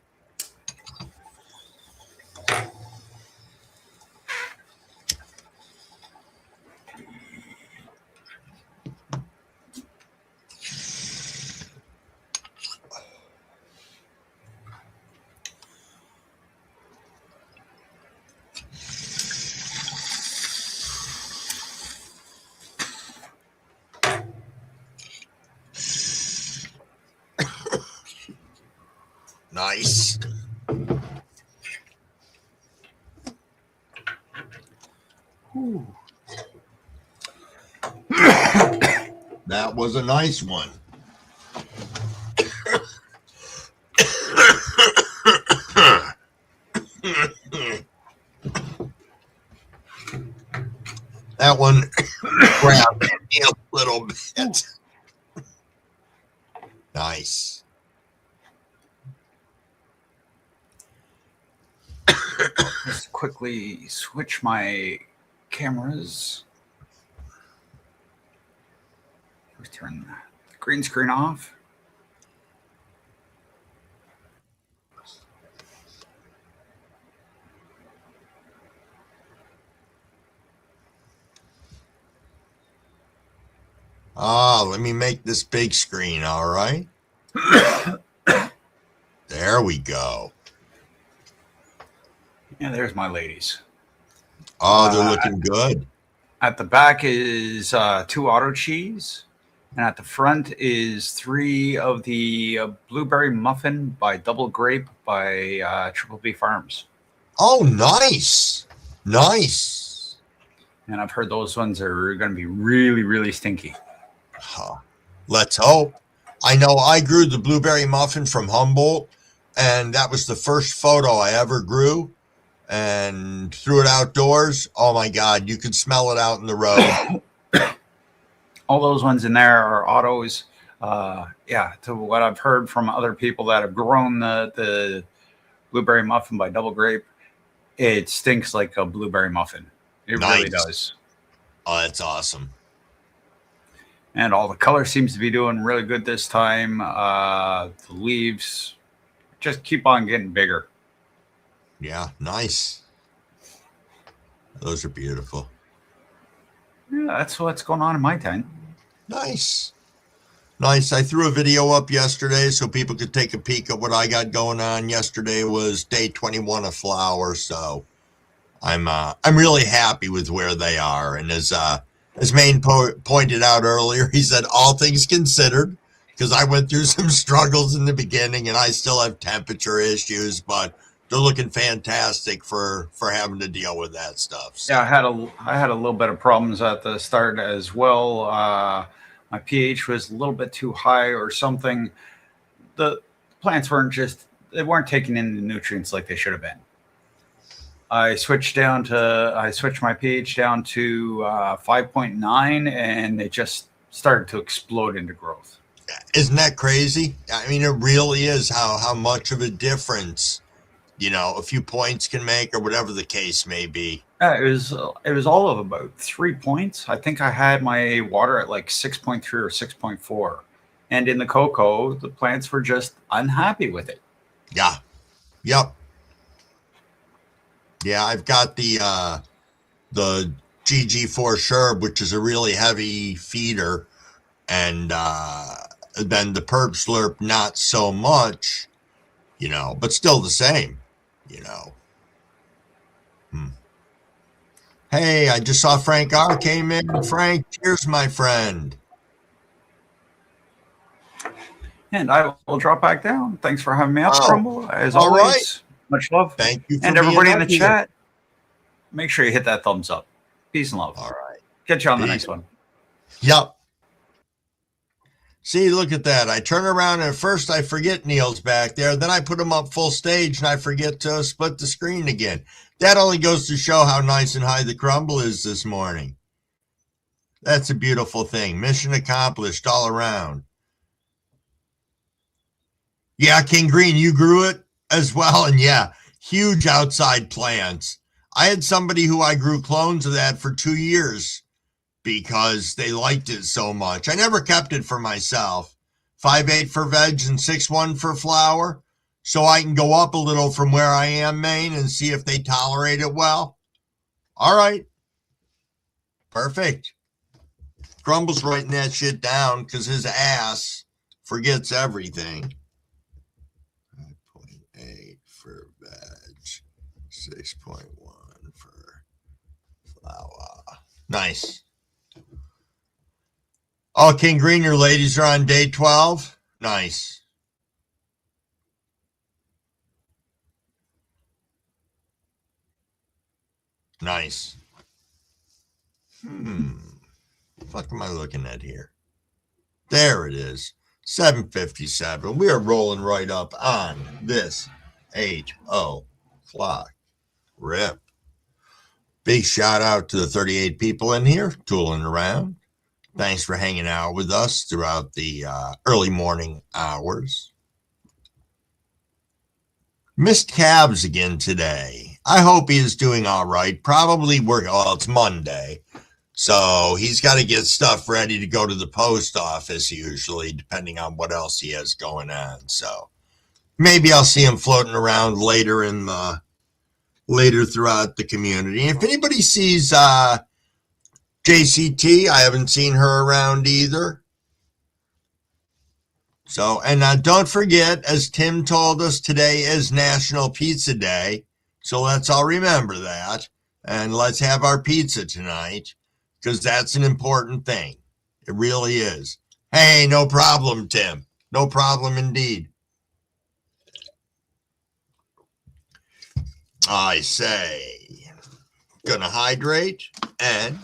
Nice. That was a nice one. That one grabbed me a little bit. Nice. Just quickly switch my cameras. Let's turn the green screen off. Let me make this big screen, all right? There we go. Yeah, there's my ladies. Oh, they're looking good. At the back is 2 auto cheese, and at the front is 3 of the blueberry muffin by Double Grape by Triple B Farms. Oh, nice. Nice. And I've heard those ones are going to be really, really stinky. Huh. Let's hope. I know I grew the blueberry muffin from Humboldt, and that was the first photo I ever grew, and threw it outdoors. Oh my God, you could smell it out in the road. All those ones in there are autos. Yeah, to what I've heard from other people that have grown the blueberry muffin by Double Grape, it stinks like a blueberry muffin. It really does. Oh, that's awesome. And all the color seems to be doing really good this time. The leaves just keep on getting bigger. Yeah, nice. Those are beautiful. Yeah, that's what's going on in my tent. Nice. Nice. I threw a video up yesterday so people could take a peek at what I got going on. Yesterday was day 21 of flowers, so I'm really happy with where they are. And as Maine pointed out earlier, he said, all things considered, because I went through some struggles in the beginning and I still have temperature issues, but they're looking fantastic for having to deal with that stuff. So. Yeah, I had a little bit of problems at the start as well. My pH was a little bit too high or something. The plants weren't taking in the nutrients like they should have been. I switched my pH down to 5.9, and it just started to explode into growth. Isn't that crazy? I mean, it really is how much of a difference, a few points can make or whatever the case may be. It was all of about 3 points. I think I had my water at like 6.3 or 6.4, and in the cocoa, the plants were just unhappy with it. Yeah. Yep. Yeah, I've got the GG4 Sherb, which is a really heavy feeder, and then the Perp Slurp not so much, but still the same, Hey, I just saw Frank R came in. Frank, cheers, my friend. And I will drop back down. Thanks for having me up, Oh, Crumble. As all always, right. much love. Thank you for and being everybody in up the here. chat. Make sure you hit that thumbs up. Peace and love. All right. Catch you on the next one. Yep. See, look at that. I turn around and at first I forget Neil's back there. Then I put him up full stage and I forget to split the screen again. That only goes to show how nice and high the crumble is this morning. That's a beautiful thing. Mission accomplished all around. Yeah, King Green, you grew it as well. And yeah, huge outside plants. I had somebody who I grew clones of that for 2 years because they liked it so much. I never kept it for myself. 5.8 for veg and 6.1 for flower. So I can go up a little from where I am, Maine, and see if they tolerate it well. All right. Perfect. Crumble's writing that shit down because his ass forgets everything. 5.8 for veg, 6.1 for flower. Nice. Oh, King Green, your ladies are on day 12? Nice. Nice. What the fuck am I looking at here? There it is. 7:57. We are rolling right up on this 8:00 rip. Big shout out to the 38 people in here tooling around. Thanks for hanging out with us throughout the early morning hours. Missed Cabs again today. I hope he is doing all right. Probably working. Well, it's Monday. So he's got to get stuff ready to go to the post office usually, depending on what else he has going on. So maybe I'll see him floating around later throughout the community. If anybody sees JCT, I haven't seen her around either. So, and don't forget, as Tim told us, today is National Pizza Day. So let's all remember that. And let's have our pizza tonight, because that's an important thing. It really is. Hey, no problem, Tim. No problem indeed. I say, gonna hydrate and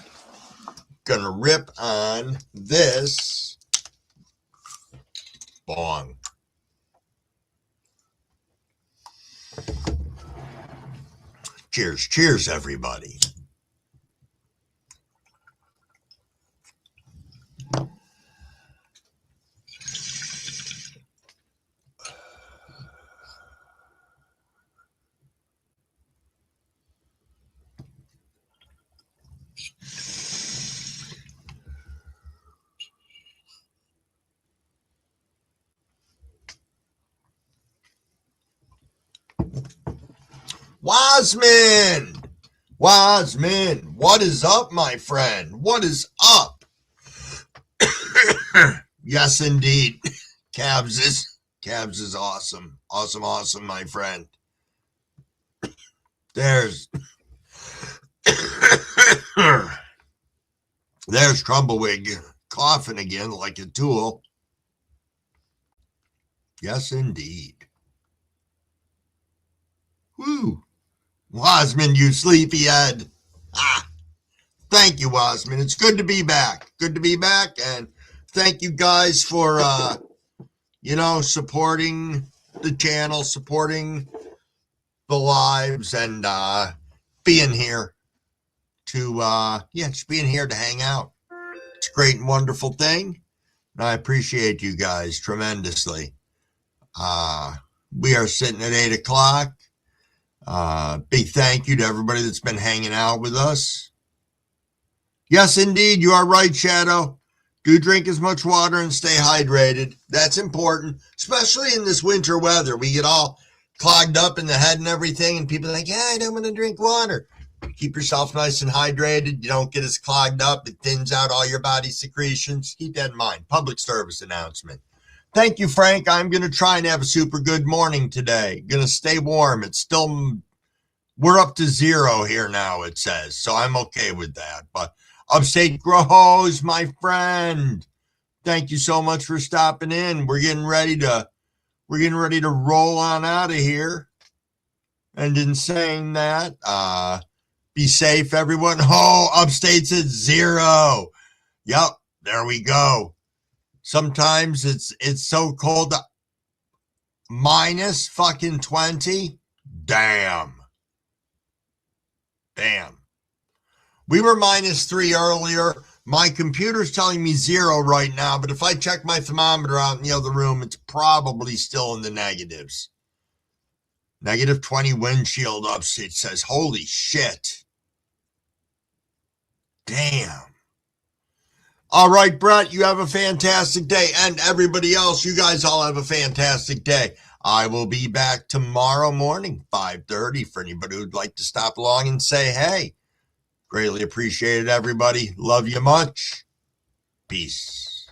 gonna rip on this bong. Cheers, cheers, everybody. Wasman, what is up, my friend? What is up? Yes, indeed. Cabs is awesome. Awesome, my friend. There's Crumbawig coughing again like a tool. Yes, indeed. Woo. Wasman, you sleepyhead. Thank you, Wasman. It's good to be back. Good to be back. And thank you guys for, supporting the channel, supporting the lives, and being here to, just being here to hang out. It's a great and wonderful thing. And I appreciate you guys tremendously. We are sitting at 8 o'clock. Big thank you to everybody that's been hanging out with us. Yes, indeed, you are right, Shadow. Do drink as much water and stay hydrated. That's important, especially in this winter weather. We get all clogged up in the head and everything, and people are like, yeah, I don't want to drink water. Keep yourself nice and hydrated. You don't get as clogged up. It thins out all your body secretions. Keep that in mind. Public service announcement. Thank you, Frank. I'm going to try and have a super good morning today. Going to stay warm. It's still, we're up to 0 here now, it says. So I'm okay with that. But Upstate Grows, my friend, thank you so much for stopping in. We're getting ready to roll on out of here. And in saying that, be safe, everyone. Oh, Upstate's at 0. Yep, there we go. Sometimes it's so cold. Minus fucking 20. Damn. We were -3 earlier. My computer's telling me 0 right now, but if I check my thermometer out in the other room, it's probably still in the negatives. -20 windshield Upstate says, holy shit. Damn. All right, Brett, you have a fantastic day. And everybody else, you guys all have a fantastic day. I will be back tomorrow morning, 5:30, for anybody who'd like to stop along and say hey. Greatly appreciated, everybody. Love you much. Peace.